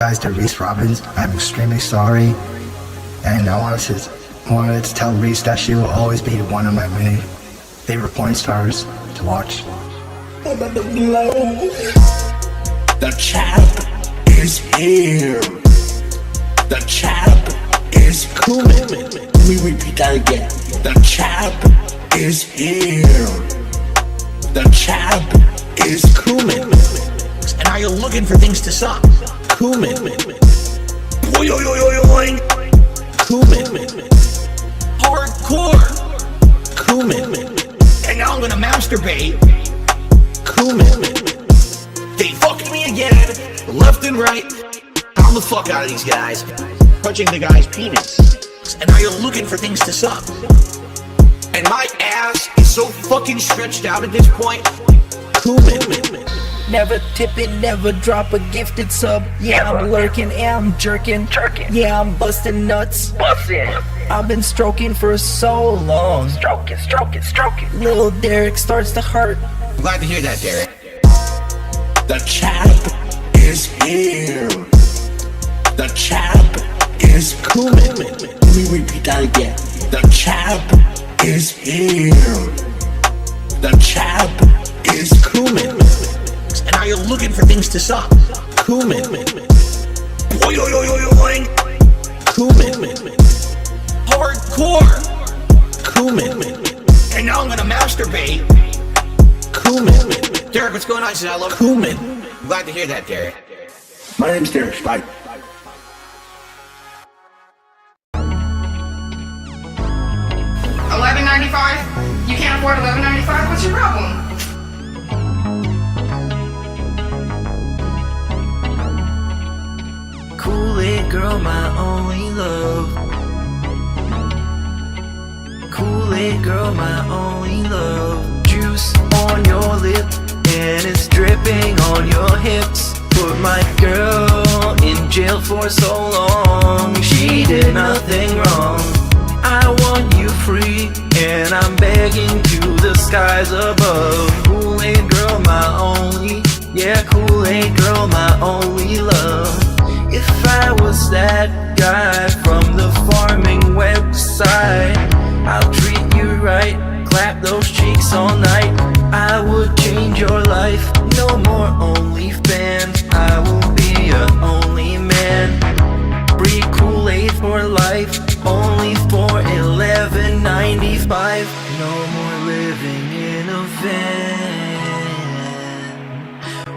Guys, to Reese Robbins, I'm extremely sorry, and I wanted to tell Reese that she will always be one of my many favorite porn stars to watch. The champ is here. The champ is coming. Let me repeat that again. The champ is here. The champ is coming. And are you looking for things to suck? Cumin. Boing. Cumin. Hardcore. Cumin. And now I'm gonna masturbate. Cumin. They fucked me again, left and right. I'm the fuck out of these guys, touching the guy's penis. And are you looking for things to suck? And my ass is so fucking stretched out at this point. Cumin. Never tipping, never drop a gifted sub. Yeah, I'm lurking, yeah, I'm jerking. Yeah, I'm busting nuts. I've been stroking for so long. Stroking. Little Derek starts to hurt. I'm glad to hear that, Derek. The champ is here. The champ is coming. Let me repeat that again. The champ is here. The champ is coming. And are you looking for things to suck? Cumin. Boing. Cumin. Hardcore. Cumin. And now I'm gonna masturbate. Cumin. Derek, what's going on? He says, I love cumin. I'm glad to hear that, Derek. My name's Derek. Bye. $11.95? You can't afford $11.95? What's your problem? Kool-Aid girl, my only love. Kool-Aid girl, my only love. Juice on your lip and it's dripping on your hips. Put my girl in jail for so long. She did nothing wrong. I want you free and I'm begging to the skies above. Kool-Aid girl, my only. Yeah, Kool-Aid girl, my only love. If I was that guy from the farming website, I'll treat you right, clap those cheeks all night. I would change your life, no more OnlyFans. I will be your only man. Free Kool-Aid for life, only for $11.95. No more living in a van.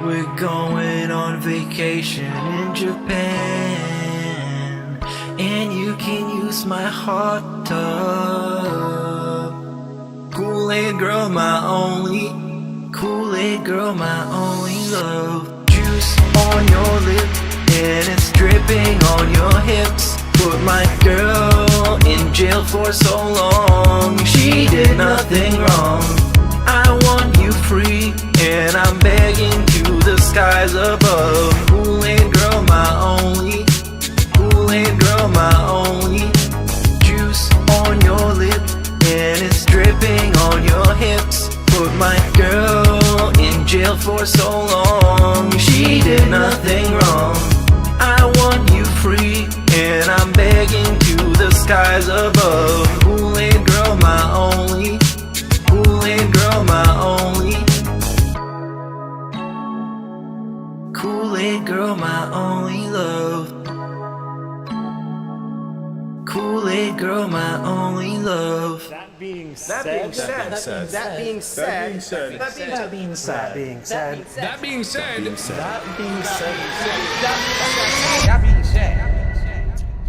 We're going on vacation in Japan, and you can use my hot tub. Kool-Aid girl, my only. Kool-Aid girl, my only love. Juice on your lip and it's dripping on your hips. Put my girl in jail for so long. She did nothing wrong. I want you free and I'm begging to the skies above. Kool-Aid girl, my only. Kool-Aid girl, my only. Juice on your lip and it's dripping on your hips. Put my girl in jail for so long. She did nothing wrong. I want you free and I'm begging to the skies above. Kool-Aid girl, my only. Kool-Aid girl, my only. Kool-Aid girl, my only love. Kool-Aid girl, my only love. That being said,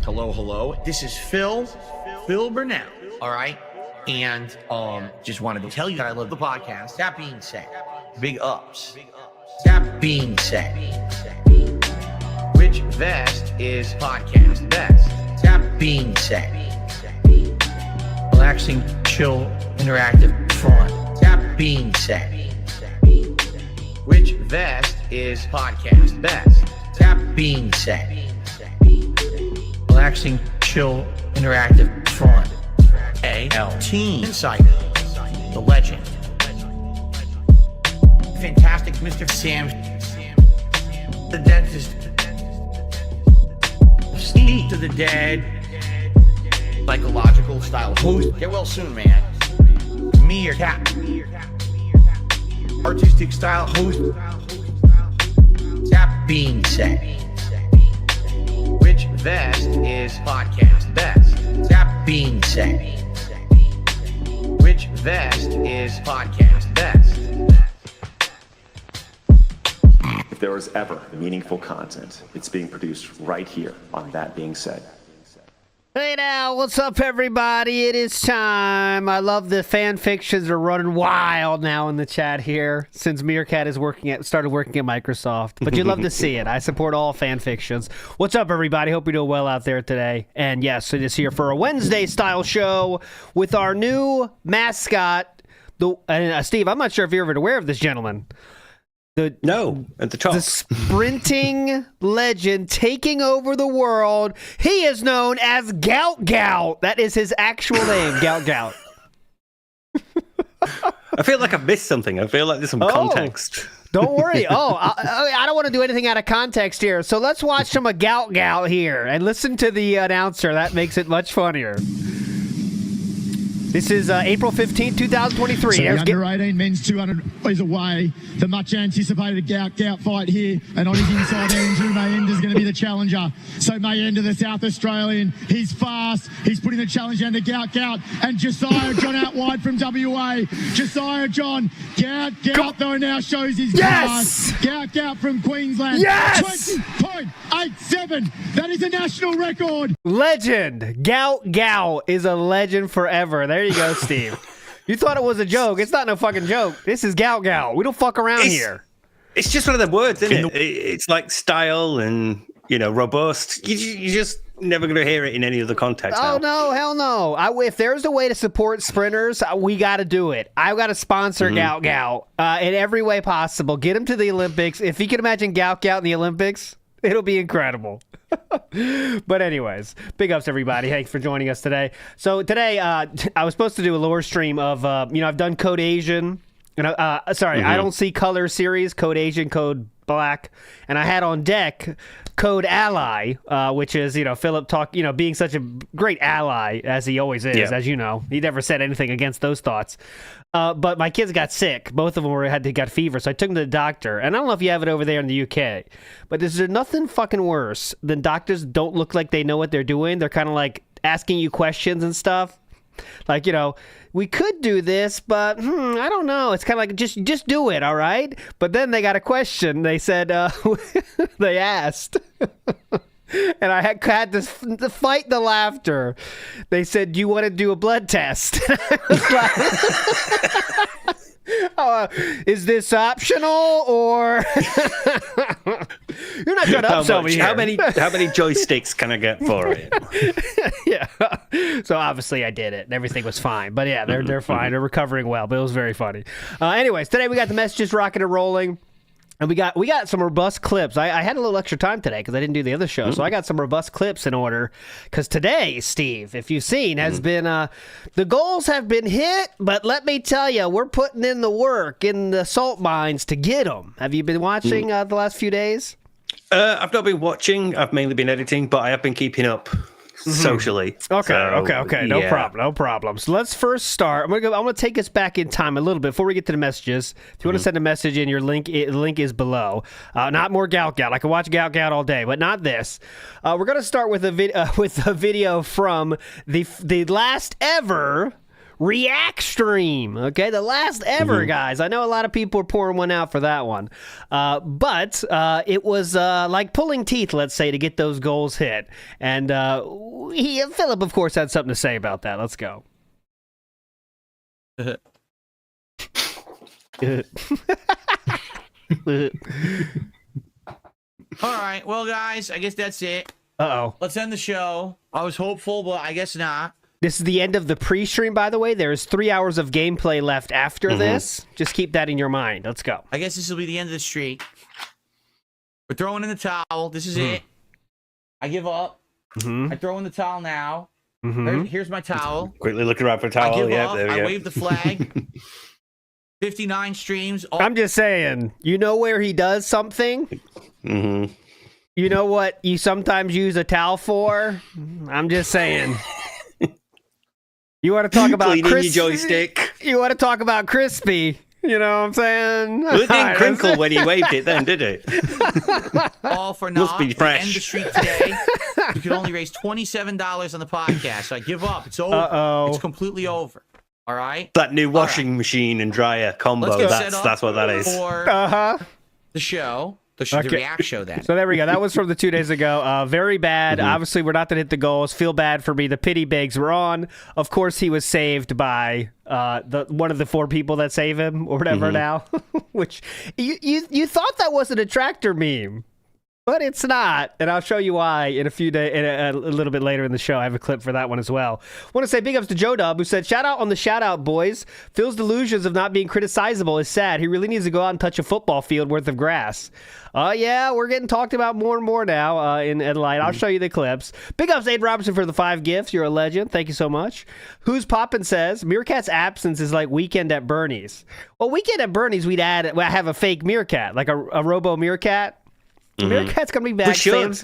Hello. This is Phil Burnell. All right. And just wanted to tell you that I love the podcast. That being said, big ups. That being said, which vest is podcast best? That being said, relaxing, chill, interactive, fun. That being said, which vest is podcast best? That being said, relaxing, chill, interactive, fun. A.L.T. Insider, the legend, fantastic Mr. Sam, the dentist, to the dead, psychological style host. Get well soon, man. Me or Cat. Artistic style host. That being said, which vest is podcast best? That being said, which vest is podcast best? If there was ever meaningful content, it's being produced right here on That Being Said. Hey now, what's up everybody? It is time. I love the fan fictions are running wild now in the chat here since Meerkat is started working at Microsoft. But you love to see it. I support all fan fictions. What's up everybody? Hope you're doing well out there today. And yes, it is here for a Wednesday style show with our new mascot. Steve, I'm not sure if you're ever aware of this gentleman. No, at the top. The sprinting legend taking over the world. He is known as Gout. That is his actual name, Gout. I feel like I've missed something. I feel like there's some context. Don't worry. I don't want to do anything out of context here. So let's watch some of Gout here and listen to the announcer. That makes it much funnier. This is April 15th, 2023. So the under-18 men's 200 is away. The much-anticipated Gout fight here. And on his inside, Andrew Mayenda is going to be the challenger. So Mayenda, the South Australian, he's fast. He's putting the challenge down to Gout. And Josiah John out wide from WA. Josiah John. Gout though now shows his class. Gout from Queensland. Yes! 20.87. That is a national record. Legend. Gout is a legend forever. There you go, Steve. You thought it was a joke. It's not no fucking joke. This is Gout. We don't fuck around here. It's just one of the words, isn't it? It's like style and, robust. You're just never going to hear it in any other context. Oh, no, hell no. If there's a way to support sprinters, we got to do it. I've got to sponsor Gout in every way possible. Get him to the Olympics. If you can imagine Gout in the Olympics, it'll be incredible. But anyways, big ups everybody. Thanks for joining us today. So today, I was supposed to do a lore stream of, I've done Code Asian, and I Don't See Color series, Code Asian, Code Black, and I had on deck Code Ally, which is, Philip being such a great ally as he always is, as you know. He never said anything against those thoughts. But my kids got sick. Both of them got fever, so I took them to the doctor. And I don't know if you have it over there in the UK, but is there nothing fucking worse than doctors don't look like they know what they're doing? They're kind of like asking you questions and stuff. Like, we could do this, but I don't know. It's kind of like, just do it, all right? But then they got a question. They said, they asked. And I had to fight the laughter. They said, do you want to do a blood test? Is this optional or you're not going to upsell me here. How many joysticks can I get for it? Yeah. So obviously I did it and everything was fine. But yeah, they're fine. They're recovering well, but it was very funny. Anyways, today we got the messages rocking and rolling. And we got some robust clips. I had a little extra time today because I didn't do the other show. So I got some robust clips in order. Because today, Steve, if you've seen, has been, the goals have been hit. But let me tell you, we're putting in the work in the salt mines to get them. Have you been watching the last few days? I've not been watching. I've mainly been editing, but I have been keeping up socially. Okay. No problem. So let's first start. I'm gonna take us back in time a little bit before we get to the messages. If you want to send a message in, the link is below. Not more Gout. I can watch Gout all day, but not this. We're gonna start with a video from the last ever React stream, okay? The last ever, guys. I know a lot of people are pouring one out for that one. But it was like pulling teeth, let's say, to get those goals hit. And Philip, of course, had something to say about that. Let's go. All right, well, guys, I guess that's it. Uh-oh. Let's end the show. I was hopeful, but I guess not. This is the end of the pre-stream, by the way. There's 3 hours of gameplay left after this. Just keep that in your mind. Let's go. I guess this will be the end of the streak. We're throwing in the towel. This is it. I give up. I throw in the towel now. Here's my towel. Quickly looking around for a towel. I give Yeah, up. there we I go. wave the flag. 59 streams. I'm just saying, you know where he does something? You know what you sometimes use a towel for? I'm just saying. You want to talk about cleaning your joystick? You want to talk about crispy? You know what I'm saying? Well, it didn't crinkle when he waved it then, did it? All for naught. Must be fresh. End the streak today. You can only raise $27 on the podcast. So I give up. It's over. It's completely over. All right? That new washing machine and dryer combo, that's what that is. For the show. The react show then. So there we go. That was from the 2 days ago. Very bad. Obviously, we're not going to hit the goals. Feel bad for me. The pity begs were on. Of course, he was saved by one of the 4 people that save him or whatever now. Which you thought that was a detractor meme. But it's not, and I'll show you why in a few days, a little bit later in the show. I have a clip for that one as well. Want to say big ups to Joe Dub, who said, "Shout out on the shout out, boys. Phil's delusions of not being criticizable is sad. He really needs to go out and touch a football field worth of grass." Yeah, we're getting talked about more and more now in light. I'll show you the clips. Big ups, Aiden Robinson, for the 5 gifts. You're a legend. Thank you so much. Who's Poppin' says, Meerkat's absence is like Weekend at Bernie's. Well, Weekend at Bernie's, we'd have a fake meerkat, like a robo meerkat. Meerkat's gonna be back. We should.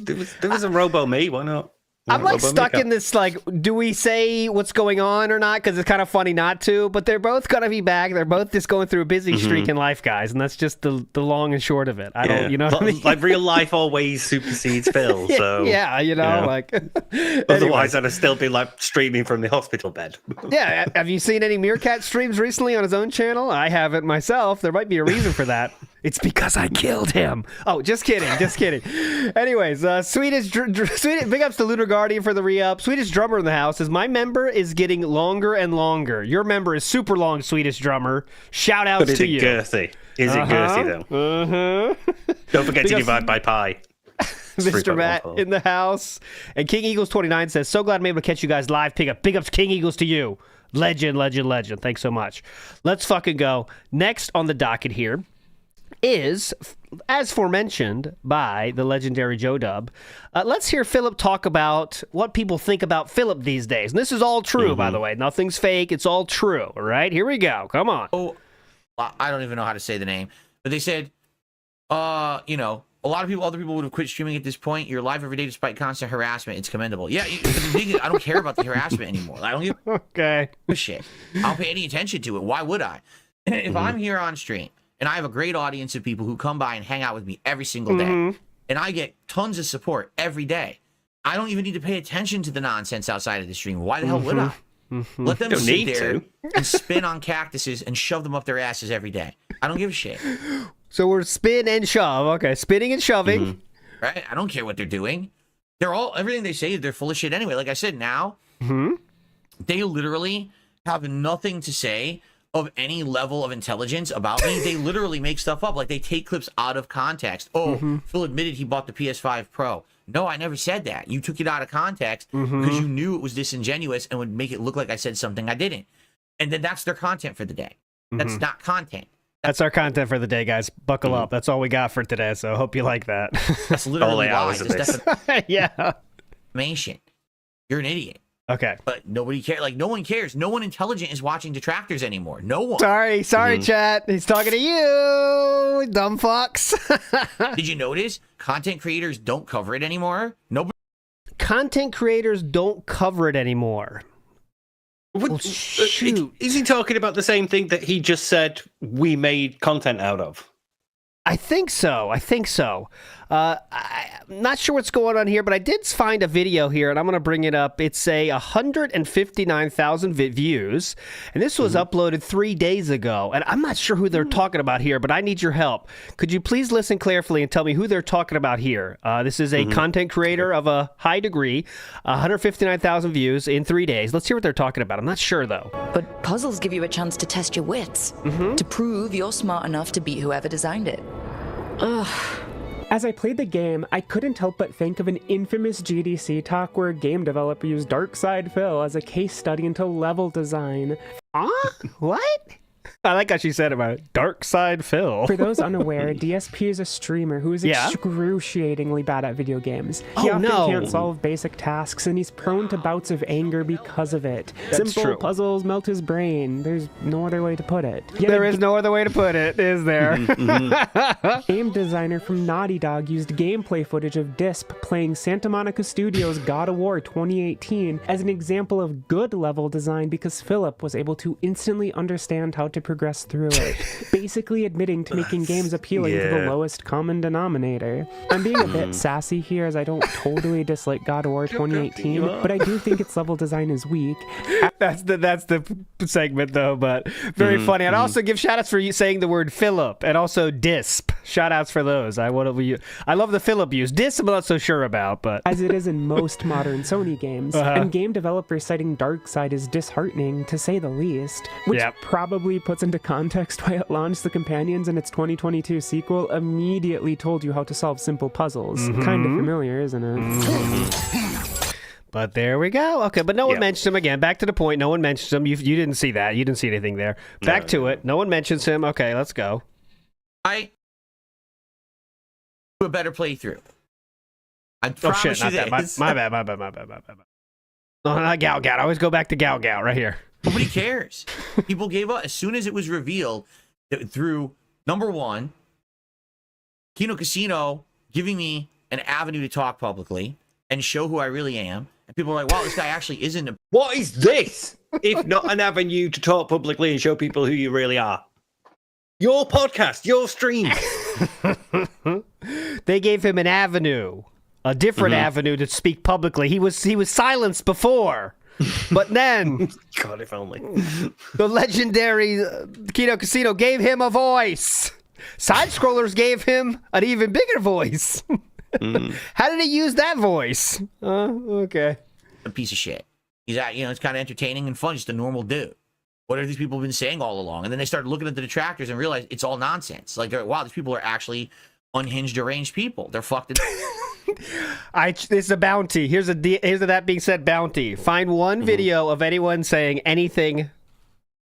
There was a robo me. Why not? I'm like stuck in this, like, do we say what's going on or not? Because it's kind of funny not to, but they're both gonna be back. They're both just going through a busy streak in life, guys, and that's just the long and short of it. I don't, you know what I mean? Like real life always supersedes Phil. So yeah, you know, like. Otherwise, I'd have still been like streaming from the hospital bed. Yeah, have you seen any Meerkat streams recently on his own channel? I haven't myself. There might be a reason for that. It's because I killed him. Oh, just kidding. Anyways, Swedish, big ups to Lunar Guardian for the re-up. Swedish drummer in the house says, my member is getting longer and longer. Your member is super long, Swedish drummer. Shout outs to you. Girthy? Is it girthy, though? Don't forget to divide by pi. Mr. Matt in the house. And King Eagles 29 says, so glad I'm able to catch you guys live. Big ups, King Eagles, to you. Legend. Thanks so much. Let's fucking go. Next on the docket here is, as forementioned by the legendary Joe Dub, let's hear Philip talk about what people think about Philip these days. And this is all true, by the way. Nothing's fake. It's all true. All right, here we go. Come on. Oh, I don't even know how to say the name, but they said, you know, a lot of people, other people would have quit streaming at this point. You're live every day despite constant harassment. It's commendable. Yeah, the thing is, I don't care about the harassment anymore. I don't give a shit. I don't pay any attention to it. Why would I? If I'm here on stream, and I have a great audience of people who come by and hang out with me every single day. And I get tons of support every day. I don't even need to pay attention to the nonsense outside of the stream. Why the hell would I? Let them sit there and spin on cactuses and shove them up their asses every day. I don't give a shit. So we're spin and shove. Okay, spinning and shoving. Right? I don't care what they're doing. Everything they say, they're full of shit anyway. Like I said, now, they literally have nothing to say of any level of intelligence about me. They literally make stuff up. Like, they take clips out of context. Oh, Phil admitted he bought the PS5 Pro. No, I never said that. You took it out of context because you knew it was disingenuous and would make it look like I said something I didn't. And then that's their content for the day. That's not content. That's our content for the day, guys. Buckle up. That's all we got for today, so I hope you like that. That's literally lies. Yeah. Information. You're an idiot. Okay. But nobody cares. Like, no one cares. No one intelligent is watching Detractors anymore. No one. Sorry, chat. He's talking to you, dumb fucks. Did you notice? Content creators don't cover it anymore. Nobody. Content creators don't cover it anymore. Well, shoot. Is he talking about the same thing that he just said we made content out of? I think so. I'm not sure what's going on here, but I did find a video here, and I'm going to bring it up. It's 159,000 views, and this was uploaded 3 days ago. And I'm not sure who they're talking about here, but I need your help. Could you please listen carefully and tell me who they're talking about here? This is a content creator of a high degree, 159,000 views in 3 days. Let's hear what they're talking about. I'm not sure, though. But puzzles give you a chance to test your wits, to prove you're smart enough to beat whoever designed it. Ugh. As I played the game, I couldn't help but think of an infamous GDC talk where a game developer used Darkside Phil as a case study into level design. What? I like how she said about it. Dark Side Phil. For those unaware, DSP is a streamer who is excruciatingly bad at video games. He often can't solve basic tasks, and he's prone to bouts of anger because of it. Simple puzzles melt his brain. There's no other way to put it. There is no other way to put it, is there? Game designer from Naughty Dog used gameplay footage of Disp playing Santa Monica Studios' God of War 2018 as an example of good level design because Philip was able to instantly understand how to progress through it, basically admitting to making games appealing to the lowest common denominator. I'm being a bit sassy here as I don't totally dislike God of War 2018, but I do think its level design is weak. That's the segment though, but very funny. I'd also give shout outs for you saying the word Philip and also Disp. Shout outs for those. I love the Philip use. Disp I'm not so sure about, but as it is in most modern Sony games, and game developers citing Darkseid is disheartening to say the least, which probably puts into context why it launched the companions in its 2022 sequel immediately told you how to solve simple puzzles. Kind of familiar, isn't it? But there we go. Okay, but no one mentions him again. Back to the point. No one mentions him. You didn't see that. You didn't see anything there. Back to it. No one mentions him. Okay, let's go. I do a better playthrough. I promise you this. My bad. No, not Gout. I always go back to Gout right here. Nobody cares. People gave up as soon as it was revealed through number one, Kino Casino giving me an avenue to talk publicly and show who I really am. And people are like, wow, this guy actually isn't a... What is this? If not an avenue to talk publicly and show people who you really are. Your podcast, your stream. They gave him an avenue, a different avenue to speak publicly. He was silenced before. But then, God, if only. The legendary Kino Casino gave him a voice. Side scrollers gave him an even bigger voice. How did he use that voice? Okay. A piece of shit. He's it's kind of entertaining and fun, just a normal dude. What have these people been saying all along? And then they started looking at the detractors and realized it's all nonsense. Like, wow, these people are actually unhinged, deranged people. They're fucked. This is a bounty. Here's a that being said bounty. Find one video of anyone saying anything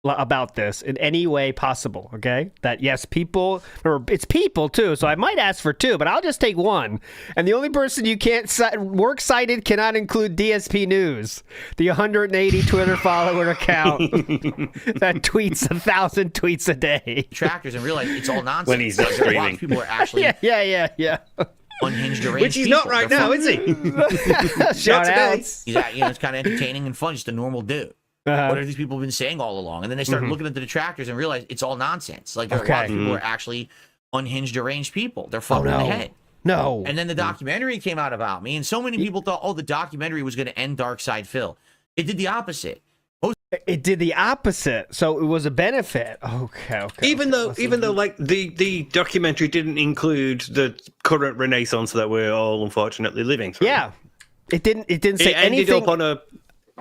about this in any way possible, okay? That yes, people, or it's people too, so I might ask for two, but I'll just take one. And the only person you can't works cited cannot include DSP News, the 180 Twitter follower account that tweets 1,000 tweets a day. Detractors and realize it's all nonsense. When he's not streaming. People are actually yeah. Unhinged, deranged which he's not right now, is he? Shout outs. He's it's kind of entertaining and fun, just a normal dude. What have these people been saying all along? And then they started looking at the detractors and realized it's all nonsense. Like, wow, people are actually unhinged, deranged people. They're fucked in the head. No. And then the documentary came out about me, and so many people thought, the documentary was going to end Darkseid Phil. It did the opposite. It did the opposite, so it was a benefit. Okay. Even though, like the documentary didn't include the current renaissance that we're all unfortunately living through. Yeah, it didn't say anything. It ended up on a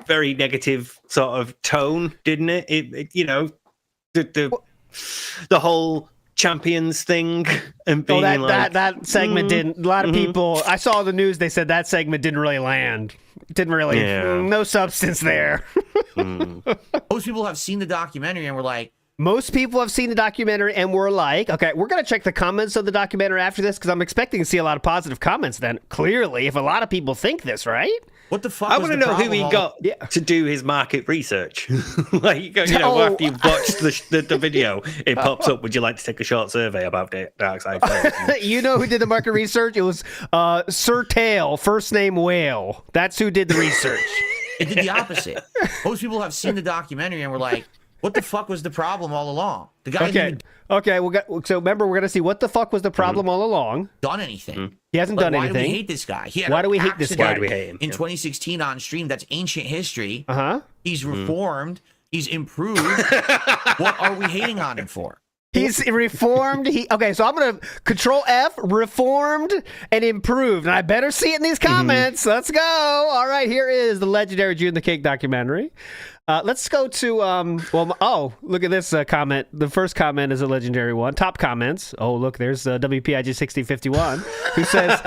very negative sort of tone, didn't it? It the whole champions thing and being that segment didn't. A lot of people. I saw the news. They said that segment didn't really land. Didn't really. No substance there. Most people have seen the documentary and were like. Most people have seen the documentary and were like, okay, we're going to check the comments of the documentary after this because I'm expecting to see a lot of positive comments then. Clearly, if a lot of people think this, right? What the fuck? I want to know who he got to do his market research. After you've watched the video, it pops up. Would you like to take a short survey about Darkseid? You know who did the market research? It was Sir Tail, first name Whale. That's who did the research. It did the opposite. Most people have seen the documentary and were like, what the fuck was the problem all along? The guy Okay. So remember, we're gonna see what the fuck was the problem all along. Done anything? He hasn't done anything. Why do we hate this guy? Why do we hate this guy? Why do we hate him? In 2016 on stream, that's ancient history. He's reformed. He's improved. What are we hating on him for? He's reformed. So I'm gonna Control F, reformed and improved, and I better see it in these comments. Let's go. All right, here is the legendary June the Cake documentary. Let's go to look at this comment. The first comment is a legendary one. Top comments. Oh, look, there's WPIG 6051 who says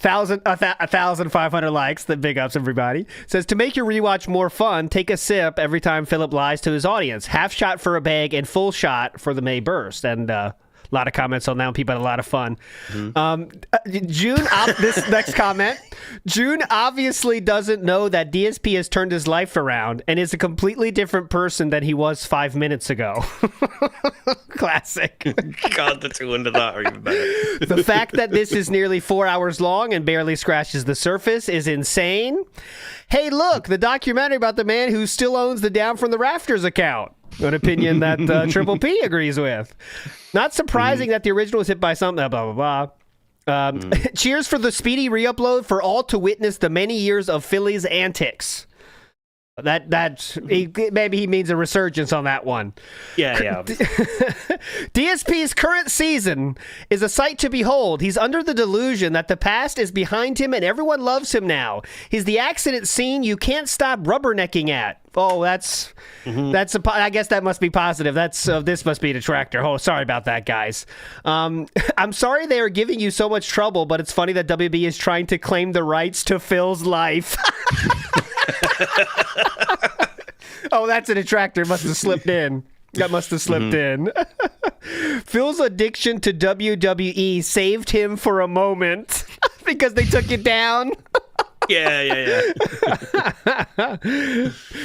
1,500 likes. The big ups, everybody. Says, to make your rewatch more fun, take a sip every time Philip lies to his audience. Half shot for a bag and full shot for the May burst. And a lot of comments on that one. People had a lot of fun. June, this next comment. June obviously doesn't know that DSP has turned his life around and is a completely different person than he was 5 minutes ago. Classic. God, the two under that are even better. The fact that this is nearly 4 hours long and barely scratches the surface is insane. Hey, look, the documentary about the man who still owns the Down from the Rafters account. An opinion that Triple P agrees with. Not surprising that the original was hit by something, blah, blah, blah. Cheers for the speedy re-upload for all to witness the many years of Philly's antics. Maybe he means a resurgence on that one. Yeah. DSP's current season is a sight to behold. He's under the delusion that the past is behind him and everyone loves him now. He's the accident scene you can't stop rubbernecking at. Oh, that's I guess that must be positive. This must be a detractor. Oh, sorry about that, guys. I'm sorry they are giving you so much trouble, but it's funny that WB is trying to claim the rights to Phil's life. Oh, that's a detractor. Must have slipped in. That must have slipped in. Phil's addiction to WWE saved him for a moment because they took it down. Yeah.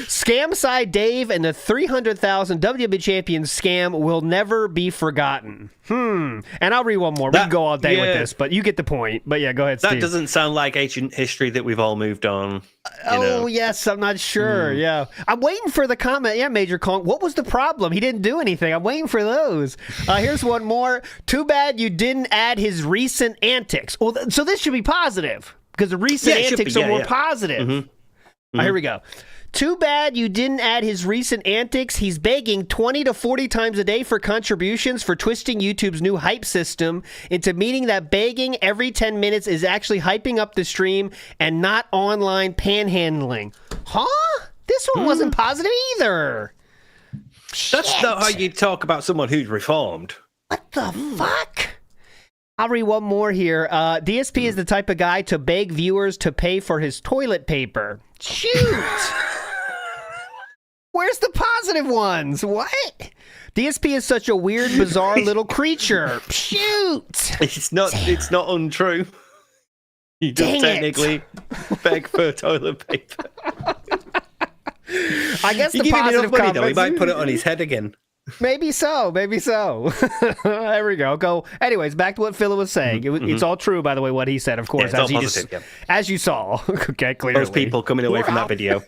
Scam side Dave and the 300,000 WWE champion scam will never be forgotten. And I'll read one more. We can go all day with this, but you get the point. But yeah, go ahead, Steve. That doesn't sound like ancient history that we've all moved on. Yes, I'm not sure. Yeah. I'm waiting for the comment. Yeah, Major Kong. What was the problem? He didn't do anything. I'm waiting for those. Here's one more. Too bad you didn't add his recent antics. Well, so this should be positive. Because the recent antics are more positive. Here we go. Too bad you didn't add his recent antics. He's begging 20 to 40 times a day for contributions for twisting YouTube's new hype system into meaning that begging every 10 minutes is actually hyping up the stream and not online panhandling. Huh? This one wasn't positive either. That's not how you talk about someone who's reformed. What the fuck? I'll read one more here. DSP is the type of guy to beg viewers to pay for his toilet paper. Shoot! Where's the positive ones? What? DSP is such a weird, bizarre little creature. Shoot! It's not untrue. He does technically beg for toilet paper. I guess you the give him positive enough money, though, he comments... might put it on his head again. Maybe so. There we go. Anyways, back to what Phil was saying. It's all true, by the way, what he said, of course, as you saw. Okay, clearly. Those people coming away from that video.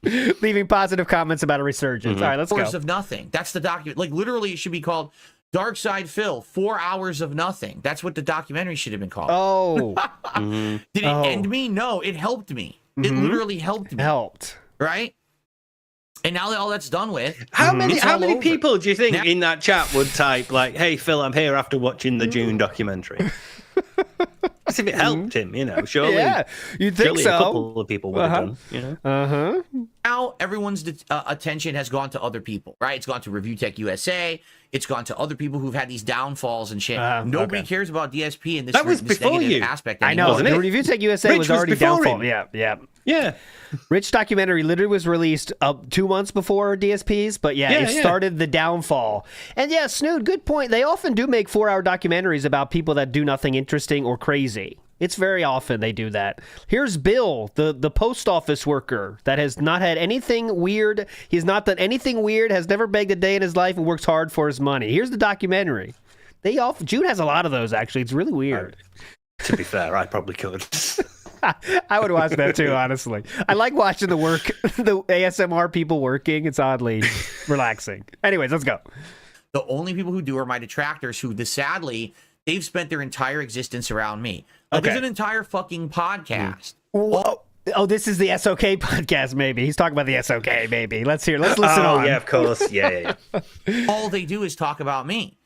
Leaving positive comments about a resurgence. All right, let's go. 4 hours of nothing. That's the document. Like, literally, it should be called Dark Side Phil, 4 hours of nothing. That's what the documentary should have been called. Oh. Did it end me? No, it helped me. It literally helped me. Right? And now that all that's done with, how many people do you think in that chat would type like, "Hey Phil, I'm here after watching the June documentary"? As if it helped him, surely. Yeah, you'd think so. A couple of people would have done, Now everyone's attention has gone to other people, right? It's gone to Review Tech USA. It's gone to other people who've had these downfalls and shit. Nobody cares about DSP and this, that was this before negative you. aspect anymore. I know. The Review Tech USA was already downfall. Him. Yeah. Rich documentary literally was released 2 months before DSP's, but it started the downfall. And yeah, Snood, good point. They often do make 4-hour documentaries about people that do nothing interesting or crazy. It's very often they do that. Here's Bill, the post office worker that has not had anything weird. He's not done anything weird, has never begged a day in his life, and works hard for his money. Here's the documentary. June has a lot of those, actually. It's really weird. To be fair, I probably could. I would watch that too, honestly. I like watching the ASMR people working. It's oddly relaxing. Anyways, let's go. The only people who do are my detractors who, sadly, they've spent their entire existence around me. There's an entire fucking podcast. Oh, this is the SOK podcast, maybe. He's talking about the SOK, maybe. Let's listen on. Oh, yeah, of course. Yeah. All they do is talk about me.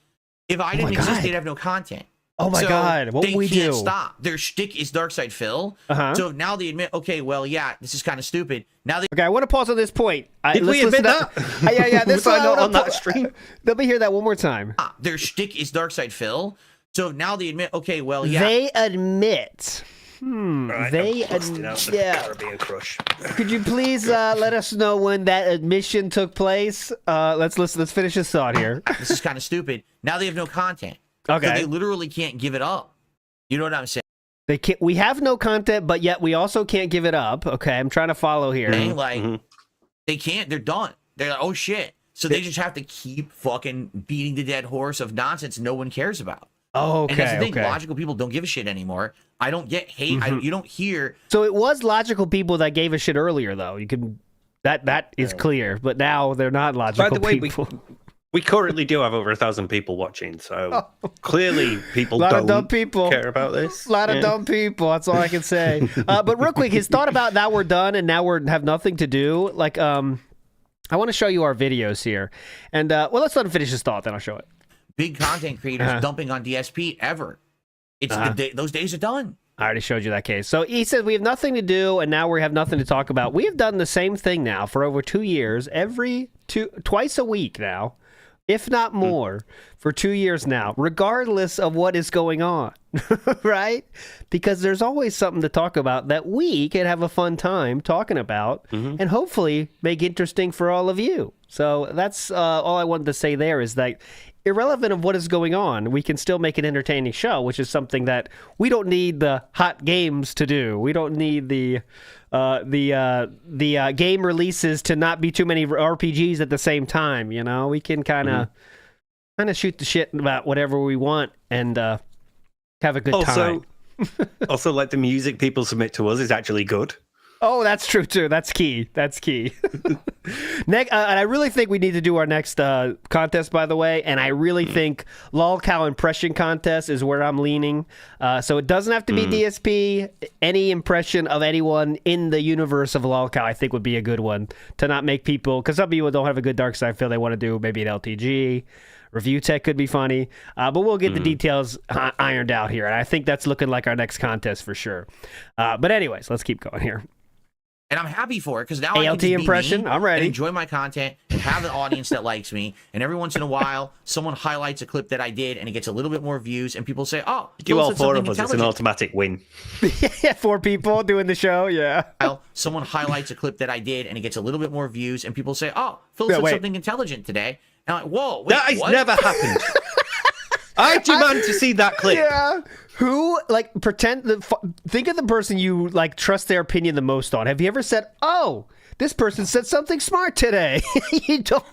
If I didn't exist, they'd have no content. Oh my God! What we do? They can't stop. Their shtick is Dark Side Phil. So now they admit, okay, well, yeah, this is kind of stupid. Now they. Okay, I want to pause on this point. Did we admit that? Yeah. This on that stream. Let me hear that one more time. Their shtick is Dark Side Phil. So now they admit, okay, well, yeah. They admit. Right, They I'm busting out the Caribbean Crush. Could you please let us know when that admission took place? Let's finish this thought here. This is kind of stupid. Now they have no content. Okay. So they literally can't give it up. You know what I'm saying? They can't. We have no content, but yet we also can't give it up. Okay, I'm trying to follow here. Like, they can't. They're done. They're like, oh shit. So they just have to keep fucking beating the dead horse of nonsense no one cares about. Oh, okay. And that's the thing. Logical people don't give a shit anymore. I don't get hate. You don't hear. So it was logical people that gave a shit earlier, though. You can that is clear, but now they're not logical. By the way, people. we currently do have over 1,000 people watching, so clearly people lot don't of dumb people care about this. A lot of dumb people. That's all I can say. But real quick, his thought about now we're done and now we have nothing to do. Like, I want to show you our videos here, and well, let's let him finish his thought, then I'll show it. Big content creators dumping on DSP ever. It's those days are done. I already showed you that case. So he said we have nothing to do, and now we have nothing to talk about. We have done the same thing now for over 2 years, twice a week now, if not more, for 2 years now, regardless of what is going on, right? Because there's always something to talk about that we can have a fun time talking about, and hopefully make interesting for all of you. So that's all I wanted to say there is that irrelevant of what is going on, we can still make an entertaining show, which is something that we don't need the hot games to do. We don't need the game releases to not be too many RPGs at the same time. You know, we can kind of shoot the shit about whatever we want and have a good time. Also, like the music people submit to us is actually good. Oh, that's true too. That's key. That's key. And I really think we need to do our next contest, by the way. And I really think lolcow impression contest is where I'm leaning. So it doesn't have to be DSP. Any impression of anyone in the universe of lolcow, I think, would be a good one to not make people, because some people don't have a good dark side feel. They want to do maybe an LTG. Review tech could be funny, but we'll get the details ironed out here. And I think that's looking like our next contest for sure. But anyways, let's keep going here. And I'm happy for it because now I ALT can just impression. be me I'm ready. and enjoy my content and have an audience that likes me. And every once in a while, someone highlights a clip that I did and it gets a little bit more views. And people say, "Oh, do all four of us. It's an automatic win." Yeah, 4 people doing the show. Yeah. Someone highlights a clip that I did and it gets a little bit more views. And people say, "Oh, Phil said something intelligent today." And I'm like, "Whoa, wait, that has never happened." I demand to see that clip. Yeah. Who, like, think of the person you, like, trust their opinion the most on. Have you ever said, oh, this person said something smart today? You don't.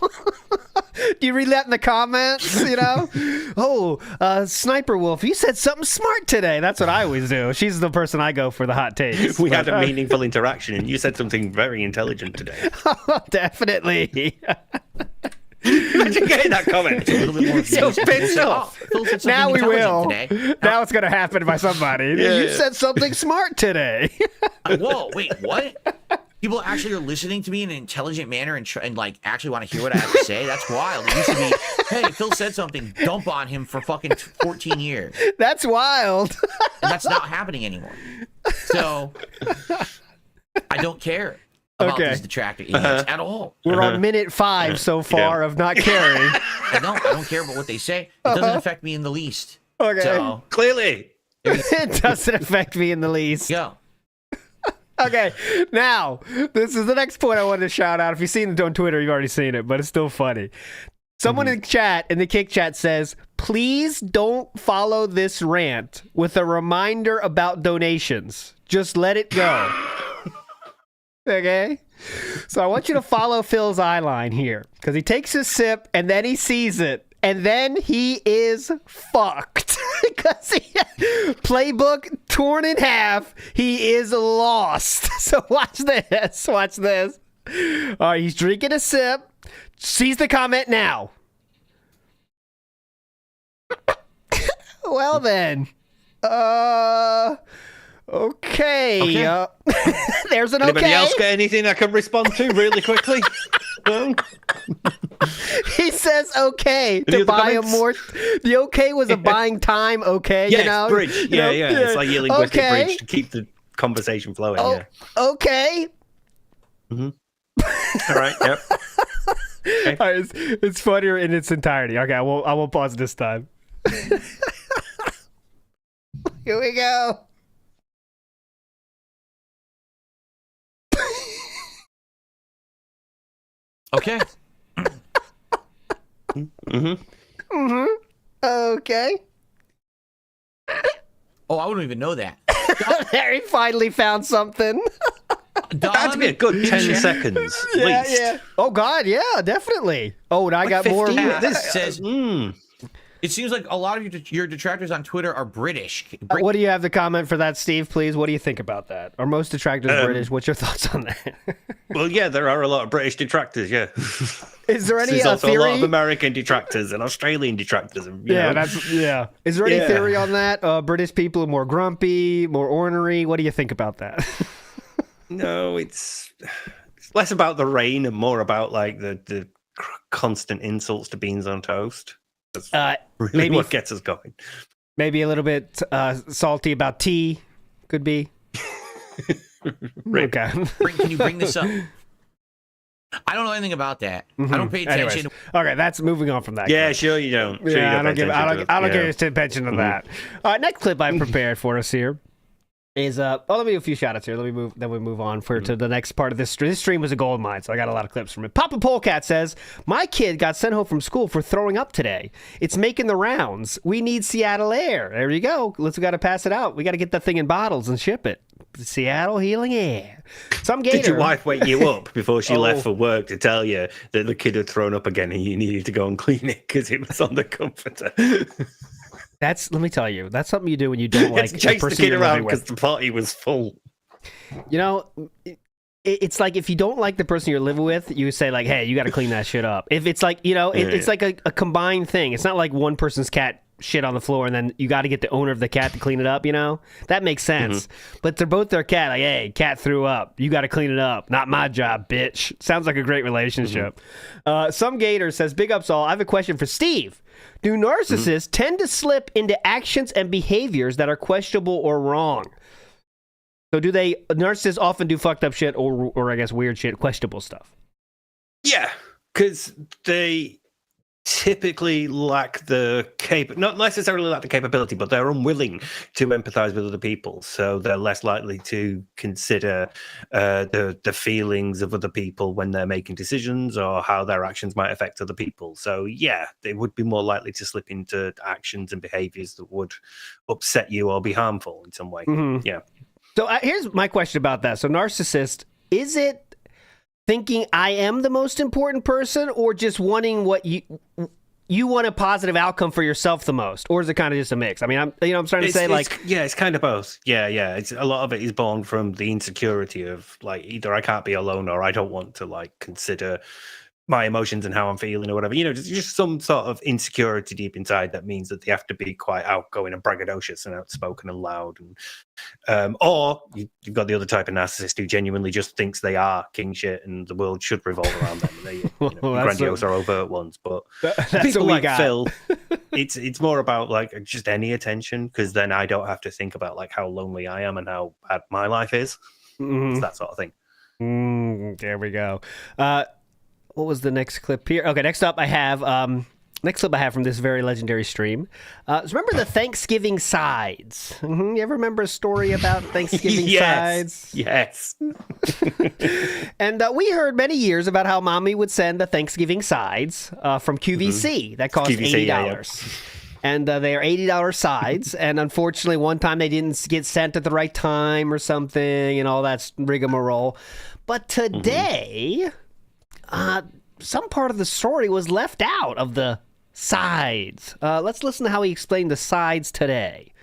Do you read that in the comments, you know? Oh, Sniper Wolf, you said something smart today. That's what I always do. She's the person I go for the hot takes. We had a meaningful interaction, and you said something very intelligent today. Oh, definitely. Imagine getting that comment. A little bit more So pissed off. Now we will. Now it's going to happen by somebody. Yeah. You said something smart today. Whoa, wait, what? People actually are listening to me in an intelligent manner and like actually want to hear what I have to say. That's wild. It used to be, hey, Phil said something, dump on him for fucking 14 years. That's wild. And that's not happening anymore. So I don't care about these detractor emails at all. We're on minute 5 so far of not caring. I don't care about what they say. It doesn't affect me in the least. Okay. So, clearly. It doesn't affect me in the least. Go. Okay, now, this is the next point I wanted to shout out. If you've seen it on Twitter, you've already seen it, but it's still funny. Someone in the Kick Chat says, please don't follow this rant with a reminder about donations. Just let it go. Okay? So I want you to follow Phil's eye line here, because he takes his sip, and then he sees it. And then he is fucked because playbook torn in half. He is lost. So watch this. Watch this. All right, he's drinking a sip. Sees the comment now. Well then. Okay. There's an Anybody okay. else get anything I can respond to really quickly? He says okay to buy a more. The okay was a buying time okay, yeah, you know? Bridge. Yeah. It's like your linguistic bridge to keep the conversation flowing. Oh, yeah. Okay. All right. Yep. Okay. All right, it's funnier in its entirety. Okay, I will pause this time. Here we go. Okay. Okay. Oh, I wouldn't even know that. Harry finally found something. That had to be a good 10 seconds. At least. Yeah. Oh, God, yeah, definitely. Oh, and I got 15. more. This says, it seems like a lot of your detractors on Twitter are British. What do you have to comment for that, Steve, please? What do you think about that? Are most detractors British? What's your thoughts on that? Well, yeah, there are a lot of British detractors, yeah. Is there any There's also theory? a lot of American detractors and Australian detractors. And, you know. Is there any theory on that? British people are more grumpy, more ornery. What do you think about that? No, it's less about the rain and more about like the constant insults to beans on toast. That's really maybe what gets us going. Maybe a little bit salty about tea. Could be. Okay. Can you bring this up? I don't know anything about that. I don't pay attention. Anyways. Okay, that's moving on from that. Yeah, clip. sure you don't. Sure Yeah, you I don't give attention to that. All right, next clip I prepared for us here is let me do a few shout outs here. Then we move on to the next part of this stream. This stream was a gold mine, so I got a lot of clips from it. Papa Polecat says, my kid got sent home from school for throwing up today. It's making the rounds. We need Seattle air. There you go. We got to pass it out. We got to get that thing in bottles and ship it. Seattle healing air. Some gator. Did your wife wake you up before she left for work to tell you that the kid had thrown up again and you needed to go and clean it because it was on the comforter? Let me tell you, that's something you do when you don't like chase the kid around because the party was full. You know, it's like if you don't like the person you're living with, you say like, hey, you got to clean that shit up. If it's like, it's like a combined thing. It's not like one person's cat shit on the floor and then you got to get the owner of the cat to clean it up, that makes sense. But they're both their cat, like, hey, cat threw up, you got to clean it up, not my job, bitch. Sounds like a great relationship. Some gator says, big ups all, I have a question for Steve. Do narcissists tend to slip into actions and behaviors that are questionable or wrong? So narcissists often do fucked up shit or I guess weird shit, questionable stuff? Yeah, because they typically lack not necessarily lack the capability, but they're unwilling to empathize with other people. So they're less likely to consider the feelings of other people when they're making decisions or how their actions might affect other people. So yeah, they would be more likely to slip into actions and behaviors that would upset you or be harmful in some way. Yeah. So here's my question about that. So narcissist, is it thinking I am the most important person or just wanting what you want a positive outcome for yourself the most? Or is it kind of just a mix? I mean, I'm trying to say it's kind of both. Yeah. It's a lot of it is born from the insecurity of like either I can't be alone or I don't want to like consider my emotions and how I'm feeling or whatever, just some sort of insecurity deep inside that means that they have to be quite outgoing and braggadocious and outspoken and loud. And or you've got the other type of narcissist who genuinely just thinks they are king shit and the world should revolve around them. They, grandiose or overt ones, but people like Phil, it's more about like just any attention because then I don't have to think about like how lonely I am and how bad my life is. It's that sort of thing. There we go. What was the next clip here? Okay, next clip I have from this very legendary stream. Remember the Thanksgiving sides? You ever remember a story about Thanksgiving sides? Yes. And we heard many years about how mommy would send the Thanksgiving sides from QVC. That cost $80. Yeah. And they are $80 sides. And unfortunately, one time they didn't get sent at the right time or something and all that rigmarole. But today... some part of the story was left out of the sides. Let's listen to how he explained the sides today.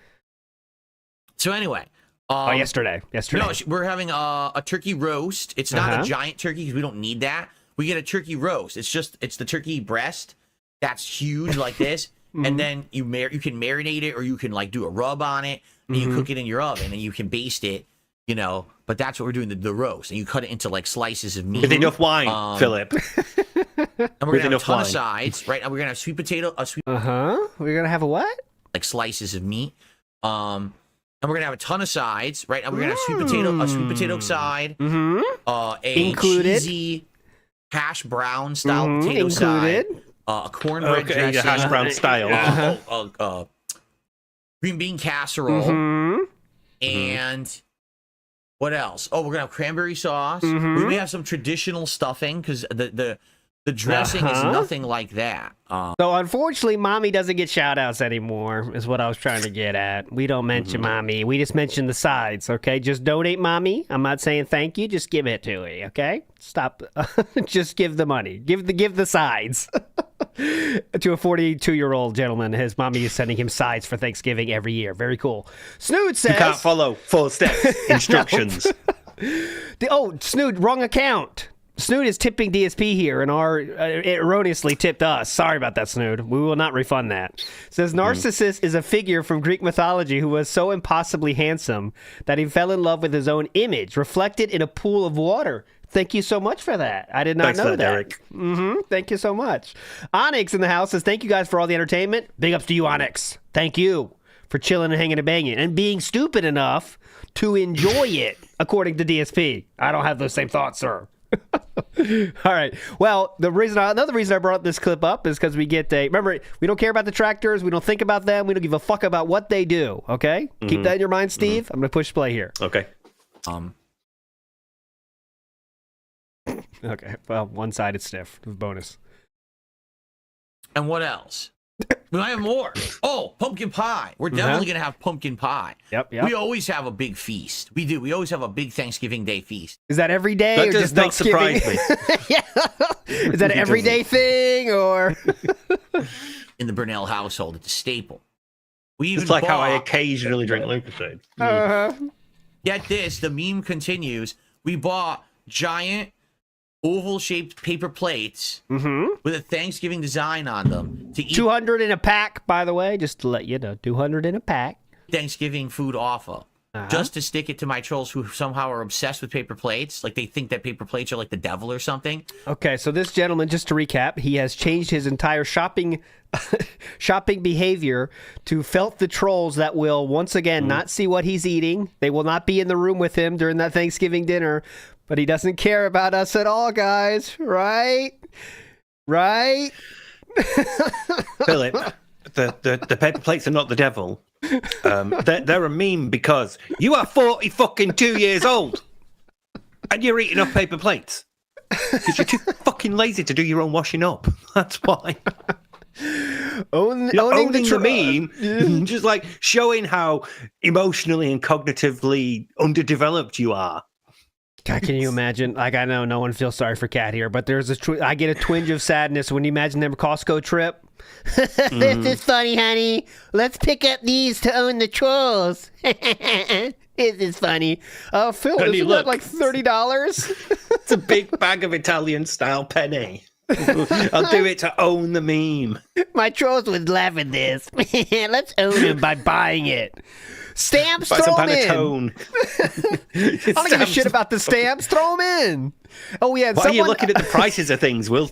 So anyway. Yesterday. No, we're having a turkey roast. It's not a giant turkey because we don't need that. We get a turkey roast. It's the turkey breast that's huge like this. And then you can marinate it or you can like do a rub on it and you cook it in your oven and you can baste it. But that's what we're doing, the roast. And you cut it into, like, slices of meat. With enough wine, Philip. And we're going to have a ton of sides, right? And we're going to have sweet potato. We're going to have a what? Like, slices of meat. And we're going to have a ton of sides, right? And we're going to have a sweet potato side. A cheesy hash brown style potato side. A cornbread dressing. Hash brown style. green bean casserole, and what else? Oh, we're gonna have cranberry sauce. We may have some traditional stuffing because the dressing is nothing like that. So unfortunately, mommy doesn't get shout outs anymore, is what I was trying to get at. We don't mention mommy. We just mention the sides, okay? Just donate mommy. I'm not saying thank you. Just give it to me, okay? Stop. Just give the money. Give the sides. To a 42-year-old gentleman, his mommy is sending him sides for Thanksgiving every year. Very cool. Snood says... You can't follow 4 steps instructions. Snood, wrong account. Snood is tipping DSP here and erroneously tipped us. Sorry about that, Snood. We will not refund that. Says Narcissus is a figure from Greek mythology who was so impossibly handsome that he fell in love with his own image, reflected in a pool of water. Thank you so much for that. I did not know that. Derek. Thank you so much. Onyx in the house says, thank you guys for all the entertainment. Big ups to you, Onyx. Thank you for chilling and hanging and banging and being stupid enough to enjoy it, according to DSP. I don't have those same thoughts, sir. All right. Well, another reason I brought this clip up is because we get remember, we don't care about detractors. We don't think about them. We don't give a fuck about what they do. Okay? Keep that in your mind, Steve. I'm going to push play here. Okay. Okay. Well, one-sided stiff. Bonus. And what else? We might have more. Oh, pumpkin pie. We're definitely going to have pumpkin pie. Yep. We always have a big feast. We do. We always have a big Thanksgiving Day feast. Is that every day That or does just not Thanksgiving? surprise me. Yeah. Is that an everyday thing or? In the Burnell household, it's a staple. We even It's like how I bought- occasionally drink Lucasade. Get this, the meme continues. We bought giant oval-shaped paper plates with a Thanksgiving design on them to eat 200 in a pack, by the way, just to let you know. 200 in a pack. Thanksgiving food off of. Just to stick it to my trolls who somehow are obsessed with paper plates. Like they think that paper plates are like the devil or something. Okay, so this gentleman, just to recap, he has changed his entire shopping behavior to felt the trolls that will once again not see what he's eating. They will not be in the room with him during that Thanksgiving dinner, but he doesn't care about us at all, guys. Right? Philip, the paper plates are not the devil. They're a meme because you are 42 years old and you're eating off paper plates because you're too fucking lazy to do your own washing up. That's why. Owning the meme, just like showing how emotionally and cognitively underdeveloped you are. God, can you imagine? Like, I know no one feels sorry for Kat here, but there's I get a twinge of sadness when you imagine their Costco trip. This is funny, honey. Let's pick up these to own the trolls. This is funny. Oh, Phil, isn't that like $30? It's a big bag of Italian-style penne. I'll do it to own the meme. My trolls would laugh at this. Let's own them by buying it. Stamps, Buy throw some them in. panettone. I don't give a shit about the stamps. Throw them in. Oh, yeah. Why are you looking at the prices of things? We'll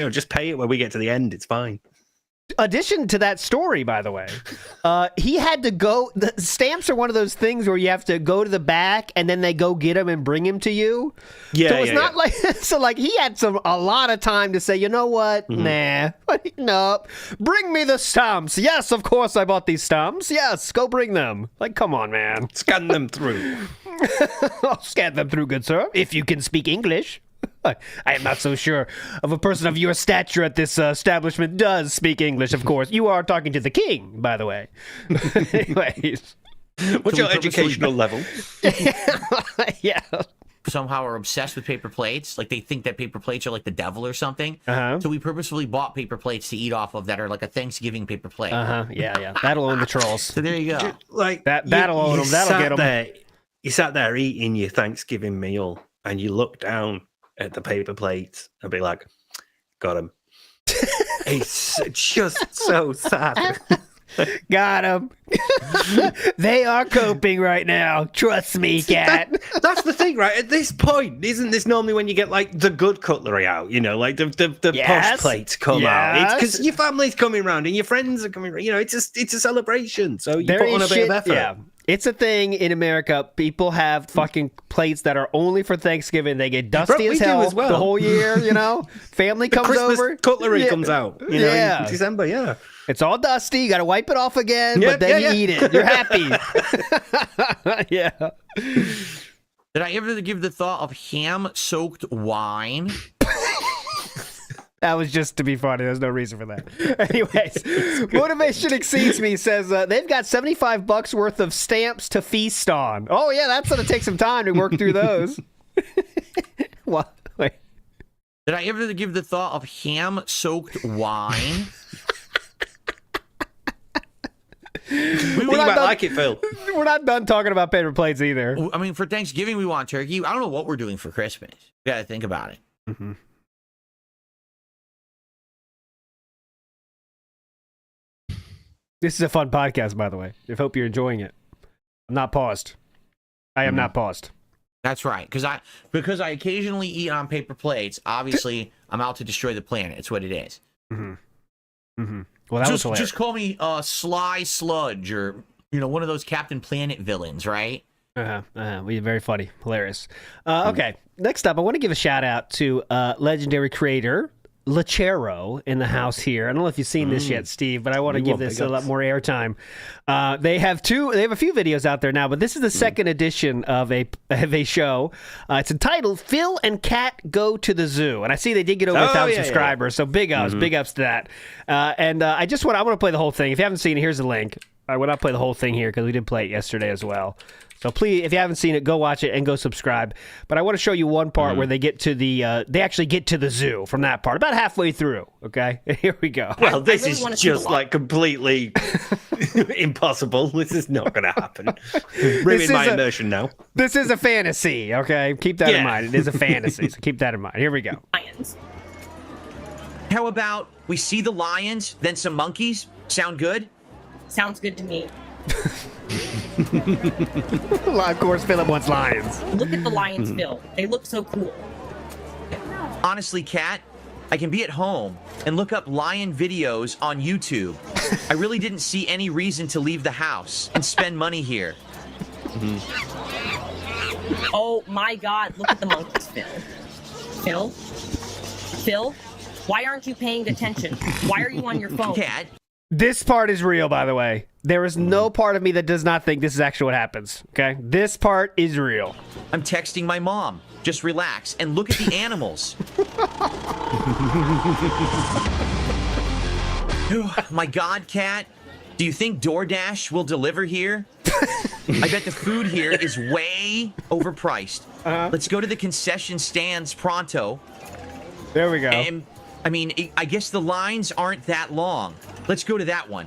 just pay it when we get to the end. It's fine. Addition to that story, by the way, he had to go. The stamps are one of those things where you have to go to the back and then they go get them and bring them to you. Yeah, so it's not like so. Like he had a lot of time to say, you know what? Nah, no. Bring me the stamps. Yes, of course I bought these stamps. Yes, go bring them. Like, come on, man. Scan them through. I'll scan them through, good sir, if you can speak English. I am not so sure of a person of your stature at this establishment does speak English, of course. You are talking to the king, by the way. Anyways. What's your educational level? Yeah. Somehow are obsessed with paper plates. Like they think that paper plates are like the devil or something. So we purposefully bought paper plates to eat off of that are like a Thanksgiving paper plate. Yeah. That'll own the trolls. So there you go. Like that'll own them. That'll get them. You sat there eating your Thanksgiving meal and you look down at the paper plates and be like, got him. It's just so sad. Got him. They are coping right now. Trust me, Kat. That's the thing, right? At this point, isn't this normally when you get like the good cutlery out? You know, like the posh plates come out. It's because your family's coming around and your friends are coming around. You know, it's a celebration. So you put on a bit of effort. Yeah. It's a thing in America. People have fucking plates that are only for Thanksgiving. They get dusty as hell the whole year, you know? Family comes Christmas over. cutlery comes out, you know, in December, yeah. It's all dusty. You got to wipe it off again, but then you eat it. You're happy. Yeah. Did I ever give the thought of ham-soaked wine? That was just to be funny. There's no reason for that. Anyways, Motivation Exceeds Me says they've got $75 worth of stamps to feast on. Oh, yeah, that's going to take some time to work through those. What? Wait. Did I ever give the thought of ham-soaked wine? We might like it, Phil. We're not done talking about paper plates either. I mean, for Thanksgiving, we want turkey. I don't know what we're doing for Christmas. We got to think about it. Mm-hmm. This is a fun podcast, by the way. I hope you're enjoying it. I'm not paused. I am not paused. That's right, because I occasionally eat on paper plates. Obviously, I'm out to destroy the planet. It's what it is. Mm-hmm. Mm-hmm. Well, that was hilarious. Just call me Sly Sludge or one of those Captain Planet villains, right? We very funny, hilarious. Okay, next up, I want to give a shout out to legendary creator Lachero in the house here. I don't know if you've seen this yet, Steve, but I want to give this a lot more airtime. They have a few videos out there now, but this is the second edition of a show. It's entitled "Phil and Kat Go to the Zoo," and I see they did get over 1,000 subscribers, so big ups to that. I want to play the whole thing. If you haven't seen it, here's the link. I will not play the whole thing here because we did play it yesterday as well. So please, if you haven't seen it, go watch it and go subscribe. But I want to show you one part where they get to they actually get to the zoo from that part, about halfway through. Okay, here we go. Well, this is just like completely impossible. This is not going to happen. Ruin my immersion now. This is a fantasy. Okay, keep that in mind. It is a fantasy, so keep that in mind. Here we go. Lions. How about we see the lions, then some monkeys? Sound good? Sounds good to me. Of course, Philip wants lions. Look at the lions, Phil. They look so cool. Honestly, Kat, I can be at home and look up lion videos on YouTube. I really didn't see any reason to leave the house and spend money here. Oh my God, look at the monkeys, Phil. Phil, why aren't you paying attention? Why are you on your phone? Kat. This part is real, by the way. There is no part of me that does not think this is actually what happens, okay? This part is real. I'm texting my mom. Just relax and look at the animals. My God, Kat. Do you think DoorDash will deliver here? I bet the food here is way overpriced. Let's go to the concession stands pronto. There we go. And, I mean, I guess the lines aren't that long. Let's go to that one.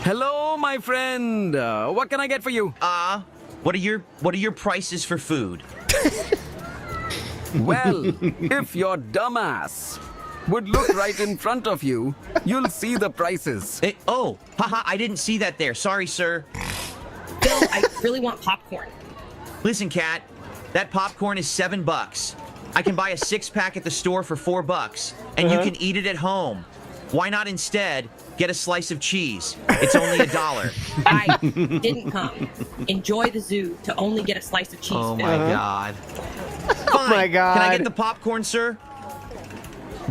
Hello, my friend. What can I get for you? What are your prices for food? Well, if your dumbass would look right in front of you, you'll see the prices. Haha, I didn't see that there. Sorry, sir. Phil, I really want popcorn. Listen, Kat, that popcorn is $7. I can buy a 6-pack at the store for $4, and you can eat it at home. Why not instead get a slice of cheese? It's only $1. I didn't come. Enjoy the zoo to only get a slice of cheese. Oh my God. Fine. Oh my God. Can I get the popcorn, sir?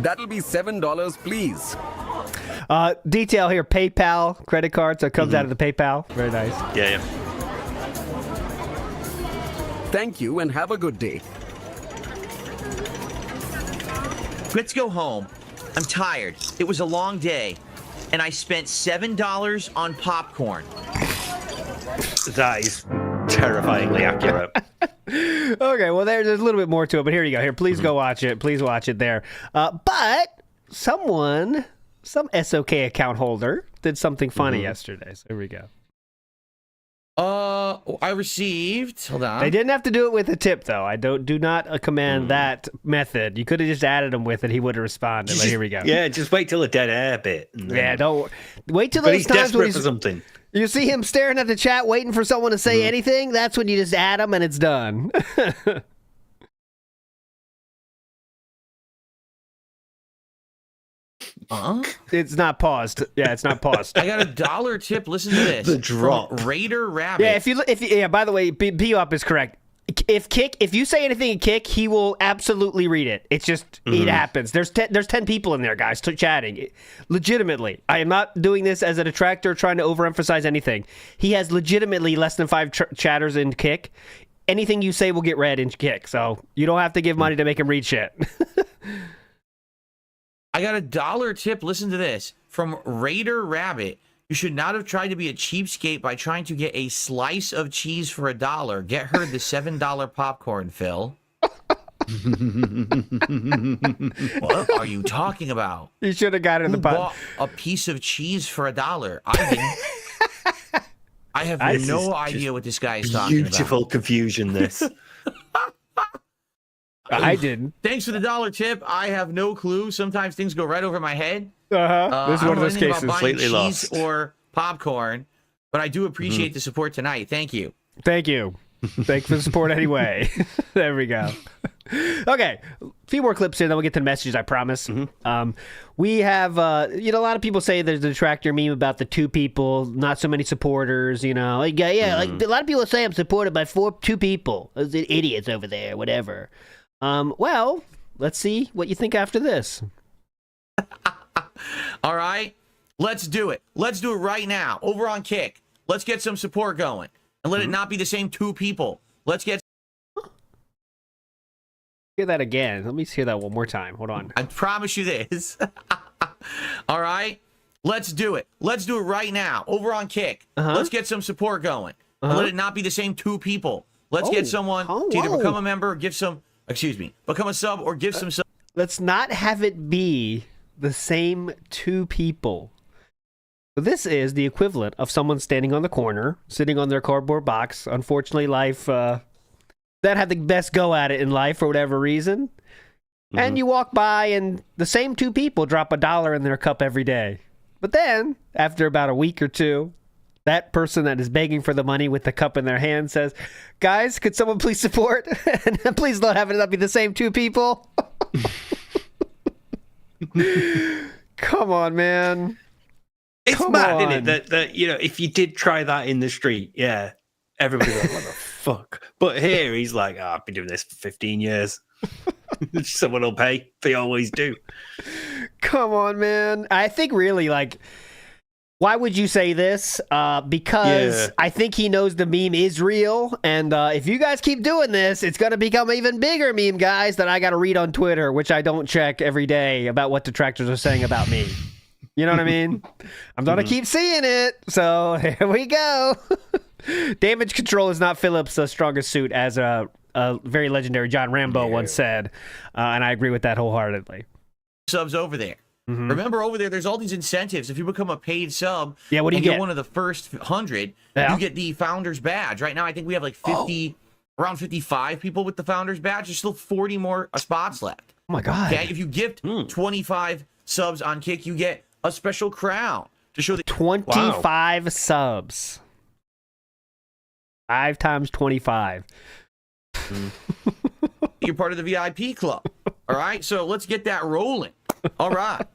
That'll be $7, please. Detail here, PayPal, credit card, so it comes out of the PayPal. Very nice. Yeah. Thank you and have a good day. Let's go home. I'm tired. It was a long day, and I spent $7 on popcorn. That is terrifyingly accurate. Okay, well, there's a little bit more to it, but here you go. Here, please go watch it. Please watch it there. But some SOK account holder did something funny yesterday. So here we go. I received. Hold on. They didn't have to do it with a tip, though. I do not commend that method. You could have just added them with it. He would have responded. But here we go. Yeah, just wait till the dead air bit. Yeah, don't wait till but those he's times when desperate for something. You see him staring at the chat, waiting for someone to say anything. That's when you just add them, and it's done. It's not paused. Yeah, it's not paused. I got a dollar tip. Listen to this. The drop. From Raider Rabbit. Yeah, if by the way, P-Up is correct. If you say anything in Kick, he will absolutely read it. It's just it happens. There's 10 people in there, guys, chatting. Legitimately, I am not doing this as a detractor trying to overemphasize anything. He has legitimately less than 5 chatters in Kick. Anything you say will get read in Kick, so you don't have to give money to make him read shit. I got a dollar tip. Listen to this. From Raider Rabbit. You should not have tried to be a cheapskate by trying to get a slice of cheese for $1. Get her the $7 popcorn, Phil. What are you talking about? You should have got it in the bought a piece of cheese for $1. I didn't. I have no idea what this guy is talking about. Beautiful confusion, this. I didn't. Thanks for the dollar tip. I have no clue. Sometimes things go right over my head. This is one of those cases. Completely lost. Or popcorn, but I do appreciate the support tonight. Thank you. Thank you. Thanks for the support anyway. There we go. Okay, a few more clips here, then we'll get to the messages, I promise. We have, a lot of people say there's a detractor meme about the 2 people, not so many supporters, like a lot of people say I'm supported by 2 people. Those idiots over there, whatever. Well, let's see what you think after this. All right, let's do it. Let's do it right now. Over on Kick. Let's get some support going. And let it not be the same 2 people. Let's get... Hear that again. Let me hear that one more time. Hold on. I promise you this. All right, let's do it. Let's do it right now. Over on Kick. Let's get some support going. And let it not be the same 2 people. Let's get someone to either become a member or give some... become a sub or give some... Let's not have it be the same 2 people. So this is the equivalent of someone standing on the corner, sitting on their cardboard box. Unfortunately, life that had the best go at it in life for whatever reason. And you walk by and the same 2 people drop $1 in their cup every day. But then, after about a week or 2, that person that is begging for the money with the cup in their hand says, guys, could someone please support? And please don't have it not be the same 2 people. Come on, man. It's mad, isn't it? That if you did try that in the street, yeah, everybody's like, what the fuck? But here he's like, I've been doing this for 15 years. Someone will pay. They always do. Come on, man. I think really, why would you say this? Because I think he knows the meme is real. And if you guys keep doing this, it's going to become an even bigger meme, guys, that I got to read on Twitter, which I don't check every day about what detractors are saying about me. You know what I mean? I'm going to keep seeing it. So here we go. Damage control is not Philip's strongest suit, as a very legendary John Rambo once said. And I agree with that wholeheartedly. Subs over there. Remember, over there, there's all these incentives. If you become a paid sub, what do you get? One of the first 100, you get the Founders Badge. Right now, I think we have around 55 people with the Founders Badge. There's still 40 more spots left. Oh my God. Okay, if you gift 25 subs on Kick, you get a special crown to show that 25 subs. 5 times 25. You're part of the VIP club. All right, so let's get that rolling. All right.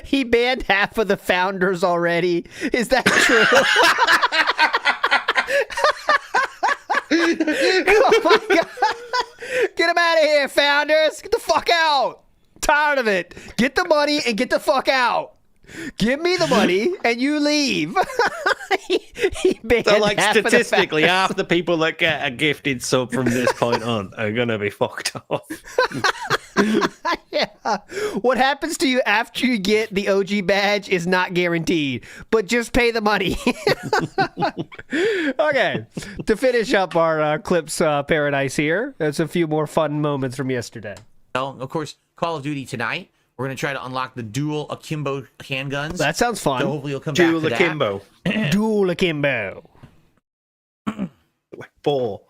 He banned half of the founders already. Is that true? Oh my God. Get him out of here, founders. Get the fuck out. Tired of it. Get the money and get the fuck out. Give me the money and you leave. he banned so, half statistically, half the people that get a gifted sub from this point on are going to be fucked off. Yeah. What happens to you after you get the OG badge is not guaranteed, but just pay the money. Okay. To finish up our clips paradise here, there's a few more fun moments from yesterday. Well, of course, Call of Duty tonight. We're going to try to unlock the dual akimbo handguns. That sounds fun. So hopefully you'll come back to that. Akimbo. Dual akimbo. 4.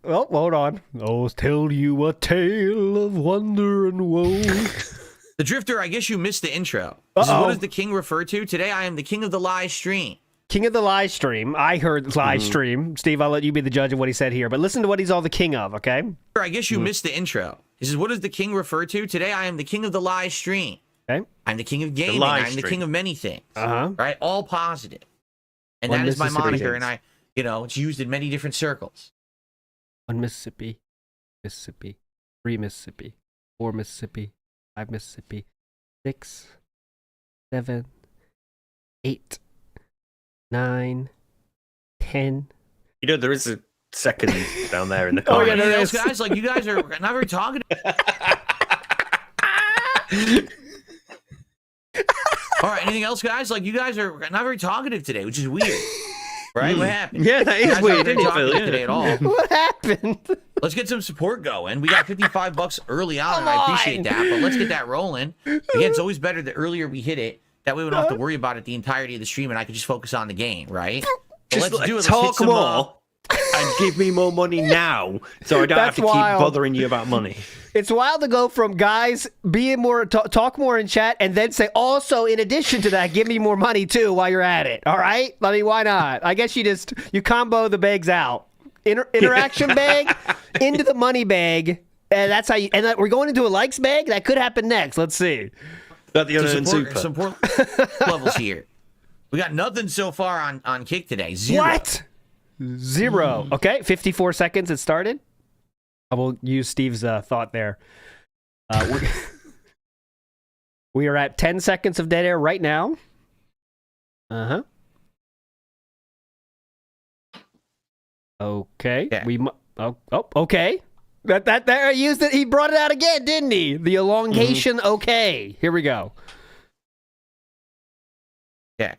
Oh, hold on. I'll tell you a tale of wonder and woe. The Drifter, I guess you missed the intro. This is what does the king refer to? Today I am the king of the live stream. King of the live stream. I heard live stream. Steve, I'll let you be the judge of what he said here. But listen to what he's all the king of, okay? I guess you missed the intro. He says, what does the king refer to? Today I am the king of the live stream. Okay. I'm the king of gaming. I'm the king of many things. Right? All positive. And One that is my Mississippi moniker. Kings. And it's used in many different circles. 1 Mississippi, 3 Mississippi, 4 Mississippi, 5 Mississippi, 6, 7, 8, 9, 10. You know, there is a second down there in the Oh, corner. yeah, there is. Guys, like, you guys are not very talkative. All right, anything else, guys? Like, you guys are not very talkative today, which is weird. Right? What happened? Yeah, that You is guys weird, aren't very isn't it, Phil? talkative today at all. What happened? Let's get some support going. We got $55 early on, and I appreciate that, but let's get that rolling. Again, it's always better the earlier we hit it. That way we don't have to worry about it the entirety of the stream, and I can just focus on the game, right? So Just let's do it. Let's talk hit some, more and give me more money now, so I don't have That's to wild. keep bothering you about money. It's wild to go from guys being more talk more in chat and then say also in addition to that give me more money too while you're at it. All right, I mean why not? I guess you combo the bags out. Interaction bag into the money bag, and that's how you. And we're going into a likes bag. That could happen next. Let's see. Got the unearned super. Support levels here. We got nothing so far on Kick today. 0. What? 0. Okay, 54 seconds. It started. I will use Steve's thought there. We are at 10 seconds of dead air right now. Okay. Yeah. Okay. That I used it. He brought it out again, didn't he? The elongation. Okay. Here we go. Yeah.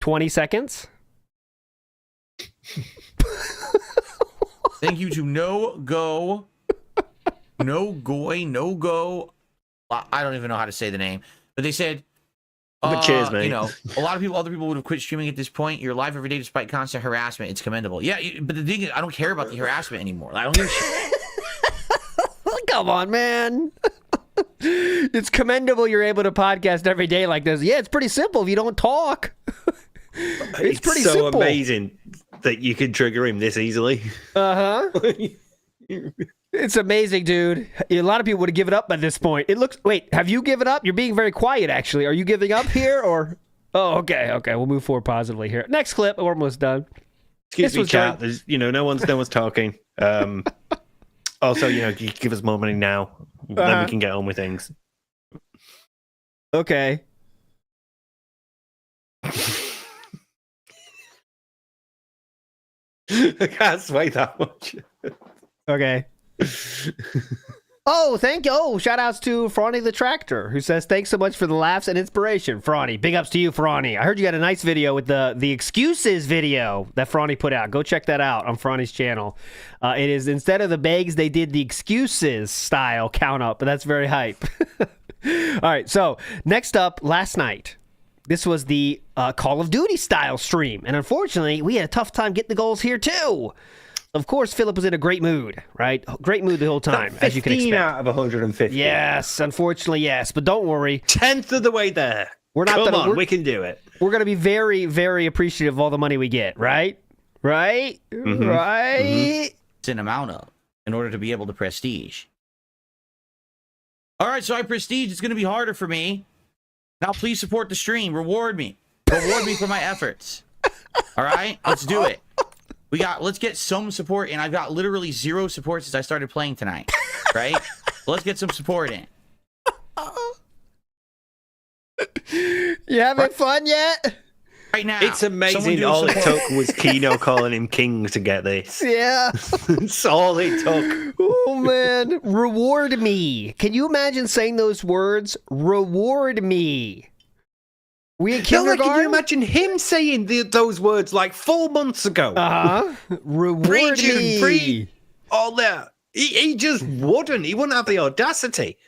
20 seconds. Thank you to No Go. I don't even know how to say the name, but they said, But cheers, mate. A lot of other people would have quit streaming at this point. You're live every day despite constant harassment. It's commendable. Yeah, but the thing is, I don't care about the harassment anymore. I don't give a shit. Come on, man. It's commendable you're able to podcast every day like this. Yeah, it's pretty simple if you don't talk. It's pretty so simple. amazing that you can trigger him this easily. It's amazing, dude. A lot of people would have given up by this point. Wait, have you given up? You're being very quiet, actually. Are you giving up here, or? Oh, okay. We'll move forward positively here. Next clip. We're almost done. Excuse me, chat. There's, no one's talking. Also, you give us more money now, then we can get on with things. Okay. I can't sway that much. Okay. Thank you. Shout outs to Frawny the Tractor, who says, thanks so much for the laughs and inspiration. Frawny, big ups to you, Frawny. I heard you got a nice video with the excuses video that Frawny put out. Go check that out on Frawny's channel. It is, instead of the bags, they did the excuses style count up, but that's very hype. All right, so next up, last night, this was the Call of Duty style stream, and unfortunately, we had a tough time getting the goals here too. Of course, Philip was in a great mood, right? Great mood the whole time, as you can expect. 15 out of 150. Yes, unfortunately, yes. But don't worry. 10th of the way there. We can do it. We're going to be very, very appreciative of all the money we get, right? Right? Right? It's an amount of in order to be able to prestige. All right, so I prestige. It's going to be harder for me. Now, please support the stream. Reward me. Reward me for my efforts. All right? Let's do it. Let's get some support in. I've got literally 0 support since I started playing tonight. Right? Let's get some support in. You having fun yet? Right now. It's amazing. All it took was Kino calling him king to get this. Yeah. That's all it took. Oh, man. Reward me. Can you imagine saying those words? Reward me. We in kindergarten? Can you imagine him saying those words like 4 months ago? Reward me. All that. He just wouldn't. He wouldn't have the audacity.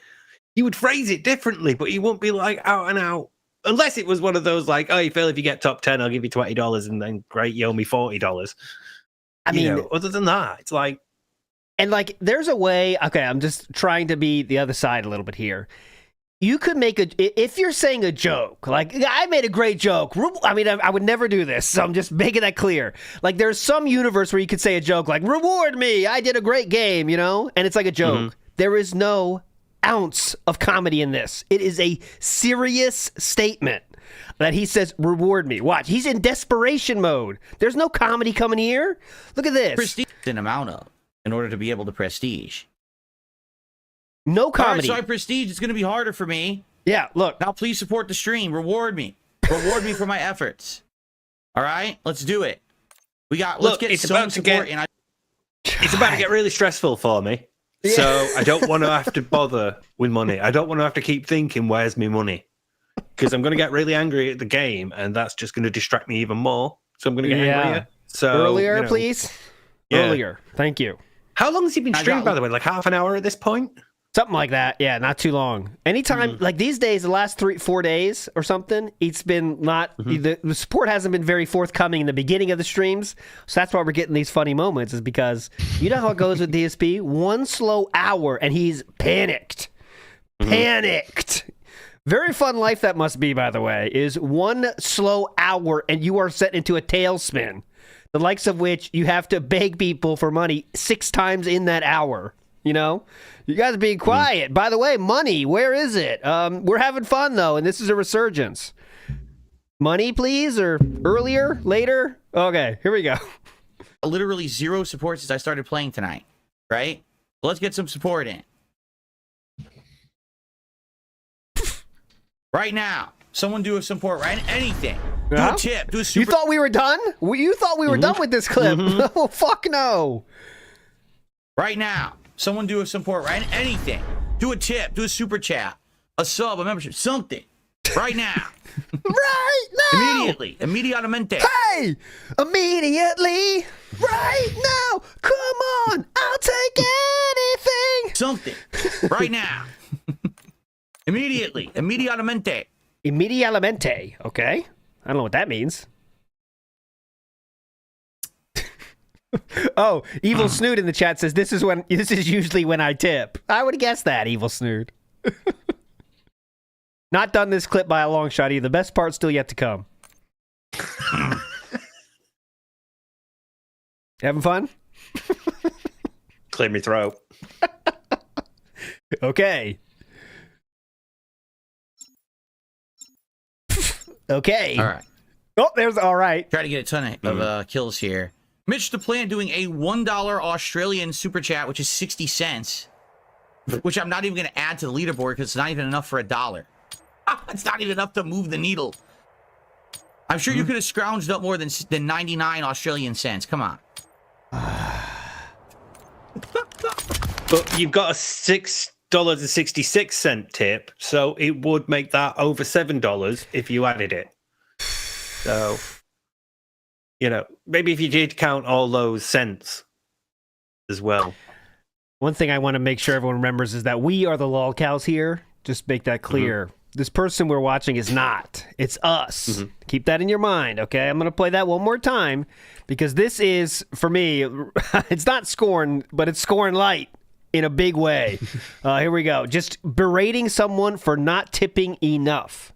He would phrase it differently, but he wouldn't be like out and out. Unless it was one of those like, oh, you feel if you get top 10, I'll give you $20, and then great, you owe me $40. I mean, other than that, it's like. And like, there's a way. Okay, I'm just trying to be the other side a little bit here. You could make if you're saying a joke, like I made a great joke. I mean, I would never do this, so I'm just making that clear. Like there's some universe where you could say a joke like, reward me, I did a great game, and it's like a joke. There is no ounce of comedy in this. It is a serious statement that he says, reward me. Watch, he's in desperation mode. There's no comedy coming here. Look at this. Prestige an amount of in order to be able to prestige. No comedy. All right, so I prestige. It's going to be harder for me. Yeah, look. Now please support the stream. Reward me. Reward me for my efforts. All right, let's do it. Let's get some support. It's about to get really stressful for me. Yeah. So I don't want to have to bother with money. I don't want to have to keep thinking, where's my money? Because I'm going to get really angry at the game, and that's just going to distract me even more. So I'm going to get angrier. So earlier, please. Yeah. Earlier. Thank you. How long has he been streaming, by the way? Like half an hour at this point? Something like that. Yeah, not too long. Anytime, like these days, the last 3-4 days or something, it's been not, the support hasn't been very forthcoming in the beginning of the streams. So that's why we're getting these funny moments, is because you know how it goes with DSP? One slow hour and he's panicked. Panicked. Very fun life that must be, by the way, is one slow hour and you are set into a tailspin. The likes of which you have to beg people for money 6 times in that hour. You guys are being quiet. By the way, money, where is it? We're having fun, though, and this is a resurgence. Money, please, or earlier, later? Okay, here we go. Literally 0 support since I started playing tonight, right? Let's get some support in. Right now, someone do a support, right? Anything. Do a tip. Do a super. You thought we were done? You thought we were done with this clip? Oh, fuck no. Right now. Someone do a support, right? Anything. Do a tip. Do a super chat. A sub, a membership. Something. Right now. Right now. Immediately. Immediatamente. Hey! Immediately. Right now. Come on. I'll take anything. Something. Right now. Immediately. Immediatamente. Immediatamente. Okay. I don't know what that means. Oh, Evil Snood in the chat says this is usually when I tip. I would guess that, Evil Snood. Not done this clip by a long shot either. The best part's still yet to come. Having fun? Clear me throat. Okay. Okay. All right. Oh, there's all right. Try to get a ton of kills here. Mitch the Plant doing a $1 Australian super chat, which is 60 cents, which I'm not even going to add to the leaderboard because it's not even enough for $1. It's not even enough to move the needle. I'm sure you could have scrounged up more than 99 Australian cents. Come on. But you've got a $6.66 tip, so it would make that over $7 if you added it. So... maybe if you did count all those cents as well. One thing I want to make sure everyone remembers is that we are the lolcows here. Just make that clear. This person we're watching is not. It's us. Keep that in your mind, okay? I'm going to play that one more time because this is, for me, it's not scorn, but it's scorn light in a big way. Here we go. Just berating someone for not tipping enough.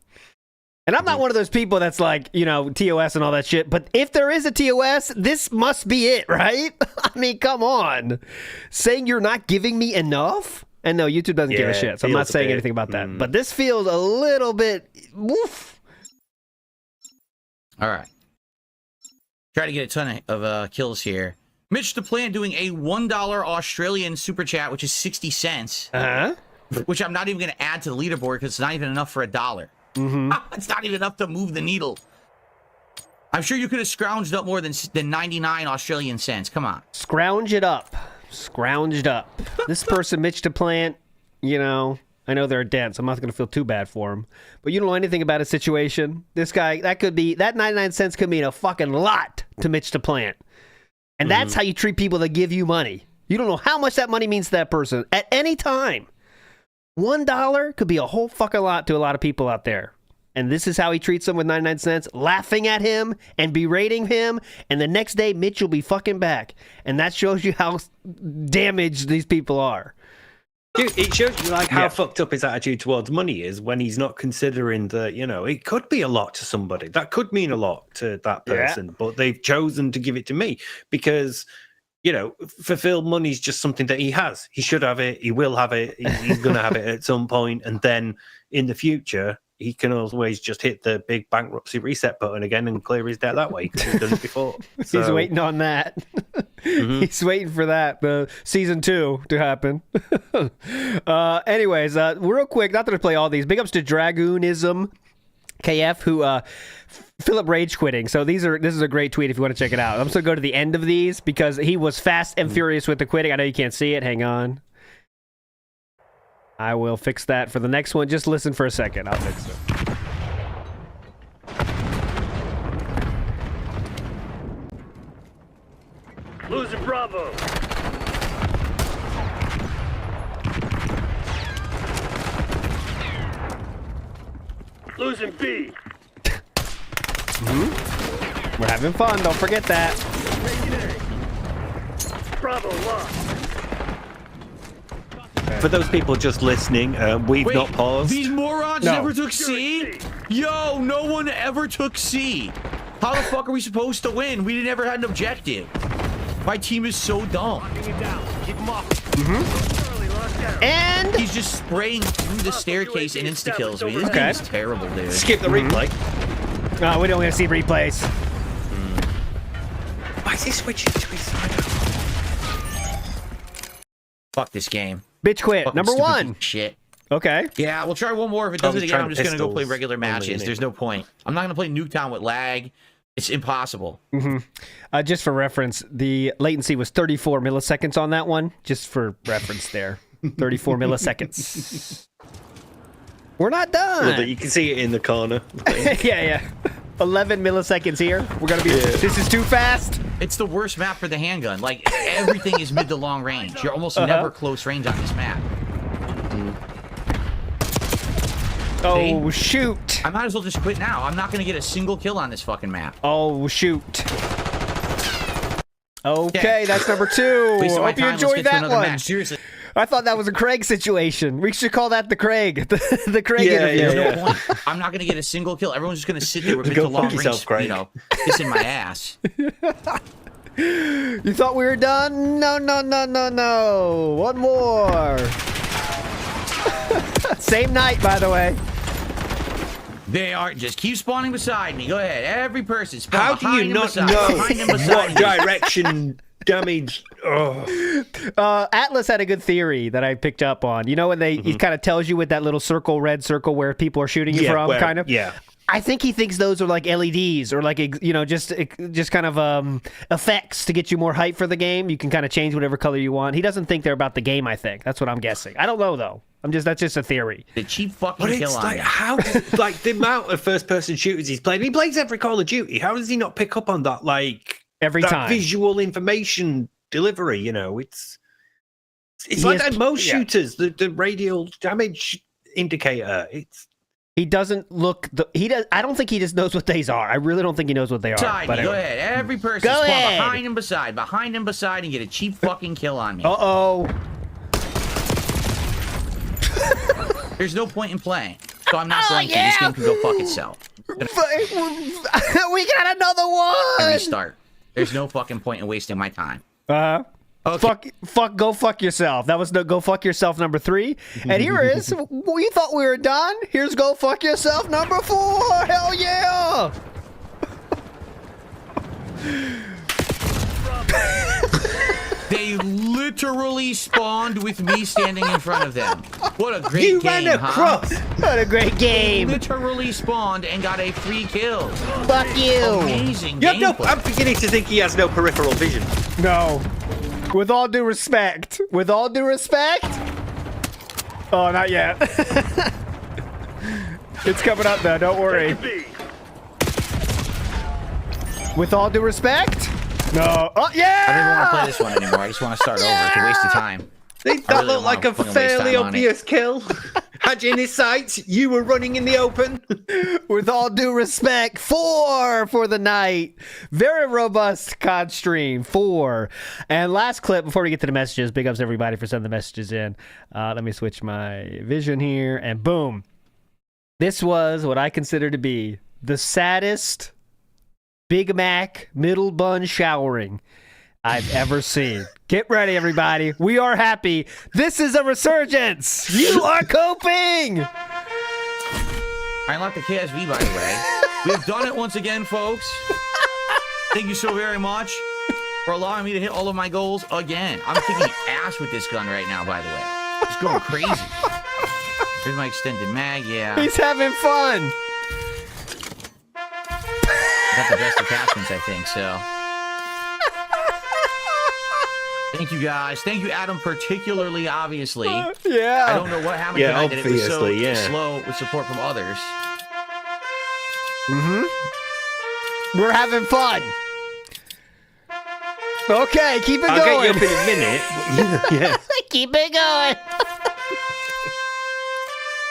And I'm not one of those people that's like, TOS and all that shit. But if there is a TOS, this must be it, right? I mean, come on. Saying you're not giving me enough? And no, YouTube doesn't give a shit. So I'm not saying anything about that. But this feels a little bit woof. All right. Try to get a ton of kills here. Mitch the Plant doing a $1 Australian super chat, which is 60 cents. Which I'm not even going to add to the leaderboard because it's not even enough for $1. It's not even enough to move the needle. I'm sure you could have scrounged up more than 99 Australian cents. Come on. Scrounge it up. Scrounged up. This person, Mitch the Plant, I know they're a dent, so I'm not going to feel too bad for him. But you don't know anything about his situation. This guy, that 99 cents could mean a fucking lot to Mitch the Plant. And that's how you treat people that give you money. You don't know how much that money means to that person at any time. $1 could be a whole fucking lot to a lot of people out there. And this is how he treats them with 99 cents, laughing at him and berating him. And the next day, Mitch will be fucking back. And that shows you how damaged these people are. Dude, it shows you like how fucked up his attitude towards money is when he's not considering that, you know, it could be a lot to somebody. That could mean a lot to that person, but they've chosen to give it to me because, you know, for Phil, money's just something that he has. He should have it. He will have it. He's going to have it at some point. And then in the future, he can always just hit the big bankruptcy reset button again and clear his debt that way because he's done it before. So, he's waiting on that. He's waiting for that, the season 2 to happen. Anyways, real quick, not that I play all these. Big ups to Dragoonism KF, who Philip rage quitting. So this is a great tweet if you want to check it out. I'm just gonna go to the end of these because he was fast and furious with the quitting. I know you can't see it. Hang on. I will fix that for the next one. Just listen for a second. I'll fix it. Losing Bravo. Losing B. We're having fun. Don't forget that. Bravo lost. For those people just listening, we've Wait, not paused. These morons never took C? Yo, no one ever took C. How the fuck are we supposed to win? We never had an objective. My team is so dumb. Keep him off. And he's just spraying through the staircase and insta-kills me. This game is terrible, dude. Skip the replay. Oh, we don't want to see replays. Why is he switching to his side? Fuck this game. Bitch quit. Fucking Number stupid 1. Shit. Okay. Yeah, we'll try one more. If it does it again, I'm just going to go play regular matches. only. There's no point. I'm not going to play Nuketown with lag. It's impossible. Just for reference, the latency was 34 milliseconds on that one. Just for reference there. 34 milliseconds. We're not done. You can see it in the corner. yeah. 11 milliseconds here. We're going to be... This is too fast. It's the worst map for the handgun. Like, everything is mid to long range. You're almost never close range on this map. Oh, shoot. I might as well just quit now. I'm not going to get a single kill on this fucking map. Oh, shoot. Okay, that's number 2. Hope you enjoyed that one. Match. Seriously. I thought that was a Craig situation. We should call that the Craig. The Craig interview. No point. I'm not going to get a single kill. Everyone's just going to sit there with mid to long range, Craig. you know, kissing my ass. You thought we were done? No. One more. Same night, by the way. They are just keep spawning beside me. Go ahead, every person. Spawn How do you not know what direction damage? Atlas had a good theory that I picked up on. You know when he kind of tells you with that little circle, red circle, where people are shooting you from, kind of. Yeah. I think he thinks those are like LEDs or like, you know, just kind of effects to get you more hype for the game. You can kind of change whatever color you want. He doesn't think they're about the game, I think. That's what I'm guessing. I don't know, though. That's just a theory. The cheap fucking But kill it's on like, me. how, like, the amount of first-person shooters he's played, he plays every Call of Duty. How does he not pick up on that, like, every that time visual information delivery, you know? It's like that most shooters, the radial damage indicator. He doesn't look. I don't think he just knows what these are. I really don't think he knows what they are. Beside me. Go ahead. Every person spawn behind and beside, and get a cheap fucking kill on me. Uh-oh. There's no point in playing. So I'm not going to. This game can go fuck itself. We got another one. Restart. There's no fucking point in wasting my time. Okay. Go fuck yourself. That was the go fuck yourself number 3. And here is, you thought we were done? Here's go fuck yourself number 4. Hell yeah. They literally spawned with me standing in front of them. What a great game, huh? What a great game. They literally spawned and got a free kill. Fuck you. Amazing gameplay. I'm beginning to think he has no peripheral vision. No. With all due respect. With all due respect. Oh, not yet. It's coming up, though. Don't worry. With all due respect. No. Oh, yeah! I don't even want to play this one anymore. I just want to start over. It's a waste of time. That looked like a fairly obvious kill. Had you in his sights, you were running in the open. With all due respect, 4 for the night. Very robust COD stream, 4. And last clip before we get to the messages. Big ups everybody for sending the messages in. Let me switch my vision here, and boom. This was what I consider to be the saddest Big Mac middle bun showering I've ever seen. Get ready, everybody. We are happy. This is a resurgence. You are coping. I unlocked the KSV, by the way. We have done it once again, folks. Thank you so very much for allowing me to hit all of my goals again. I'm kicking ass with this gun right now, by the way. It's going crazy. Here's my extended mag, yeah. He's having fun. I got the best attachments, I think, so. Thank you, guys. Thank you, Adam, particularly, obviously. Yeah. I don't know what happened tonight that it was so obviously, slow with support from others. We're having fun. Okay, keep it I'll going. get you up in a minute. Yeah. Keep it going.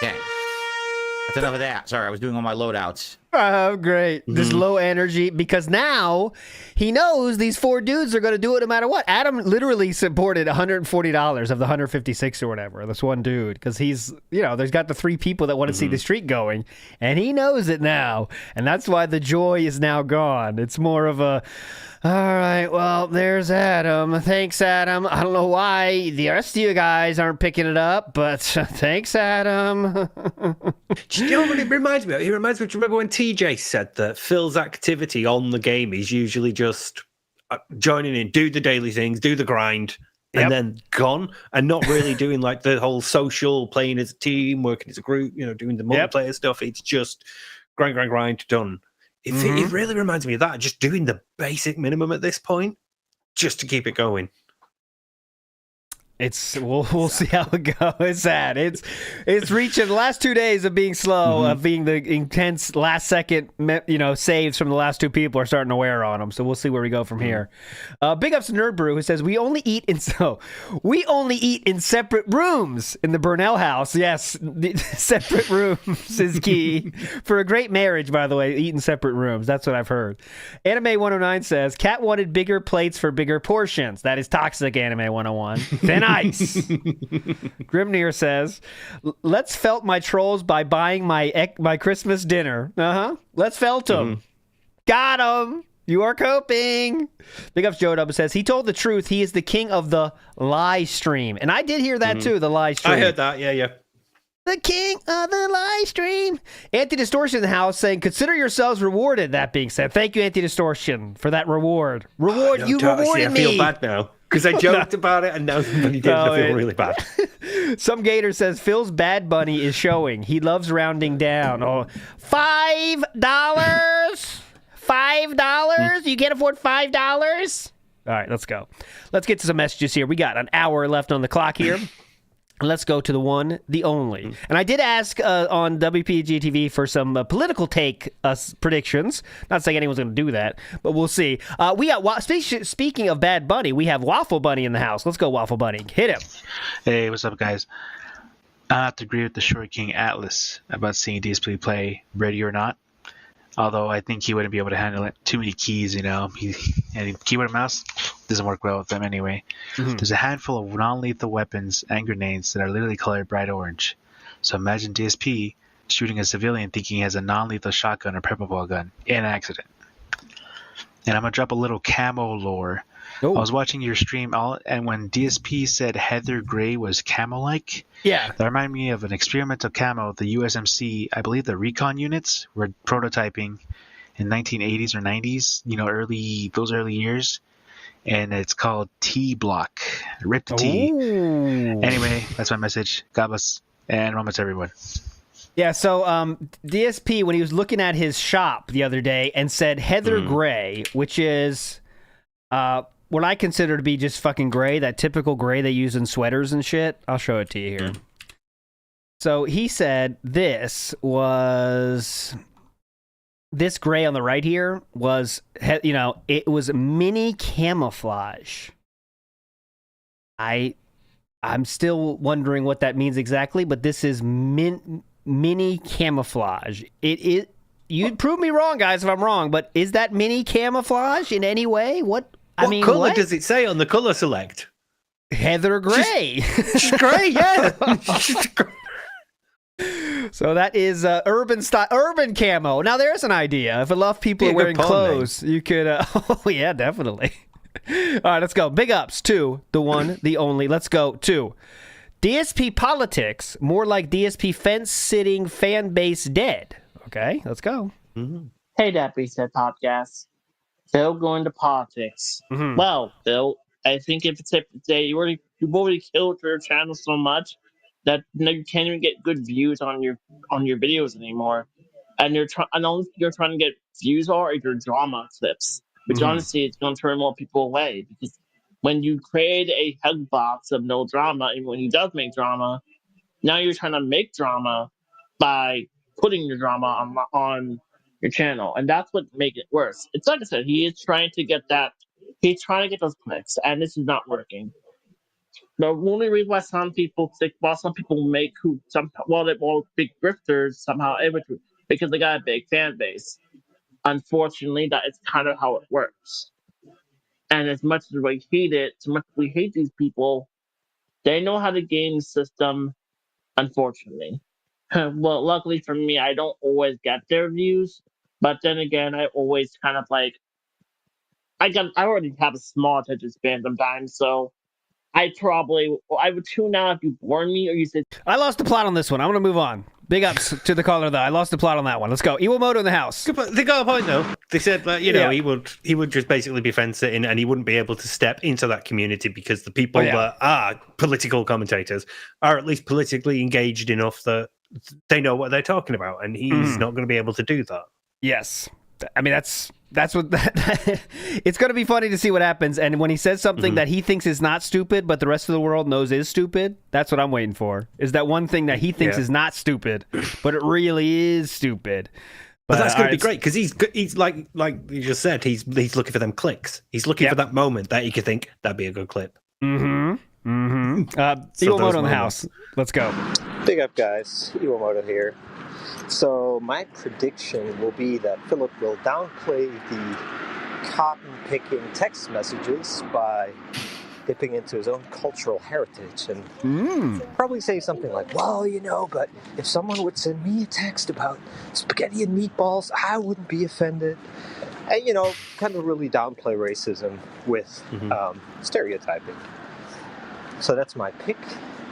Okay. That's enough of that. Sorry, I was doing all my loadouts. Oh, great. This low energy, because now he knows these 4 dudes are going to do it no matter what. Adam literally supported $140 of the 156 or whatever, this one dude, because he's, there's got the 3 people that want to see the streak going, and he knows it now, and that's why the joy is now gone. It's more of a, all right, well, there's Adam. Thanks, Adam. I don't know why the rest of you guys aren't picking it up, but thanks, Adam. Do you know what it reminds me of? It reminds me, do you remember when TJ said that Phil's activity on the game is usually just joining in, do the daily things, do the grind, and then gone, and not really doing like the whole social, playing as a team, working as a group, doing the multiplayer stuff. It's just grind, done. It really reminds me of that, just doing the basic minimum at this point, just to keep it going. We'll see how it goes. It's sad. It's reaching the last 2 days of being slow, of being the intense last second, saves from the last 2 people are starting to wear on them. So we'll see where we go from here. Big ups to Nerd Brew, who says we only eat in separate rooms in the Burnell house. Yes, separate rooms is key for a great marriage. By the way, eat in separate rooms. That's what I've heard. Anime 109 says Cat wanted bigger plates for bigger portions. That is toxic. Anime 101. Then Nice. Grimnir says, let's felt my trolls by buying my Christmas dinner. Let's felt them. Got him. You are coping. Big ups Joe Dub says, he told the truth. He is the king of the lie stream. And I did hear that too, the lie stream. I heard that, yeah. The king of the live stream. Anti-Distortion in the house saying, consider yourselves rewarded. That being said, thank you, Anti-Distortion, for that reward. You rewarded me. I feel bad now. Because I joked about it and now somebody did. I feel really bad. Some Gator says Phil's Bad Bunny is showing. He loves rounding down. Oh, $5? $5? You can't afford $5? All right, let's go. Let's get to some messages here. We got an hour left on the clock here. Let's go to the one, the only. And I did ask on WPG TV for some political take predictions. Not saying anyone's going to do that, but we'll see. We got speaking of Bad Bunny, we have Waffle Bunny in the house. Let's go, Waffle Bunny. Hit him. Hey, what's up, guys? I have to agree with the Short King Atlas about seeing DSP play Ready or Not. Although I think he wouldn't be able to handle it. Too many keys, and keyboard and mouse doesn't work well with them anyway. There's a handful of non-lethal weapons and grenades that are literally colored bright orange. So imagine DSP shooting a civilian thinking he has a non-lethal shotgun or pepper ball gun in accident. And I'm going to drop a little camo lore. I was watching your stream, and when DSP said Heather Gray was camo-like, that reminded me of an experimental camo the USMC, I believe the recon units, were prototyping in 1980s or 90s, those early years. And it's called T-Block. Rip the T. Anyway, that's my message. God bless. And moments, everyone. Yeah, so DSP, when he was looking at his shop the other day and said Heather Gray, which is what I consider to be just fucking gray, that typical gray they use in sweaters and shit. I'll show it to you here. So he said this gray on the right here was, it was mini camouflage. I I'm still wondering what that means exactly, but this is mini camouflage. It is. You'd prove me wrong, guys, if I'm wrong, but is that mini camouflage in any way? What color does it say on the color select? Heather gray. Just gray, yeah. So that is urban camo. Now there's an idea. If enough people are wearing clothes, you could. Oh yeah, definitely. All right, let's go. Big ups to the one, the only. Let's go to DSP politics. More like DSP fence sitting fan base dead. Okay, let's go. Mm-hmm. Hey, that beat said podcast. Phil going to politics. Mm-hmm. Well, Phil, I think if you've already killed your channel so much that you can't even get good views on your videos anymore, and you're trying to get views or your drama clips, which honestly it's going to turn more people away, because when you create a hug box of no drama, and when he does make drama, now you're trying to make drama by putting your drama on your channel, and that's what makes it worse. It's like I said, he's trying to get those clicks, and this is not working. The only reason why some people make they're all big grifters somehow because they got a big fan base. Unfortunately, that is kind of how it works. And as much as we hate these people, they know how to game the system. Unfortunately, well, luckily for me, I don't always get their views, but then again, I always kind of like I already have a small attention span sometimes, so I would tune out if you warn me or you said. I lost the plot on this one. I'm going to move on. Big ups to the caller, though. I lost the plot on that one. Let's go. Iwamoto in the house. They got a point, though. They said that, he would just basically be fence sitting, and he wouldn't be able to step into that community because the people that are political commentators are at least politically engaged enough that they know what they're talking about, and he's not going to be able to do that. Yes. I mean, that's what it's going to be funny to see what happens. And when he says something that he thinks is not stupid, but the rest of the world knows is stupid, that's what I'm waiting for. Is that one thing that he thinks is not stupid, but it really is stupid. But that's going to be great because he's like you just said, he's looking for them clicks. He's looking for that moment that he could think that'd be a good clip. Iwamoto in the house. Let's go. Big up, guys. Iwamoto here. So my prediction will be that Philip will downplay the cotton-picking text messages by dipping into his own cultural heritage and probably say something like, well, but if someone would send me a text about spaghetti and meatballs, I wouldn't be offended. And, kind of really downplay racism with stereotyping. So that's my pick.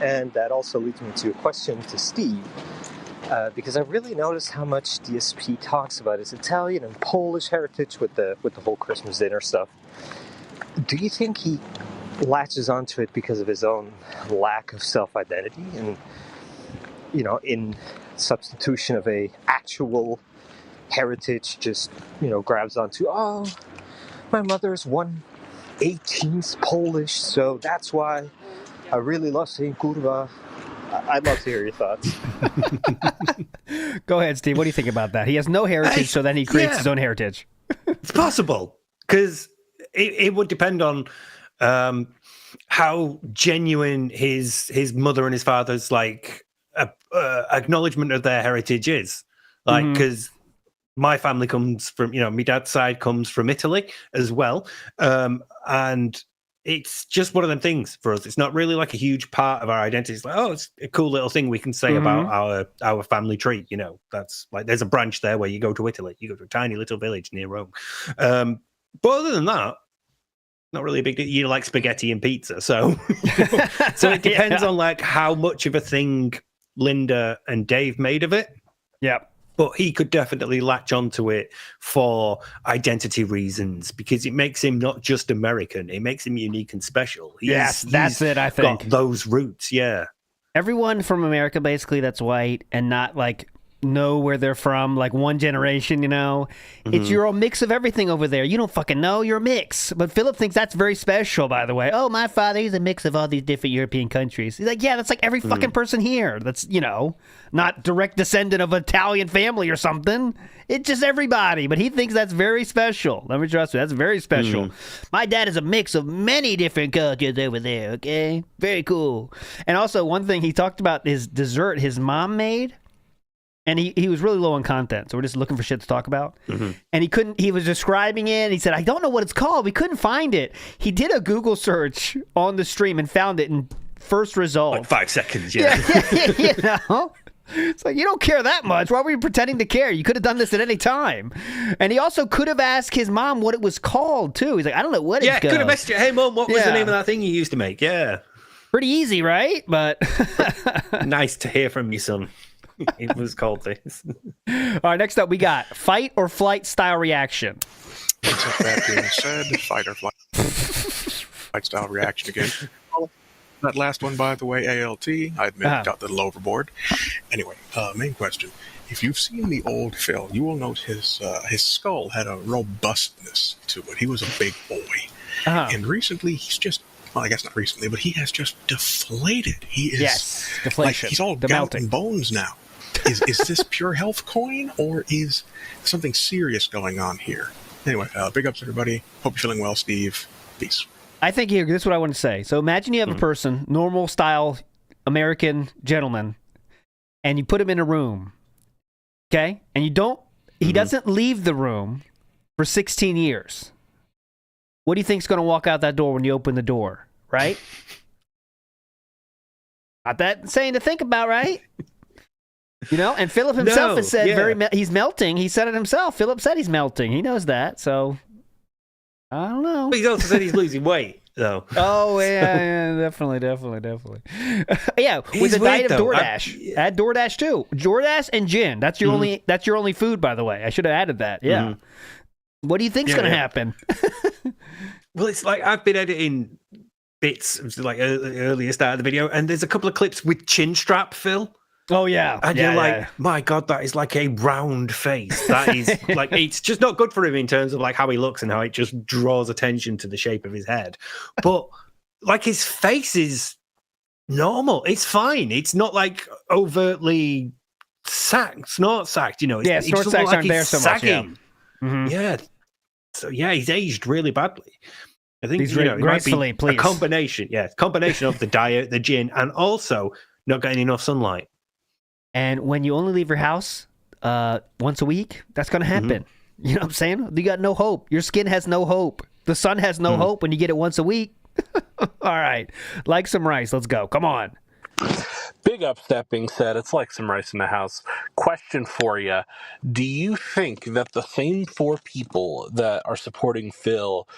And that also leads me to a question to Steve. Because I really noticed how much DSP talks about his Italian and Polish heritage with the whole Christmas dinner stuff. Do you think he latches onto it because of his own lack of self-identity and, in substitution of a actual heritage, just, grabs onto, my mother's 1/18th Polish, so that's why I really love saying kurwa. I'd love to hear your thoughts. Go ahead, Steve. What do you think about that? He has no heritage, so then he creates his own heritage. It's possible, because it would depend on how genuine his mother and his father's acknowledgement of their heritage is. Because my family comes from, my dad's side comes from Italy as well, and it's just one of them things for us. It's not really like a huge part of our identity. It's like, it's a cool little thing we can say about our family tree. That's like, there's a branch there where you go to Italy. You go to a tiny little village near Rome. But other than that, not really a big deal. You like spaghetti and pizza. So, so it depends on how much of a thing Linda and Dave made of it. Yeah. But he could definitely latch onto it for identity reasons, because it makes him not just American. It makes him unique and special. That's it, I think. Got those roots, yeah. Everyone from America, basically, that's white and not know where they're from, like one generation, you know. It's you're a mix of everything over there. You don't fucking know, you're a mix. But Philip thinks that's very special, by the way. Oh, my father, he's a mix of all these different European countries. He's like, yeah, that's like every fucking person here. That's, you know, not direct descendant of an Italian family or something. It's just everybody. But he thinks that's very special. Let me trust you, that's very special. My dad is a mix of many different cultures over there, okay? Very cool. And also, one thing he talked about is dessert his mom made. And he was really low on content, so we're just looking for shit to talk about. And he was describing it, and he said, I don't know what it's called. We couldn't find it. He did a Google search on the stream and found it in first result. Like 5 seconds, yeah. You know? It's like, you don't care that much. Why were you pretending to care? You could have done this at any time. And he also could have asked his mom what it was called, too. He's like, I don't know what it's called. Yeah, could have messaged you. Hey, Mom, what was the name of that thing you used to make? Yeah. Pretty easy, right? But nice to hear from you, son. It was called this. All right, next up we got fight or flight style reaction. With that being said, fight or flight. Fight style reaction again. That last one, by the way, ALT, I admit, got a little overboard. Anyway, main question. If you've seen the old Phil, you will note his skull had a robustness to it. He was a big boy. And recently, he's just, well, I guess not recently, but he has just deflated. He is deflation. Like, he's all gout and bones now. Is this pure health coin, or is something serious going on here? Anyway, big ups, everybody. Hope you're feeling well, Steve. Peace. I think here, this is what I want to say. So imagine you have a person, normal style American gentleman, and you put him in a room, okay? And he doesn't leave the room for 16 years. What do you think's going to walk out that door when you open the door, right? Not that insane to think about, right? You know, and Philip himself has said he's melting. He said it himself. Philip said he's melting. He knows that, so I don't know. But he's also said he's losing weight, though. Oh, yeah, definitely. Yeah, with the diet of DoorDash. Add DoorDash, too. DoorDash and gin. That's your only food, by the way. I should have added that, yeah. What do you think's going to happen? Well, it's like I've been editing bits, like earlier start of the video, and there's a couple of clips with chin strap, Phil. Oh, yeah. And you're like, my God, that is like a round face. That is like, it's just not good for him in terms of like how he looks and how it just draws attention to the shape of his head. But like his face is normal. It's fine. It's not like overtly snort sacked, you know. Snort sacks aren't there so much. Yeah. So yeah, he's aged really badly. I think he's gracefully, please. A combination of the diet, the gin, and also not getting enough sunlight. And when you only leave your house once a week, that's going to happen. You know what I'm saying? You got no hope. Your skin has no hope. The sun has no hope when you get it once a week. All right. Like some rice. Let's go. Come on. Big ups, that being said, it's like some rice in the house. Question for you. Do you think that the same 4 people that are supporting Phil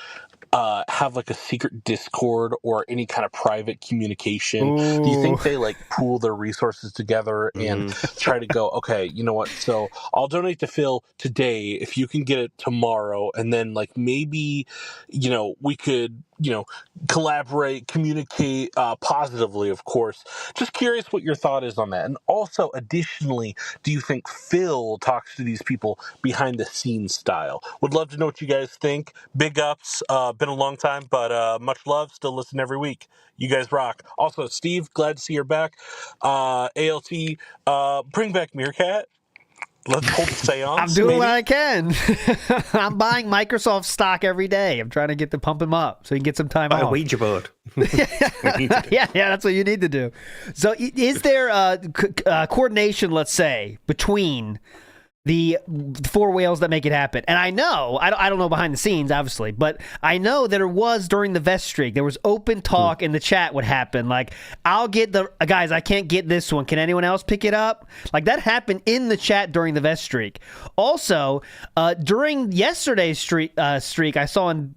have like a secret Discord or any kind of private communication? Ooh. Do you think they like pool their resources together and try to go, okay, you know what? So I'll donate to Phil today if you can get it tomorrow, and then like maybe, you know, we could, you know, collaborate, communicate positively, of course. Just curious what your thought is on that. And also, additionally, do you think Phil talks to these people behind the scenes style? Would love to know what you guys think. Big ups. Been a long time, but much love. Still listen every week. You guys rock. Also, Steve, glad to see you're back. ALT, bring back Meerkat. Let's hold the seance. I'm doing what I can. I'm buying Microsoft stock every day. I'm trying to get the pump him up so he can get some time off. Buy a Ouija board. Yeah, that's what you need to do. So is there coordination, let's say, between the 4 whales that make it happen? And I know, I don't know behind the scenes, obviously, but I know that it was during the vest streak. There was open talk in the chat what happened. Like, I'll get the... guys, I can't get this one. Can anyone else pick it up? Like, that happened in the chat during the vest streak. Also, during yesterday's streak, I saw on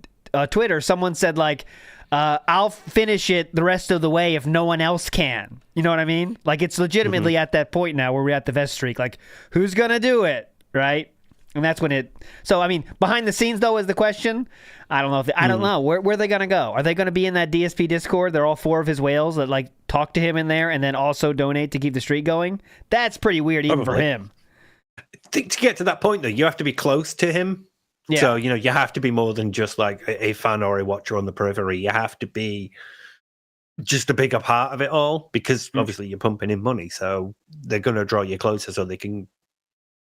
Twitter, someone said, like, I'll finish it the rest of the way if no one else can. You know what I mean? Like, it's legitimately at that point now where we're at the vest streak. Like, who's going to do it, right? And that's when it... So, I mean, behind the scenes, though, is the question. I don't know. I don't know. Where are they going to go? Are they going to be in that DSP Discord? They're all 4 of his whales that, like, talk to him in there and then also donate to keep the streak going? That's pretty weird even for him. think to get to that point, though, you have to be close to him. Yeah. So, you know, you have to be more than just like a fan or a watcher on the periphery. You have to be just a bigger part of it all, because obviously you're pumping in money. So they're going to draw you closer so they can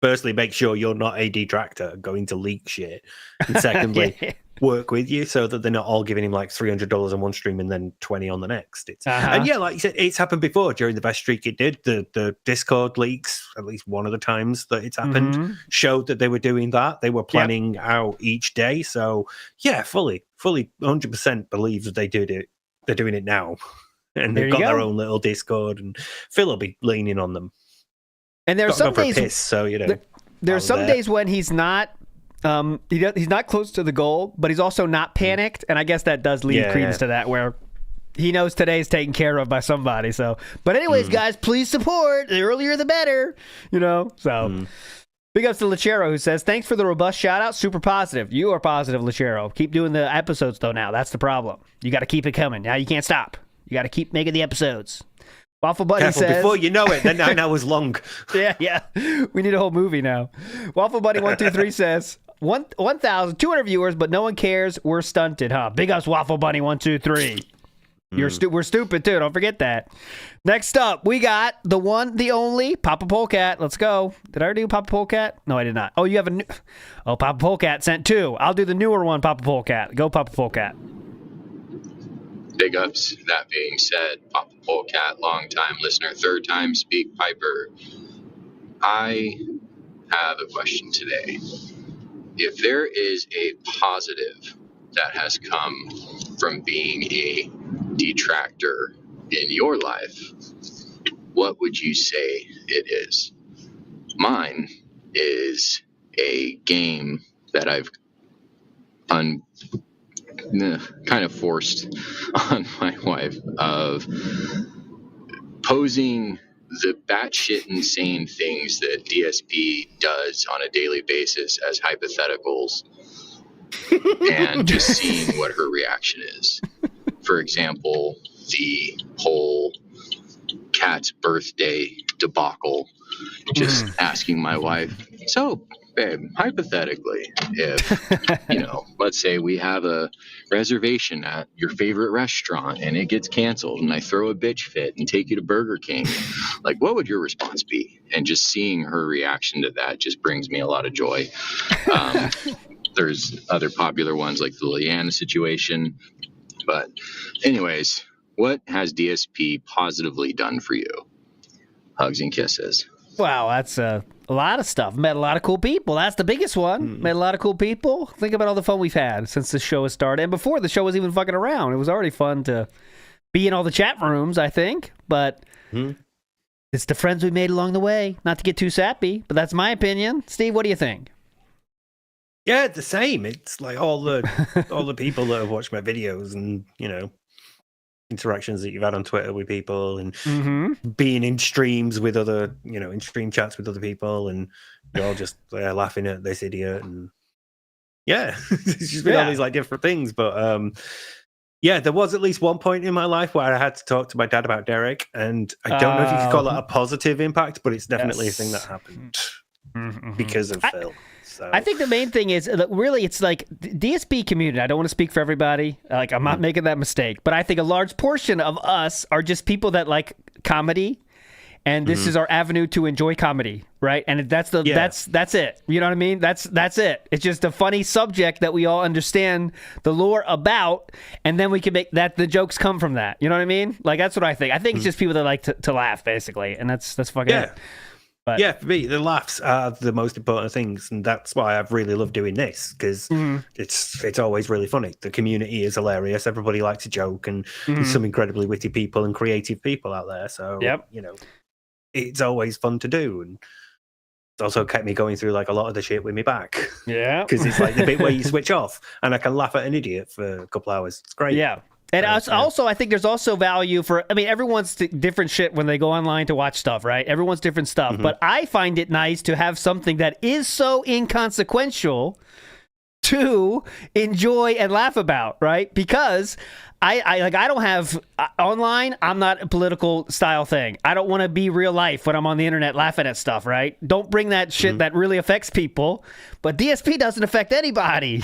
firstly make sure you're not a detractor going to leak shit. And secondly, work with you so that they're not all giving him like $300 on one stream and then 20 on the next. And yeah, like you said, it's happened before during the best streak it did. The Discord leaks, at least one of the times that it's happened, showed that they were doing that. They were planning out each day. So yeah, fully 100% believe that they did it. They're doing it now. And they've got their own little Discord, and Phil will be leaning on them. And there are some days, so you know, there are some days when he's not, he's not close to the goal, but he's also not panicked, and I guess that does lead credence to that, where he knows today's taken care of by somebody. So, but anyways, guys, please support. The earlier the better, you know. So, big ups to Lechero, who says, "Thanks for the robust shout out. Super positive. You are positive, Lechero. Keep doing the episodes though. Now that's the problem. You got to keep it coming. Now you can't stop. You got to keep making the episodes." Waffle Buddy Careful, says, before you know it, they're 9 hours long. Yeah. We need a whole movie now. Waffle Buddy 123 says, 1,200 viewers, but no one cares. We're stunted, huh? Big ups, Waffle Bunny 123. We're stupid too. Don't forget that. Next up, we got the one, the only Papa Polecat. Let's go. Did I already do Papa Polecat? No, I did not. Oh, you have a new. Oh, Papa Polecat sent 2. I'll do the newer one, Papa Polecat. Go, Papa Polecat. Big ups. That being said, Papa Polecat, long-time listener, third-time speak piper. I have a question today. If there is a positive that has come from being a detractor in your life, what would you say it is? Mine is a game that I've kind of forced on my wife of posing the batshit insane things that DSP does on a daily basis as hypotheticals and just seeing what her reaction is. For example, the whole cat's birthday debacle, just asking my wife, so babe, hypothetically, if, you know, let's say we have a reservation at your favorite restaurant and it gets canceled and I throw a bitch fit and take you to Burger King, like, what would your response be? And just seeing her reaction to that just brings me a lot of joy. There's other popular ones like the Leanna situation. But anyways, what has DSP positively done for you? Hugs and kisses. Wow, that's a lot of stuff. Met a lot of cool people. That's the biggest one. Met a lot of cool people. Think about all the fun we've had since the show has started. And before the show was even fucking around. It was already fun to be in all the chat rooms, I think. But it's the friends we made along the way. Not to get too sappy, but that's my opinion. Steve, what do you think? Yeah, the same. It's like all the people that have watched my videos and, you know, interactions that you've had on Twitter with people and being in streams with other, you know, in stream chats with other people, and you're all just laughing at this idiot, and it's just been all these like different things. But there was at least one point in my life where I had to talk to my dad about Derek, and I don't know if you could call that a positive impact, but it's definitely a thing that happened because of Phil. So. I think the main thing is, really, it's like DSP community. I don't want to speak for everybody. Like, I'm not making that mistake. But I think a large portion of us are just people that like comedy. And this is our avenue to enjoy comedy, right? And that's it. You know what I mean? That's it. It's just a funny subject that we all understand the lore about, and then we can make that the jokes come from that. You know what I mean? Like, that's what I think. I think it's just people that like to laugh, basically, and that's fucking it. But, for me, the laughs are the most important things, and that's why I've really loved doing this, because it's always really funny. The community is hilarious. Everybody likes a joke, and there's some incredibly witty people and creative people out there. So, you know, it's always fun to do, and it's also kept me going through like a lot of the shit with me back. Yeah, because it's like the bit where you switch off, and I can laugh at an idiot for a couple hours. It's great. Yeah. And also, I think there's also value for, I mean, everyone's different shit when they go online to watch stuff, right? Everyone's different stuff. But I find it nice to have something that is so inconsequential to enjoy and laugh about, right? Because I don't have online. I'm not a political style thing. I don't want to be real life when I'm on the internet laughing at stuff. Right? Don't bring that shit that really affects people. But DSP doesn't affect anybody.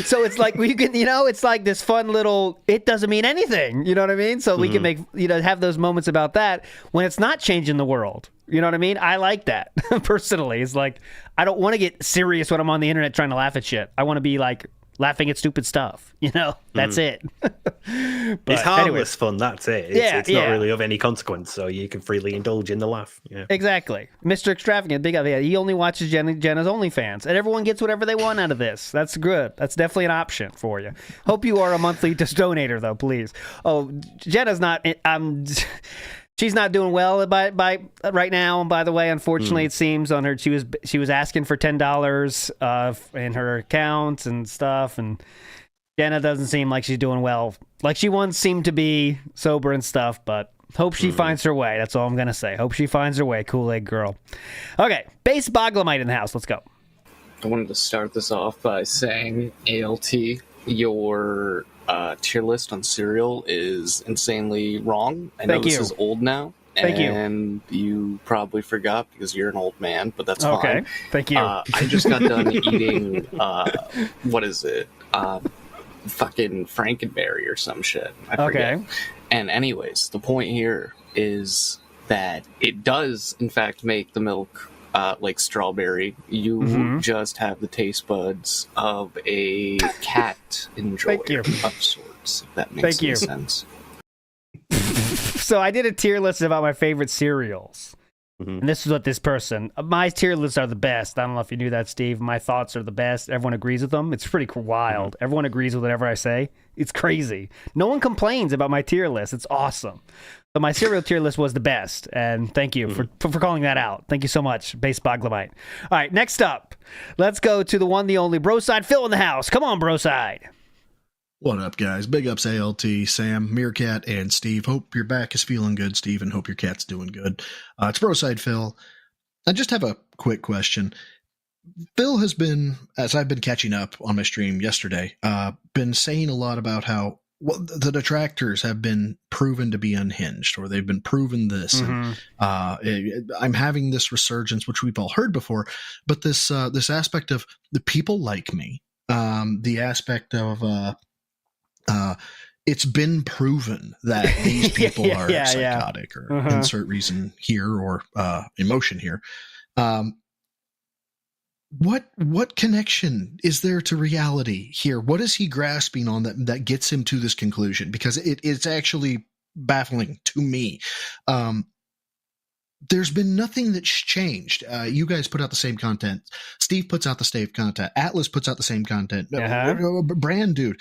So it's like we can, it's like this fun little. It doesn't mean anything. You know what I mean? So we can make have those moments about that when it's not changing the world. You know what I mean? I like that personally. It's like I don't want to get serious when I'm on the internet trying to laugh at shit. I want to be like laughing at stupid stuff. That's it. It's harmless fun. That's it. It's yeah. not really of any consequence, so you can freely indulge in the laugh. Yeah. Exactly. Mr. Extravagant, big up. Yeah, he only watches Jenna's OnlyFans, and everyone gets whatever they want out of this. That's good. That's definitely an option for you. Hope you are a monthly donator, though, please. Oh, Jenna's not. She's not doing well by right now. By the way, unfortunately, it seems on her she was asking for $10 in her account and stuff, and Jenna doesn't seem like she's doing well. Like she once seemed to be sober and stuff, but hope she finds her way. That's all I'm gonna say. Hope she finds her way, Kool-Aid girl. Okay, Base Boglamite in the house. Let's go. I wanted to start this off by saying, ALT, your tier list on cereal is insanely wrong. I know this is old now. Thank you. And you probably forgot because you're an old man, but that's fine. Okay, thank you. I just got done eating, what is it? Fucking Frankenberry or some shit. I forget. Okay. And anyways, the point here is that it does, in fact, make the milk like strawberry. You just have the taste buds of a cat enjoyer of sorts, if that makes any sense. So I did a tier list about my favorite cereals. And this is what this person... My tier lists are the best. I don't know if you knew that, Steve. My thoughts are the best. Everyone agrees with them. It's pretty wild. Everyone agrees with whatever I say. It's crazy. No one complains about my tier list. It's awesome. So my cereal tier list was the best. And thank you for calling that out. Thank you so much, Base Boglamite. All right, next up. Let's go to the one, the only Broside Phil in the house. Come on, Broside. What up, guys? Big ups, ALT, Sam, Meerkat, and Steve. Hope your back is feeling good, Steve, and hope your cat's doing good. It's Broside Phil. I just have a quick question. Phil has been, as I've been catching up on my stream yesterday, been saying a lot about how the detractors have been proven to be unhinged, or they've been proven this. And, I'm having this resurgence, which we've all heard before, but this aspect of the people like me, the aspect of it's been proven that these people are psychotic or insert reason here or emotion here. What connection is there to reality here? What is he grasping on that gets him to this conclusion? Because it's actually baffling to me. There's been nothing that's changed. You guys put out the same content. Steve puts out the same content. Atlas puts out the same content. Brand dude,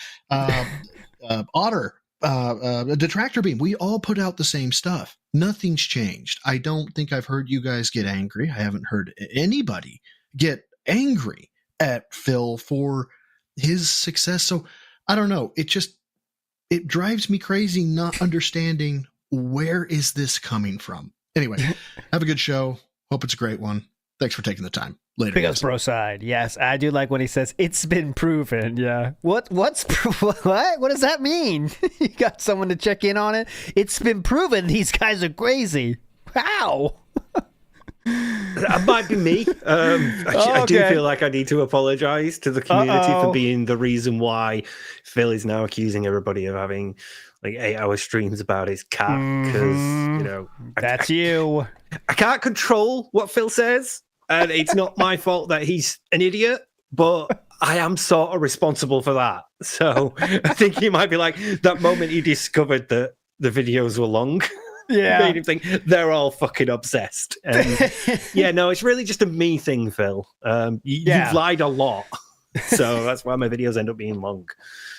Otter, Detractor Beam. We all put out the same stuff. Nothing's changed. I don't think I've heard you guys get angry. I haven't heard anybody get angry at Phil for his success. So I don't know. It drives me crazy not understanding where is this coming from. Anyway, have a good show. Hope it's a great one. Thanks for taking the time. Later. Big ups, Broside. Yes, I do like when he says it's been proven. Yeah. What does that mean? You got someone to check in on it? It's been proven these guys are crazy. How? That might be me. I do feel like I need to apologize to the community for being the reason why Phil is now accusing everybody of having like 8-hour streams about his cat because that's you. I can't control what Phil says, and it's not my fault that he's an idiot, but I am sort of responsible for that. So I think he might be like that moment he discovered that the videos were long. Yeah, made him think they're all fucking obsessed. And it's really just a me thing, Phil. You've lied a lot. So that's why my videos end up being long.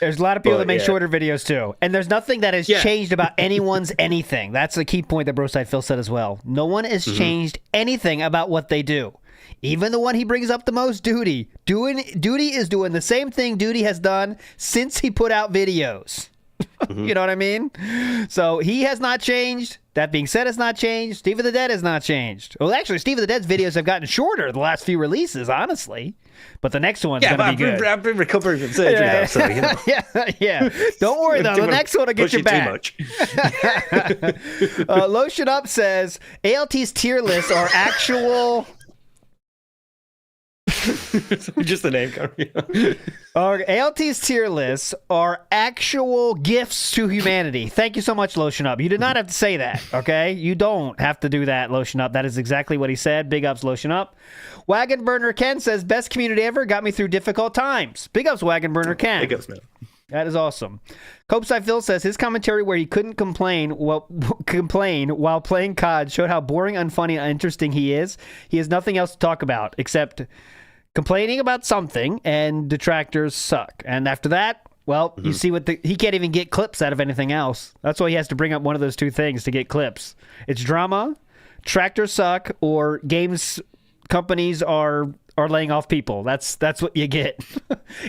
There's a lot of people that make shorter videos too. And there's nothing that has changed about anyone's anything. That's a key point that Broside Phil said as well. No one has changed anything about what they do. Even the one he brings up the most, Duty. Duty is doing the same thing Duty has done since he put out videos. You know what I mean? So he has not changed. That being said, has not changed. Steve of the Dead has not changed. Well, actually, Steve of the Dead's videos have gotten shorter the last few releases, honestly. But the next one's going to be good. I've been recovering from surgery now, so, you know. yeah. Don't worry, though. The next one will get you back. Lotion Up says, ALT's tier lists are actual... Just the name. ALT's tier lists are actual gifts to humanity. Thank you so much, Lotion Up. You did not have to say that, okay? You don't have to do that, Lotion Up. That is exactly what he said. Big ups, Lotion Up. Wagon Burner Ken says, best community ever, got me through difficult times. Big ups, Wagon Burner Ken. Big ups, man. That is awesome. Copeside Phil says his commentary where he couldn't complain while playing COD showed how boring, unfunny, and uninteresting he is. He has nothing else to talk about except complaining about something, and detractors suck. And after that, well, you see what he can't even get clips out of anything else. That's why he has to bring up one of those two things to get clips. It's drama, tractors suck, or games companies are laying off people. That's what you get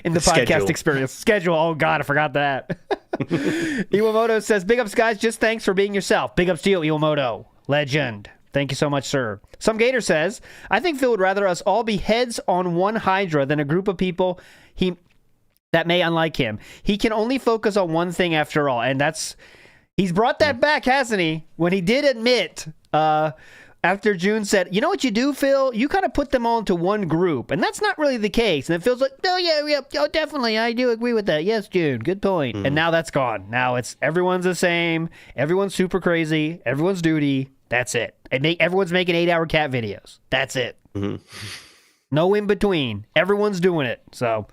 in the podcast experience. Schedule. Oh God, I forgot that. Iwamoto says, big ups guys, just thanks for being yourself. Big ups to you, Iwamoto. Legend. Thank you so much, sir. Some Gator says, I think Phil would rather us all be heads on one Hydra than a group of people that may unlike him. He can only focus on one thing after all, and he's brought that back, hasn't he? When he did admit, after June said, you know what you do, Phil? You kind of put them all into one group, and that's not really the case. And it feels like, oh, yeah, oh, definitely, I do agree with that. Yes, June, good point. And now that's gone. Now it's everyone's the same, everyone's super crazy, everyone's duty. That's it. Everyone's making 8-hour cat videos. That's it. No in between. Everyone's doing it. So,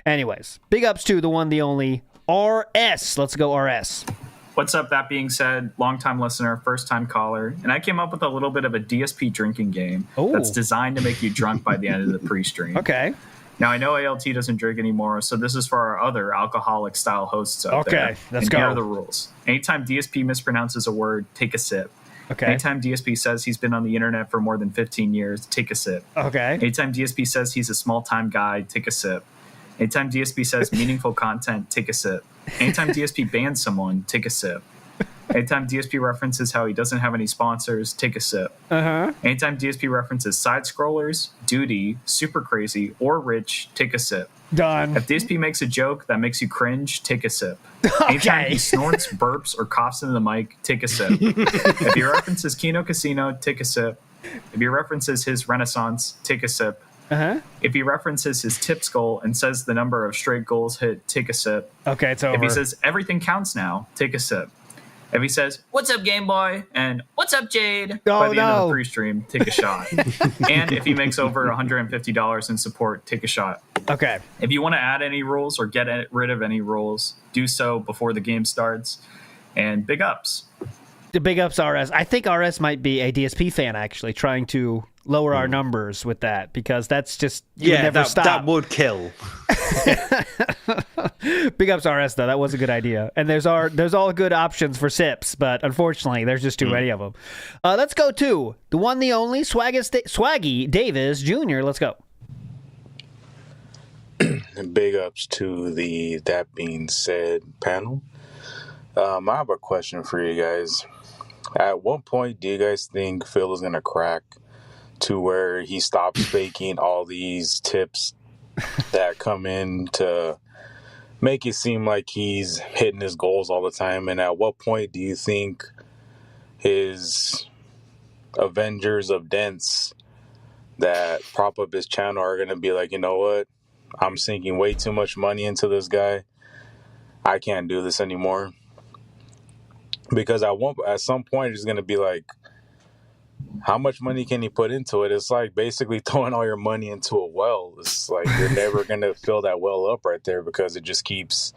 anyways, big ups to the one, the only RS. Let's go, RS. What's up? That being said, long-time listener, first-time caller, and I came up with a little bit of a DSP drinking game that's designed to make you drunk by the end of the pre-stream. Okay. Now, I know ALT doesn't drink anymore, so this is for our other alcoholic-style hosts out there. Okay, let's and go. Here are the rules. Anytime DSP mispronounces a word, take a sip. Okay. Anytime DSP says he's been on the internet for more than 15 years, take a sip. Okay. Anytime DSP says he's a small-time guy, take a sip. Anytime DSP says meaningful content, take a sip. Anytime DSP bans someone, take a sip. Anytime DSP references how he doesn't have any sponsors, take a sip. Anytime DSP references side scrollers, duty, super crazy, or rich, take a sip. Done. If DSP makes a joke that makes you cringe, take a sip. Anytime he snorts, burps, or coughs into the mic, take a sip. If he references Kino Casino, take a sip. If he references his Renaissance, take a sip. If he references his tips goal and says the number of straight goals hit, take a sip. Okay, it's over. If he says everything counts now, take a sip. If he says, what's up, Game Boy? And what's up, Jade? By the end of the pre-stream, take a shot. And if he makes over $150 in support, take a shot. Okay. If you want to add any rules or get rid of any rules, do so before the game starts. And big ups. The big ups, RS. I think RS might be a DSP fan, actually, trying to lower our numbers with that, because that's just, you would never stop. That would kill. Big ups, RS, though. That was a good idea. And there's all good options for sips, but unfortunately, there's just too many of them. Let's go to the one, the only, Swaggy Davis Jr. Let's go. Big ups to the That Being Said panel. I have a question for you guys. At what point do you guys think Phil is going to crack to where he stops faking all these tips that come in to make it seem like he's hitting his goals all the time? And at what point do you think his Avengers of Dents that prop up his channel are going to be like, you know what? I'm sinking way too much money into this guy. I can't do this anymore. Because at some point, it's going to be like, how much money can he put into it? It's like basically throwing all your money into a well. It's like you're never going to fill that well up right there, because it just keeps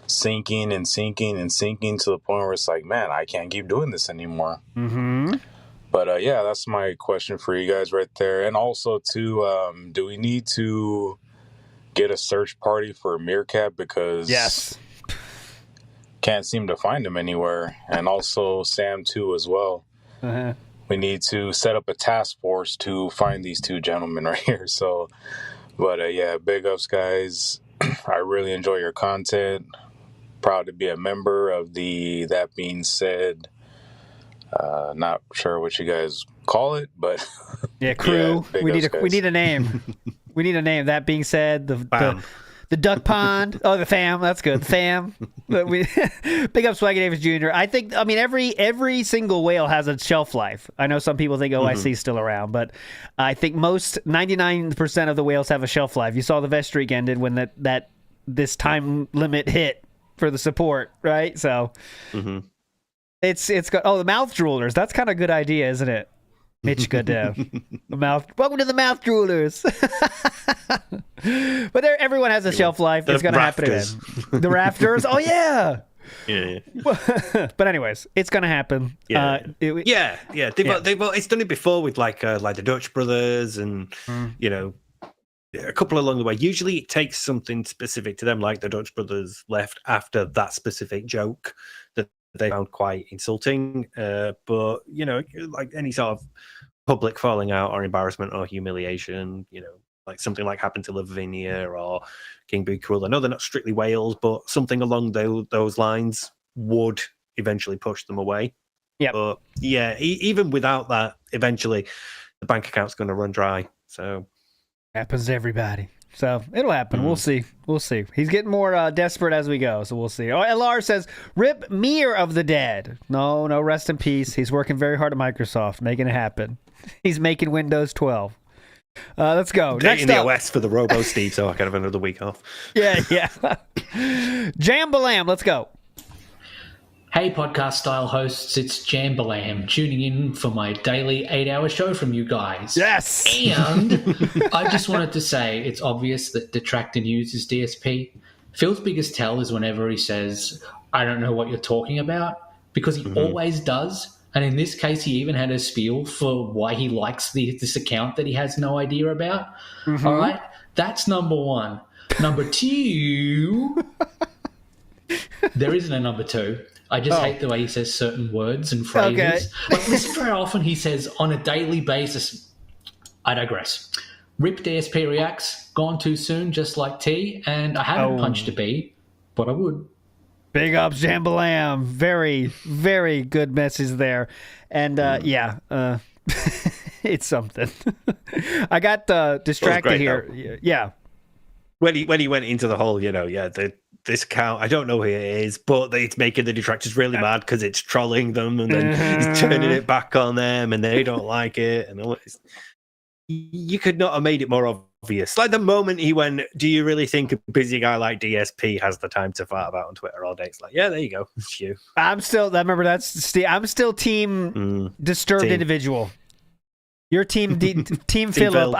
sinking and sinking and sinking to the point where it's like, man, I can't keep doing this anymore. But yeah, that's my question for you guys right there. And also, too, do we need to get a search party for Meerkat? Because can't seem to find him anywhere. And also Sam, too, as well. We need to set up a task force to find these two gentlemen right here. So, but yeah, big ups, guys. I really enjoy your content. proud to be a member of the That Being Said. Not sure what you guys call it, but yeah, crew. big we ups, need guys. a name. We need a name. That being said, the duck pond. Oh, the fam. That's good. The fam. But big up Swaggy Davis Jr. I mean, every single whale has a shelf life. I know some people think OIC is still around, but I think 99% of the whales have a shelf life. You saw the vest streak ended when this time limit hit for the support, right? So it's got the mouth droolers. That's kind of a good idea, isn't it? Mitch Goodell. Welcome to the mouth droolers. But everyone has a shelf life. It's going to happen again. The rafters. Oh, yeah. Yeah. But anyways, it's going to happen. Yeah. It's done it before with like the Dutch brothers and, a couple along the way. Usually it takes something specific to them, like the Dutch brothers left after that specific joke that they found quite insulting. But, like any sort of public falling out or embarrassment or humiliation, like something like happened to Lavinia or King Boo Cruel. I know they're not strictly whales, but something along those lines would eventually push them away. Yeah. But yeah, even without that, eventually the bank account's going to run dry. So happens to everybody. So it'll happen. We'll see. He's getting more desperate as we go. So we'll see. Oh, LR says, "Rip Mir of the dead." No, rest in peace. He's working very hard at Microsoft, making it happen. He's making Windows 12. Let's go. Next Next the up. OS for the Robo Steve, so I can have another week off. Yeah. Jambalam, let's go. Hey, podcast style hosts, it's Jambalam tuning in for my daily 8-hour show from you guys. Yes! And I just wanted to say it's obvious that Detractor uses DSP. Phil's biggest tell is whenever he says, "I don't know what you're talking about," because he always does. And in this case, he even had a spiel for why he likes this account that he has no idea about. All right? That's number one. Number two, there isn't a number two. I just hate the way he says certain words and phrases. Okay. Like, listen to how often he says on a daily basis. I digress. Rip DSP reacts, gone too soon, just like T, and I haven't punched a bee, but I would. Big ups, Jambalam. Very, very good message there. And it's something. I got distracted great, here. though. Yeah. When he went into the whole, this account, I don't know who it is, but it's making the detractors really mad because it's trolling them, and then he's turning it back on them, and they don't like it. And all this. You could not have made it more obvious. Like the moment he went, "Do you really think a busy guy like DSP has the time to fart about on Twitter all day?" It's like, yeah, there you go. It's you. I'm still team disturbed individual. Your team team Philip.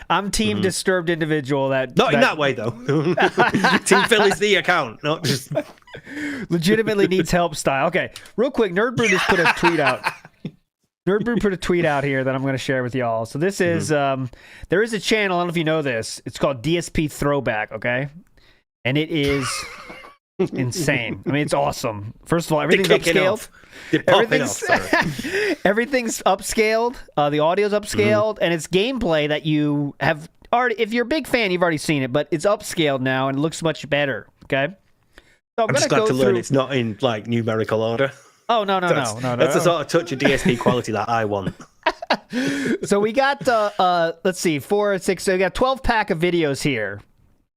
I'm team disturbed individual. Not in that way though. Team Phil is the account, not just legitimately needs help style. Okay, real quick, Nerdbrew just put a tweet out. Nerdbrew put a tweet out here that I'm going to share with y'all. So this is there is a channel. I don't know if you know this. It's called DSP Throwback. Okay, and it is insane. I mean, it's awesome. First of all, everything's upscaled. Everything's upscaled. The audio's upscaled, and it's gameplay that you have already. If you're a big fan, you've already seen it, but it's upscaled now and looks much better. Okay. So I'm just glad to learn it's not in like numerical order. Oh no! That's the sort of touch of DSP quality that I want. So we got let's see, 4, 6. So we got 12 pack of videos here.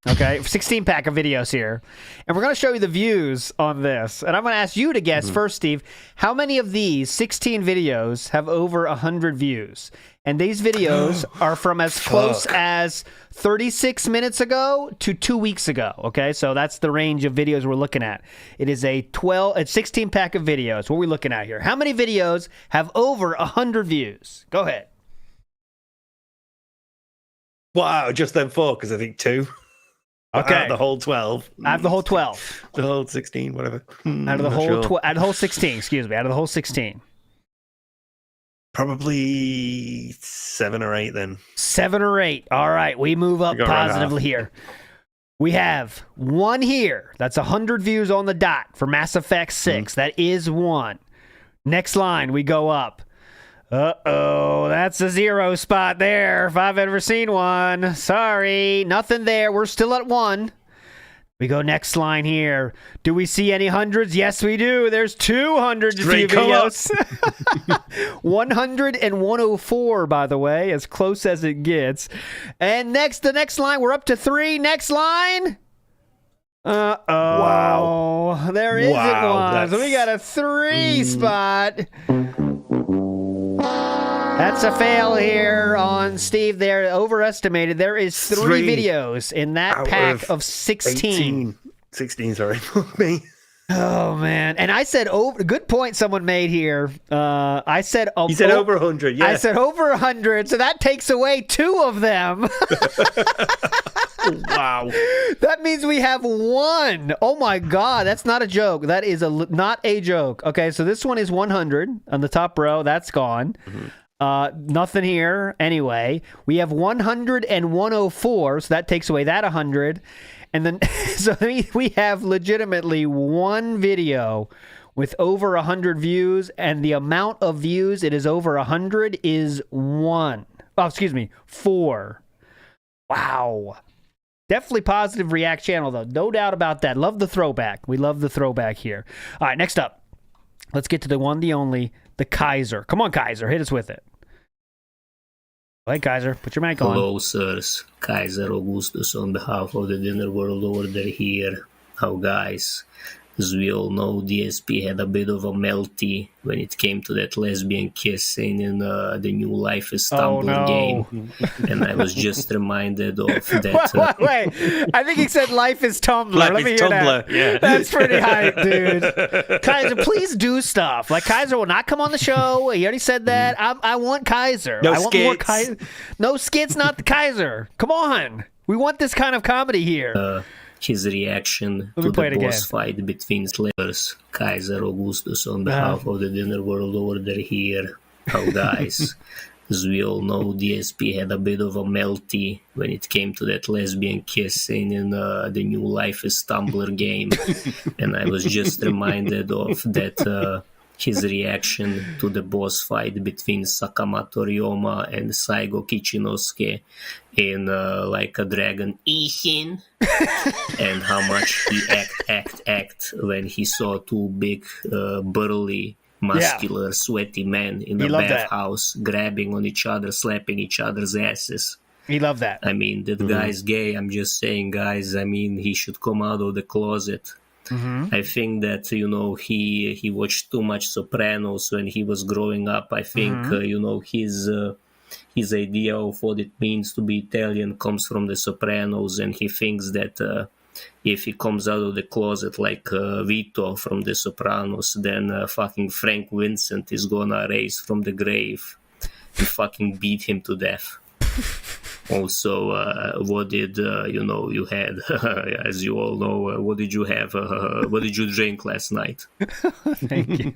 Okay, 16 pack of videos here, and we're going to show you the views on this. And I'm going to ask you to guess first, Steve, how many of these 16 videos have over 100 views? And these videos are from as close as 36 minutes ago to 2 weeks ago. Okay, so that's the range of videos we're looking at. It is a 16 pack of videos. What are we looking at here? How many videos have over 100 views? Go ahead. Wow, just them 4, because I think 2. Okay. Out of the whole 12. Out of the whole 12. The whole 16, whatever. Out of the whole 16, excuse me. Out of the whole 16. Probably 7 or 8 then. 7 or 8. All right, we move up positively here. We have one here. That's 100 views on the dot for Mass Effect 6. That is one. Next line, we go up. Uh-oh, that's a 0 spot there, if I've ever seen one. Sorry, nothing there. We're still at 1. We go next line here. Do we see any hundreds? Yes, we do. There's 200 Straight videos. 100 and 104, by the way, as close as it gets. And the next line, we're up to 3. Next line. Uh-oh. Wow. There isn't one. So we got a 3 spot. That's a fail here on Steve. They're overestimated. There is 3 videos in that pack of 16. 16, sorry. Me. Oh, man. And I said, good point someone made here. I said, you said over 100, yeah. I said over 100, so that takes away 2 of them. Wow. That means we have 1. Oh, my God. That's not a joke. That is not a joke. Okay, so this one is 100 on the top row. That's gone. Nothing here. Anyway, we have 100 and 104, so that takes away that 100. And then, so we have legitimately 1 video with over 100 views, and the amount of views it is over 100 is 1. Oh, excuse me, 4. Wow. Definitely positive React channel, though. No doubt about that. Love the throwback. We love the throwback here. All right, next up. Let's get to the one, the only, the Kaiser. Come on, Kaiser. Hit us with it. Hey, Kaiser, put your mic on. Hello, sirs. Kaiser Augustus on behalf of the Dinner World Order here. How, guys? As we all know, DSP had a bit of a melty when it came to that lesbian kissing in the New Life is Tumblr game. And I was just reminded of that. Wait. I think he said Life is Tumblr. Life Let me is hear Tumblr, that. yeah. That's pretty hype, dude. Kaiser, please do stuff. Like, Kaiser will not come on the show. He already said that. I want Kaiser. No I want more skits. Kaiser. No skits, not the Kaiser. Come on. We want this kind of comedy here. His reaction Let to me play the it boss again. fight between slayers. Kaiser Augustus on behalf of the Dinner World Order here. How, guys? As we all know, DSP had a bit of a melty when it came to that lesbian kissing in the New Life is Tumblr game. And I was just reminded of that his reaction to the boss fight between Sakamoto Ryoma and Saigo Kichinosuke in Like a Dragon Ishin, and how much he act when he saw 2 big, burly, muscular, sweaty men in the bathhouse grabbing on each other, slapping each other's asses. He loved that. I mean, that guy's gay. I'm just saying, guys, I mean, he should come out of the closet. I think that, he watched too much Sopranos when he was growing up. I think, his idea of what it means to be Italian comes from the Sopranos, and he thinks that if he comes out of the closet like Vito from the Sopranos, then fucking Frank Vincent is gonna raise from the grave and fucking beat him to death. Also, what did, you had, as you all know, what did you have, what did you drink last night? Thank you.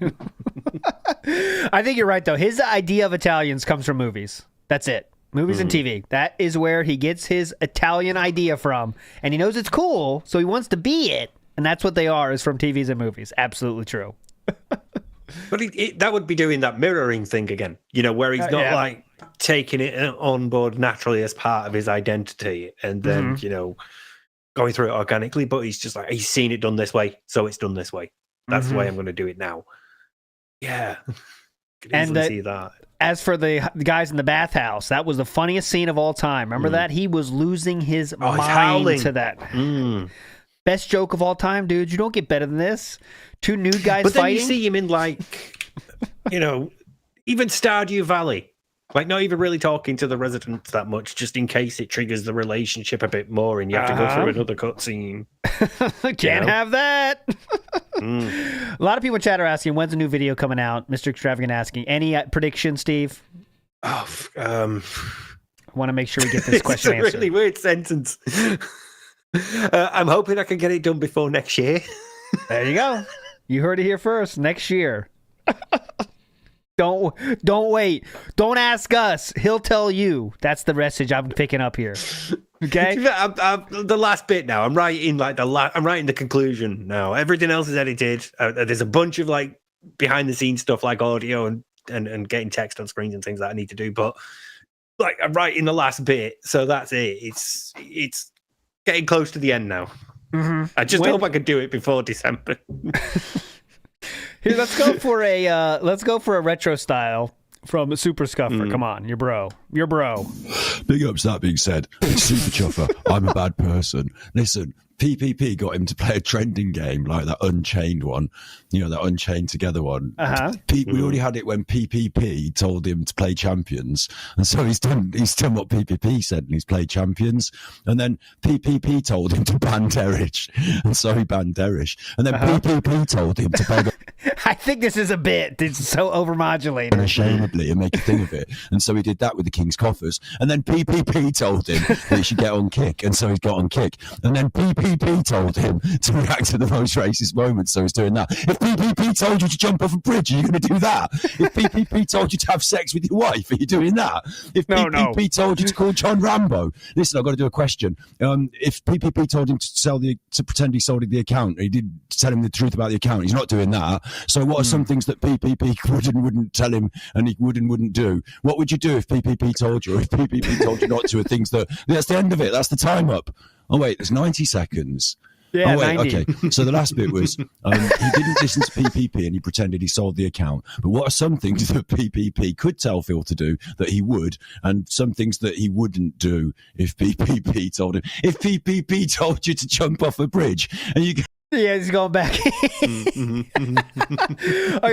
I think you're right, though. His idea of Italians comes from movies. That's it. Movies and TV. That is where he gets his Italian idea from. And he knows it's cool, so he wants to be it. And that's what they are, is from TVs and movies. Absolutely true. But that would be doing that mirroring thing again, where he's not like taking it on board naturally as part of his identity and then, going through it organically. But he's just like, he's seen it done this way, so it's done this way. That's the way I'm going to do it now. Yeah. Could easily see that. As for the guys in the bathhouse, that was the funniest scene of all time. Remember that? He was losing his mind to that. Best joke of all time, dude. You don't get better than this. 2 nude guys but then fighting. You see him in even Stardew Valley. Like, not even really talking to the residents that much, just in case it triggers the relationship a bit more and you have to go through another cutscene. Can't have that. A lot of people in chat are asking, when's a new video coming out? Mr. Extravagant asking. Any prediction, Steve? I want to make sure we get this question answered. It's a really weird sentence. I'm hoping I can get it done before next year. There you go. You heard it here first. Next year. Don't wait. Don't ask us. He'll tell you. That's the message I'm picking up here. Okay. The last bit now. I'm writing I'm writing the conclusion now. Everything else is edited. There's a bunch of behind the scenes stuff like audio and getting text on screens and things that I need to do. But I'm writing the last bit, so that's it. It's getting close to the end now. I just hope I can do it before December. Here, let's go for a retro style from Super Scuffer. Come on, your bro. Big ups, that being said, Super Chuffer, I'm a bad person. Listen, PPP got him to play a trending game like that Unchained one, that Unchained Together one. We already had it when PPP told him to play Champions, and so he's done what PPP said, and he's played Champions. And then PPP told him to ban Derish, and so he banned Derish. And then PPP told him to play. I think this is a bit. It's so overmodulated. Unashamedly, and make a thing of it. And so he did that with the King's Coffers. And then PPP told him that he should get on Kick, and so he's got on Kick. And then PPP told him to react to the most racist moments, so he's doing that. If PPP told you to jump off a bridge, are you going to do that? If PPP told you to have sex with your wife, are you doing that? If PPP told you to call John Rambo, listen, I've got to do a question. If PPP told him to pretend he sold the account, he did tell him the truth about the account, he's not doing that. So what are some things that PPP would and wouldn't tell him, and he would and wouldn't do? What would you do if PPP told you, or if PPP told you not to? Are things that's the end of it. That's the time up. Oh wait, there's 90 seconds. Yeah, oh wait, 90. okay. So the last bit was he didn't listen to PPP and he pretended he sold the account. But what are some things that PPP could tell Phil to do that he would, and some things that he wouldn't do if PPP told him? If PPP told you to jump off a bridge and you. Yeah, he's going back. Okay,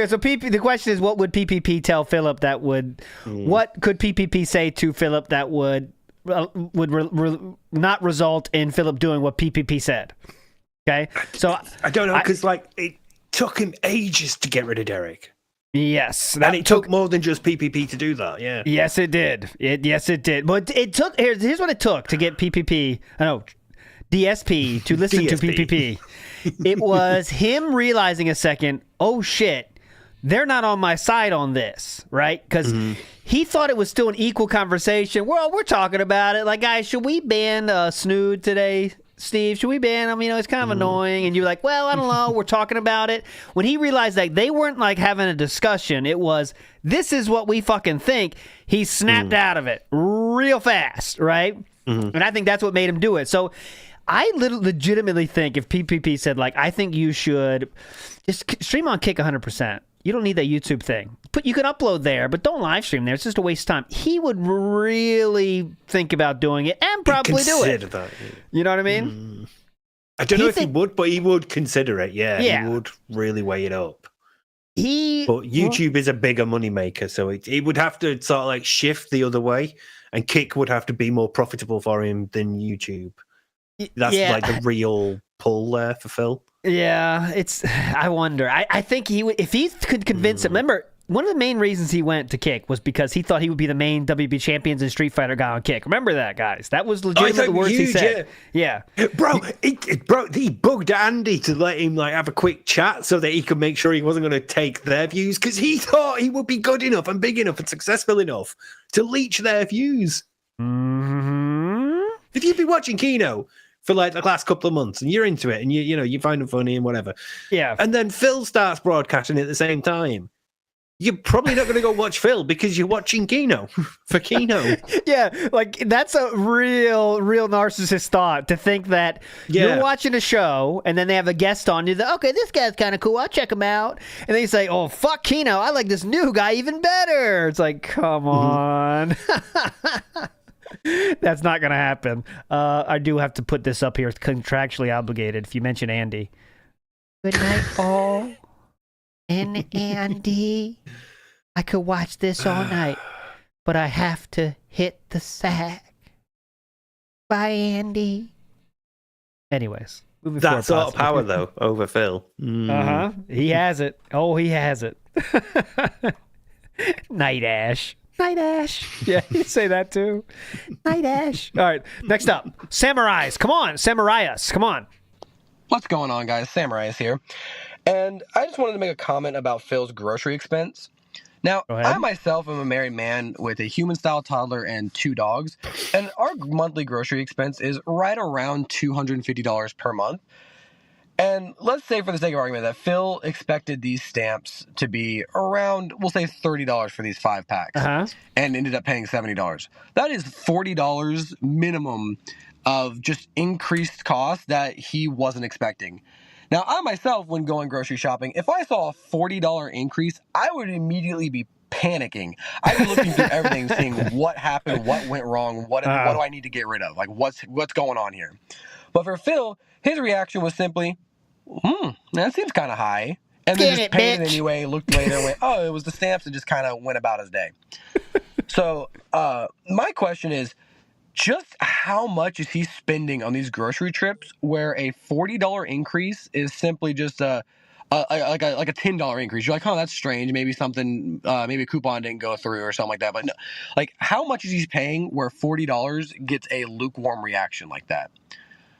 so the question is, what would PPP tell Philip that would? What could PPP say to Philip that would not result in Philip doing what PPP said? Okay, so I don't know, because it took him ages to get rid of Derek. Yes, and it took more than just PPP to do that. Yeah. Yes, it did. Yes, it did. But it took. Here's what it took to get PPP. I know. DSP to listen to PPP. It was him realizing a second, oh shit, they're not on my side on this, right? Because he thought it was still an equal conversation. Well, we're talking about it. Like, guys, should we ban Snood today? Steve, should we ban him? It's kind of annoying. And you're like, well, I don't know. We're talking about it. When he realized that they weren't like having a discussion, it was, this is what we fucking think. He snapped out of it real fast, right? And I think that's what made him do it. So I legitimately think if PPP said, I think you should just stream on Kick 100%. You don't need that YouTube thing. You can upload there, but don't live stream there. It's just a waste of time. He would really think about doing it and probably do it. That, You know what I mean? I don't know if he would, but he would consider it. Yeah, he would really weigh it up. But YouTube is a bigger moneymaker, so it would have to sort of shift the other way, and Kick would have to be more profitable for him than YouTube. That's the real pull there for Phil. Yeah, I wonder. I think if he could convince him. Remember, one of the main reasons he went to Kick was because he thought he would be the main WB champions and Street Fighter guy on Kick. Remember that, guys? That was legitimately the words he said. Yeah. Bro, he bugged Andy to let him have a quick chat so that he could make sure he wasn't going to take their views, because he thought he would be good enough and big enough and successful enough to leech their views. If you've been watching Kino for the last couple of months and you're into it and you find it funny and whatever, and then Phil starts broadcasting at the same time, you're probably not going to go watch Phil because you're watching Kino for Kino. Yeah, that's a real narcissist thought, to think that you're watching a show and then they have a guest on. You're like, okay, this guy's kind of cool. I'll check him out. And then you say, oh, fuck Kino. I like this new guy even better. It's like, come on. That's not going to happen. I do have to put this up here. It's contractually obligated if you mention Andy. Good night, all. And Andy. I could watch this all night, but I have to hit the sack. Bye, Andy. Anyways. That sort of power, though, over Phil. Uh-huh. He has it. Oh, he has it. Night Ash. Night Ash. Yeah, you say that too. Night Ash. All right, next up. Samurais. Come on, Samuraius. Come on. What's going on, guys? Samurais here. And I just wanted to make a comment about Phil's grocery expense. Now, I myself am a married man with a human-style toddler and 2 dogs, and our monthly grocery expense is right around $250 per month. And let's say, for the sake of argument, that Phil expected these stamps to be around, we'll say $30 for these 5-packs, and ended up paying $70. That is $40 minimum of just increased costs that he wasn't expecting. Now, I myself, when going grocery shopping, if I saw a $40 increase, I would immediately be panicking. I'd be looking through everything, seeing what happened, what went wrong, what do I need to get rid of, like what's going on here. But for Phil, his reaction was simply, that seems kind of high. And then just paid it anyway, looked later, and went, oh, it was the stamps, and just kind of went about his day. So my question is, just how much is he spending on these grocery trips where a $40 increase is simply just like a $10 increase? You're like, oh, that's strange. Maybe something, maybe a coupon didn't go through or something like that. But no, like, how much is he paying where $40 gets a lukewarm reaction like that?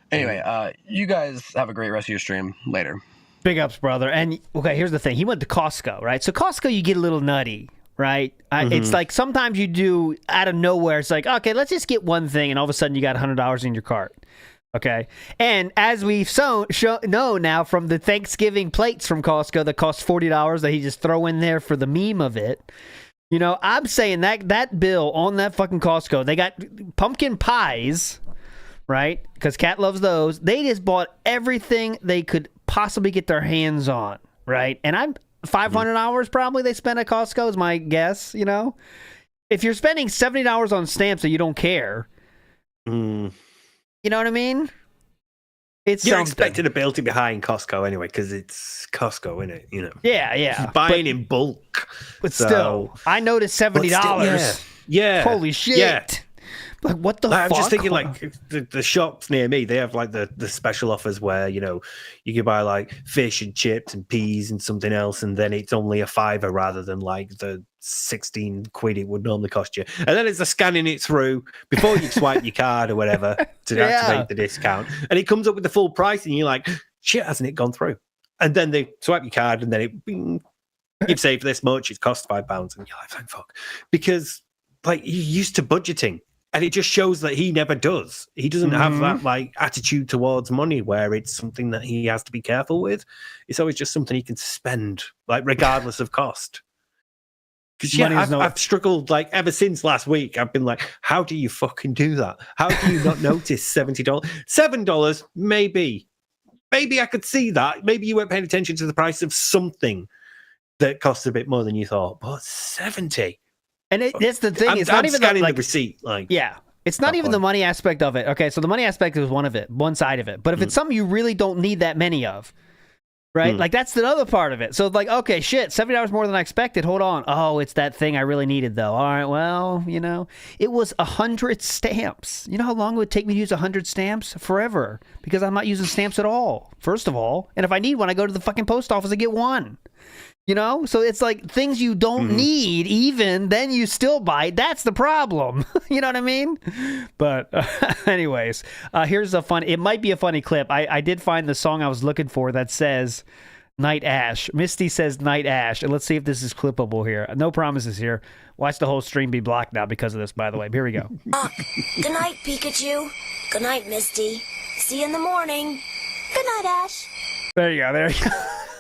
Anyway, you guys have a great rest of your stream. Later. Big ups, brother. And okay, here's the thing. He went to Costco, right? So Costco, you get a little nutty. Right? It's like sometimes you do out of nowhere. It's like, okay, let's just get one thing. And all of a sudden you got $100 in your cart. Okay. And as we've know now from the Thanksgiving plates from Costco that cost $40 that he just throw in there for the meme of it. You know, I'm saying that bill on that fucking Costco, they got pumpkin pies, right? Because Kat loves those. They just bought everything they could possibly get their hands on. Right. And I'm $500 probably they spent at Costco is my guess, you know? If you're spending $70 on stamps that you don't care, you know what I mean? It's You're something. expecting a bill to be high in Costco anyway, because it's Costco, isn't it? You know. Yeah. You're buying in bulk. But still, I noticed $70. Yeah. Holy shit. Yeah. Like, what the fuck? I'm just thinking, like, the shops near me, they have, like, the special offers where, you know, you can buy, like, fish and chips and peas and something else, and then it's only a $5 rather than, like, the 16 quid it would normally cost you. And then it's a scanning it through before you swipe your card or whatever to activate the discount. And it comes up with the full price, and you're like, shit, hasn't it gone through? And then they swipe your card, and then it, bing, you've saved this much, it costs £5. And you're like, thank fuck. Because, like, you're used to budgeting. And it just shows that he never does. He doesn't have that like attitude towards money where it's something that he has to be careful with. It's always just something he can spend, like regardless of cost. Because I've struggled like ever since last week. I've been like, how do you fucking do that? How do you not notice $70? $7, maybe. Maybe I could see that. Maybe you weren't paying attention to the price of something that costs a bit more than you thought. But 70. And that's the thing. It's not even scanning like the receipt. Like, yeah, it's not even the money aspect of it. Okay, so the money aspect is one side of it. But if it's something you really don't need that many of, right? Like that's the other part of it. So like, okay, shit, $70 more than I expected. Hold on. Oh, it's that thing I really needed though. All right, well, you know, it was 100 stamps. You know how long it would take me to use 100 stamps? Forever, because I'm not using stamps at all. First of all, and if I need one, I go to the fucking post office and get one. You know, so it's like things you don't need, even then you still buy. That's the problem. You know what I mean? But anyways, here's a fun. It might be a funny clip. I did find the song I was looking for that says Night Ash. Misty says Night Ash, and let's see if this is clippable here. No promises here. Watch the whole stream be blocked now because of this. By the way, here we go. Good night, Pikachu. Good night, Misty. See you in the morning. Good night, Ash. There you go. There you go.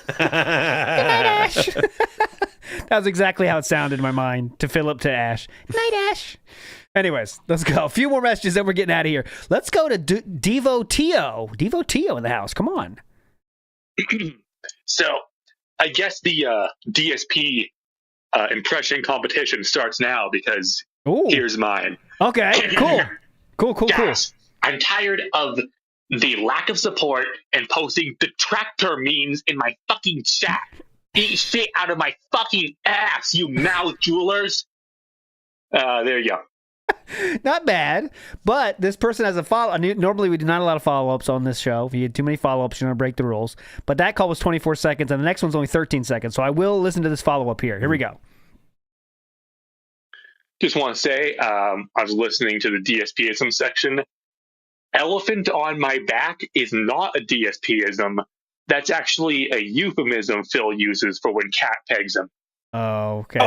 Good night, Ash. That was exactly how it sounded in my mind. To Philip to Ash. Night, Ash. Anyways, let's go. A few more messages, then we're getting out of here. Let's go to Devotio. Devotio in the house. Come on. So, I guess the DSP impression competition starts now because here's mine. Okay, cool. Cool. Guys, I'm tired of the lack of support and posting detractor memes in my fucking chat. Eat shit out of my fucking ass, you mouth jewelers. There you go. Not bad, but this person has a follow. Normally, we do not allow follow-ups on this show. If you had too many follow-ups, you're going to break the rules. But that call was 24 seconds, and the next one's only 13 seconds. So I will listen to this follow-up here. Here we go. Just want to say, I was listening to the DSPism section. Elephant on my back is not a DSPism. That's actually a euphemism Phil uses for when Cat pegs him. Okay.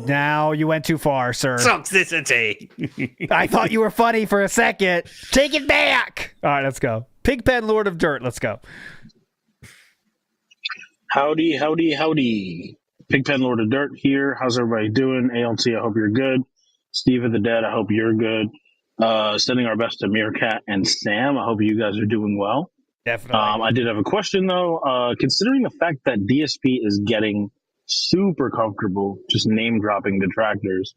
Now you went too far, sir. Toxicity. I thought you were funny for a second. Take it back. All right, let's go. Pigpen Lord of Dirt. Let's go. Howdy. Pigpen Lord of Dirt here. How's everybody doing? ALT, I hope you're good. Steve of the Dead, I hope you're good. Sending our best to Meerkat and Sam. I hope you guys are doing well. Definitely. I did have a question though. Considering the fact that DSP is getting super comfortable just name dropping detractors,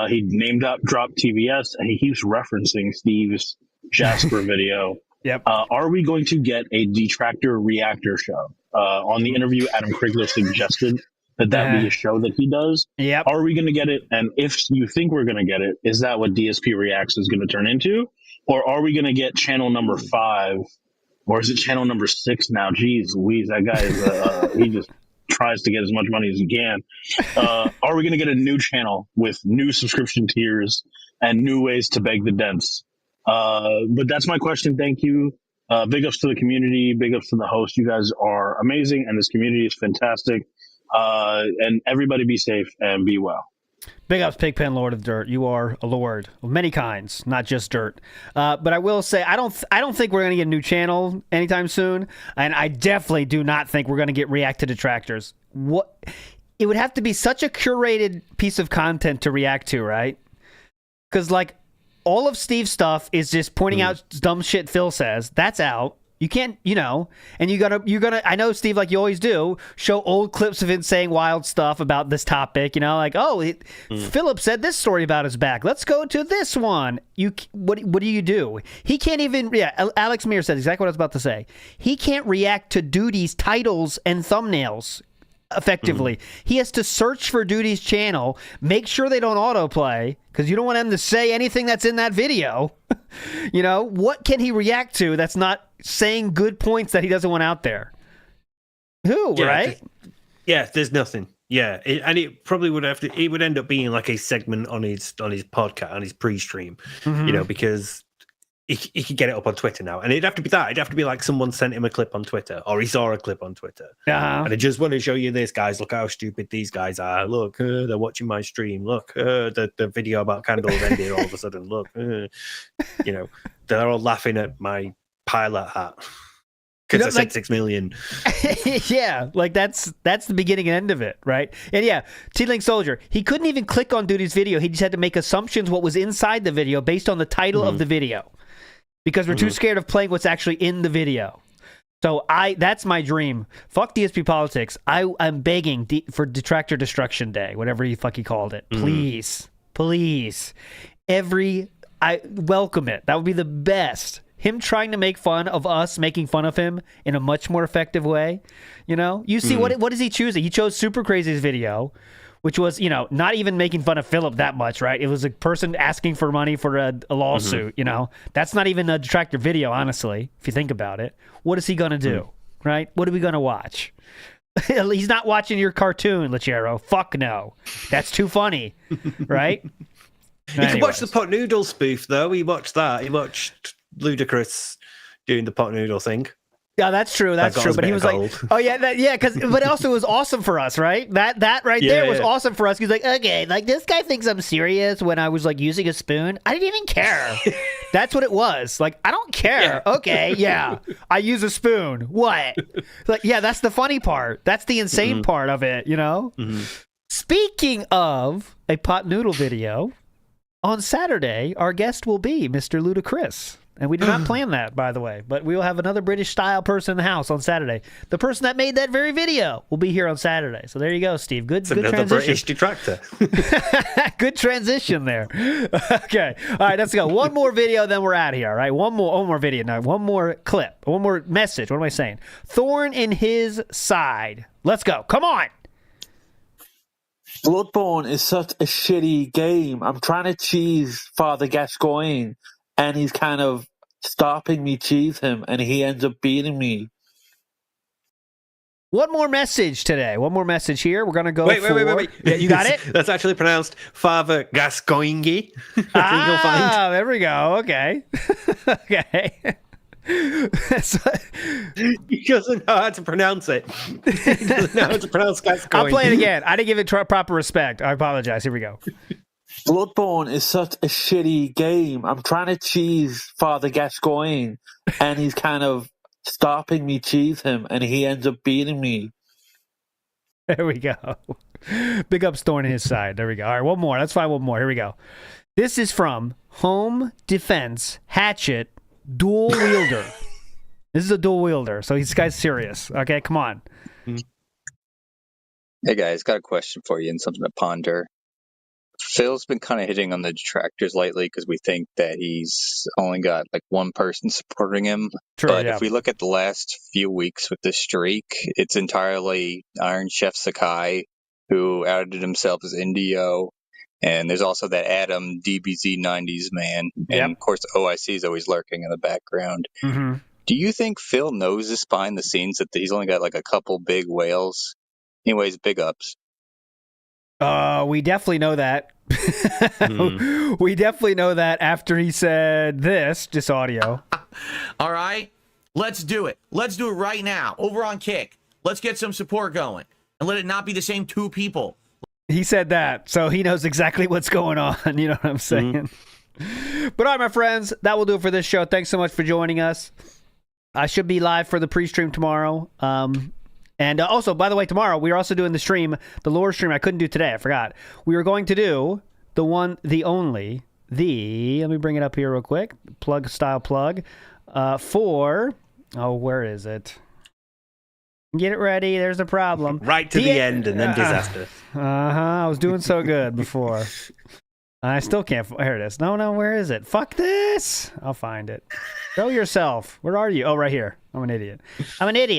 he dropped TBS and he keeps referencing Steve's Jasper video. Yep. Are we going to get a detractor reactor show? On the interview, Adam Krigler suggested that be a show that he does. Yep. Are we going to get it? And if you think we're going to get it, is that what DSP Reacts is going to turn into? Or are we going to get channel number 5? Or is it channel number 6 now? Jeez Louise, that guy is, he just tries to get as much money as he can. Are we going to get a new channel with new subscription tiers and new ways to beg the dents? But that's my question. Thank you. Big ups to the community. Big ups to the host. You guys are amazing, and this community is fantastic. And everybody be safe and be well. Big ups, Pigpen, Lord of Dirt. You are a lord of many kinds, not just dirt. But I will say, I don't think we're going to get a new channel anytime soon, and I definitely do not think we're going to get React to Detractors. What? It would have to be such a curated piece of content to react to, right? Because like all of Steve's stuff is just pointing out dumb shit Phil says. That's out. You can't, and you're gonna. I know, Steve, like you always do, show old clips of him saying wild stuff about this topic. Like, Philip said this story about his back. Let's go to this one. What do you do? He can't even. Yeah, Alex Meir said exactly what I was about to say. He can't react to Duty's titles and thumbnails effectively. He has to search for Duty's channel, make sure they don't autoplay, because you don't want him to say anything that's in that video. What can he react to that's not saying good points that he doesn't want out there? Right? There's nothing. Yeah, and it probably would have to. It would end up being like a segment on his podcast, on his pre-stream. Because he could get it up on Twitter now, and it'd have to be that. It'd have to be like someone sent him a clip on Twitter, or he saw a clip on Twitter, and I just want to show you this, guys. Look how stupid these guys are. Look, they're watching my stream. Look, the video about candles ended. All of a sudden, look, they're all laughing at my pilot hat because I said 6 million. Yeah, like that's the beginning and end of it, right? And yeah, T-Link Soldier, he couldn't even click on Duty's video. He just had to make assumptions what was inside the video based on the title of the video. Because we're too scared of playing what's actually in the video. So that's my dream. Fuck DSP politics. I'm begging for Detractor Destruction Day, whatever he called it. Please. I welcome it. That would be the best. Him trying to make fun of us, making fun of him in a much more effective way. You see, what is he choosing? He chose Super Crazy's video, which was, not even making fun of Philip that much, right? It was a person asking for money for a lawsuit, That's not even a detractor video, honestly, if you think about it. What is he going to do, right? What are we going to watch? He's not watching your cartoon, Lechero. Fuck no. That's too funny, right? You can watch the pot noodle spoof, though. He watched that. He watched Ludacris doing the pot noodle thing. Yeah, that's true. That's true. But he was like, "Oh yeah, but also it was awesome for us, right? That right there was awesome for us." He's like, "Okay, like this guy thinks I'm serious when I was like using a spoon. I didn't even care." That's what it was. Like, I don't care. Yeah. Okay, yeah, I use a spoon. What? Like, yeah, that's the funny part. That's the insane part of it. Speaking of a pot noodle video, on Saturday, our guest will be Mr. Ludacris. And we did not plan that, by the way. But we will have another British-style person in the house on Saturday. The person that made that very video will be here on Saturday. So there you go, Steve. Good transition. British detractor. Good transition there. Okay. All right, let's go. One more video, then we're out of here, all right? One more video. No, one more clip. One more message. What am I saying? Thorn in his side. Let's go. Come on. Bloodborne is such a shitty game. I'm trying to cheese Father Gascoigne, and he's kind of stopping me cheese him, and he ends up beating me. One more message today. One more message here. We're going to go Wait. Yeah, you got it? That's actually pronounced Father Gascoigne. There we go. Okay. Okay. He doesn't know how to pronounce it. He doesn't know how to pronounce Gascoigne. I'll play it again. I didn't give it proper respect. I apologize. Here we go. Bloodborne is such a shitty game. I'm trying to cheese Father Gascoigne, and he's kind of stopping me cheese him, and he ends up beating me. There we go. Big up Thorn in his side. There we go. All right, one more. Let's find one more. Here we go. This is from Home Defense Hatchet Dual Wielder. This is a dual wielder, so this guy's serious. Okay, come on. Hey guys, got a question for you and something to ponder. Phil's been kind of hitting on the detractors lately because we think that he's only got like one person supporting him. True, but yeah. if we look at the last few weeks with this streak, it's entirely Iron Chef Sakai who outed himself as Indio. And there's also that Adam DBZ 90s man. And of course, OIC is always lurking in the background. Mm-hmm. Do you think Phil knows this behind the scenes that he's only got like a couple big whales? Anyways, big ups. We definitely know that. We definitely know that after he said this audio. All right, let's do it. Let's do it right now. Over on Kick. Let's get some support going. And let it not be the same two people. He said that, so he knows exactly what's going on. You know what I'm saying? But all right, my friends, that will do it for this show. Thanks so much for joining us. I should be live for the pre-stream tomorrow. And also, by the way, tomorrow, we are also doing the lore stream I couldn't do today. I forgot. We were going to do the one, the only, let me bring it up here real quick. Plug style plug. Where is it? Get it ready. There's a problem. Right to the end and then disaster. I was doing so good before. I still can't. Here it is. No, where is it? Fuck this. I'll find it. Show yourself. Where are you? Oh, right here. I'm an idiot.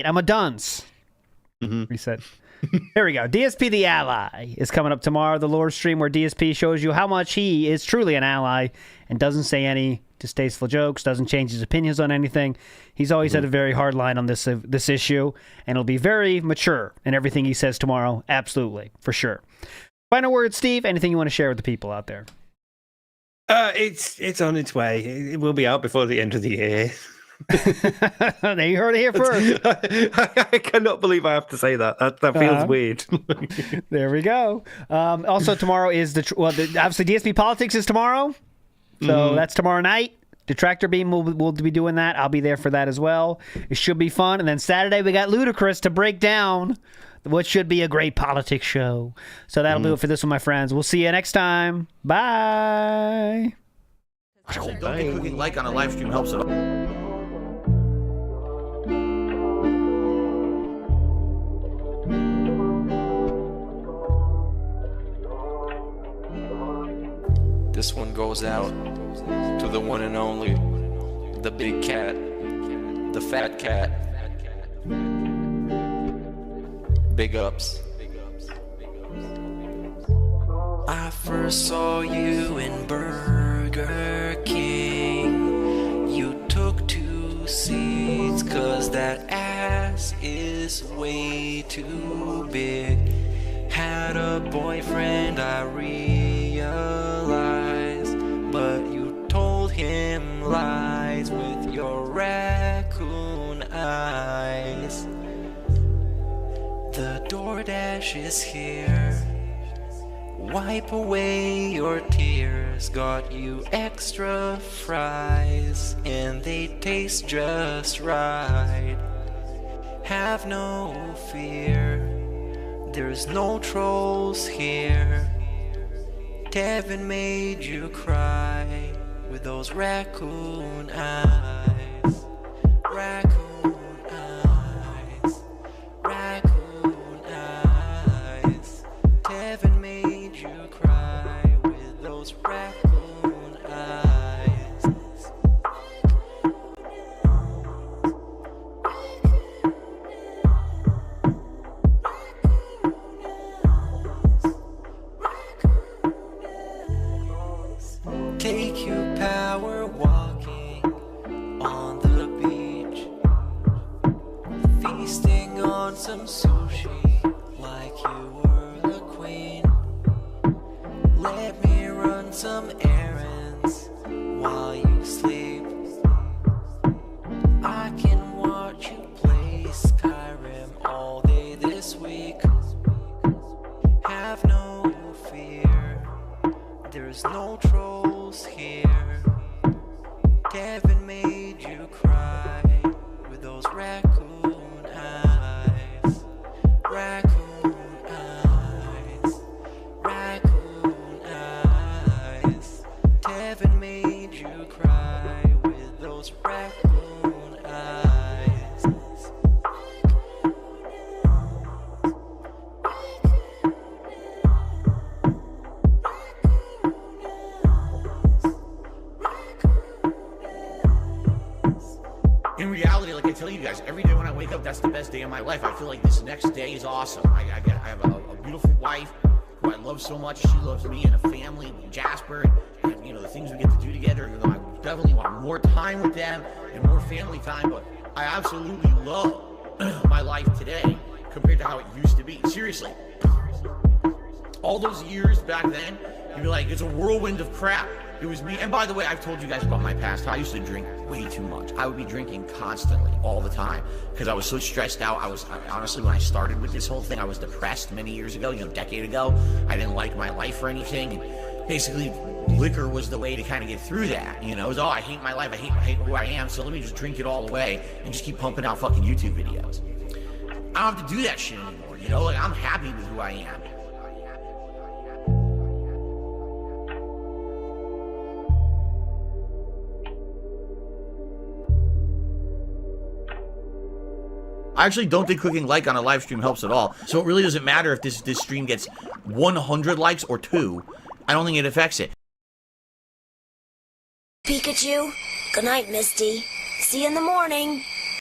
I'm a dunce. Reset. There we go. DSP the Ally is coming up tomorrow. The lore stream where DSP shows you how much he is truly an ally and doesn't say any distasteful jokes, doesn't change his opinions on anything. He's always had a very hard line on this issue, and it'll be very mature in everything he says tomorrow. Absolutely, for sure. Final word, Steve. Anything you want to share with the people out there? It's on its way. It will be out before the end of the year. There you heard it here first. I cannot believe I have to say that. That feels weird. There we go. Also, tomorrow is obviously DSP Politics is tomorrow, so that's tomorrow night. Detractor Beam will be doing that. I'll be there for that as well. It should be fun. And then Saturday we got Ludacris to break down what should be a great politics show. So that'll do it for this one, my friends. We'll see you next time. Bye. Actually, don't get clicking like on a live stream helps at all. This one goes out to the one and only, the big cat, the fat cat. Big ups. I first saw you in Burger King. You took 2 seats 'cause that ass is way too big. Had a boyfriend, I realized, but you told him lies with your raccoon eyes. The DoorDash is here. Wipe away your tears. Got you extra fries, and they taste just right. Have no fear, there's no trolls here. Devin made you cry with those raccoon eyes. Raccoon eyes. Raccoon eyes. Devin made you cry with those raccoon eyes. Take you power walking on the beach, feasting on some sushi like you were the queen. Let me run some errands while you sleep. I can watch you play Skyrim all day this week. Have no fear, there's no trolls here. Kevin made you cry with those raccoon eyes. Raccoon eyes. Raccoon eyes. wake up, that's the best day of my life. I feel like this next day is awesome. I have a beautiful wife who I love so much. She loves me and a family, Jasper, and you know, the things we get to do together. You know, I definitely want more time with them and more family time, but I absolutely love my life today compared to how it used to be. Seriously. All those years back then, you'd be like, it's a whirlwind of crap. It was me. And by the way, I've told you guys about my past. I used to drink way too much. I would be drinking constantly, all the time, because I was so stressed out. Honestly, when I started with this whole thing, I was depressed many years ago, a decade ago. I didn't like my life or anything. And basically, liquor was the way to kind of get through that. You know, it was, I hate my life. I hate who I am. So let me just drink it all away and just keep pumping out fucking YouTube videos. I don't have to do that shit anymore. You know, like, I'm happy with who I am. I actually don't think clicking like on a live stream helps at all. So it really doesn't matter if this stream gets 100 likes or 2. I don't think it affects it. Pikachu, good night, Misty. See you in the morning.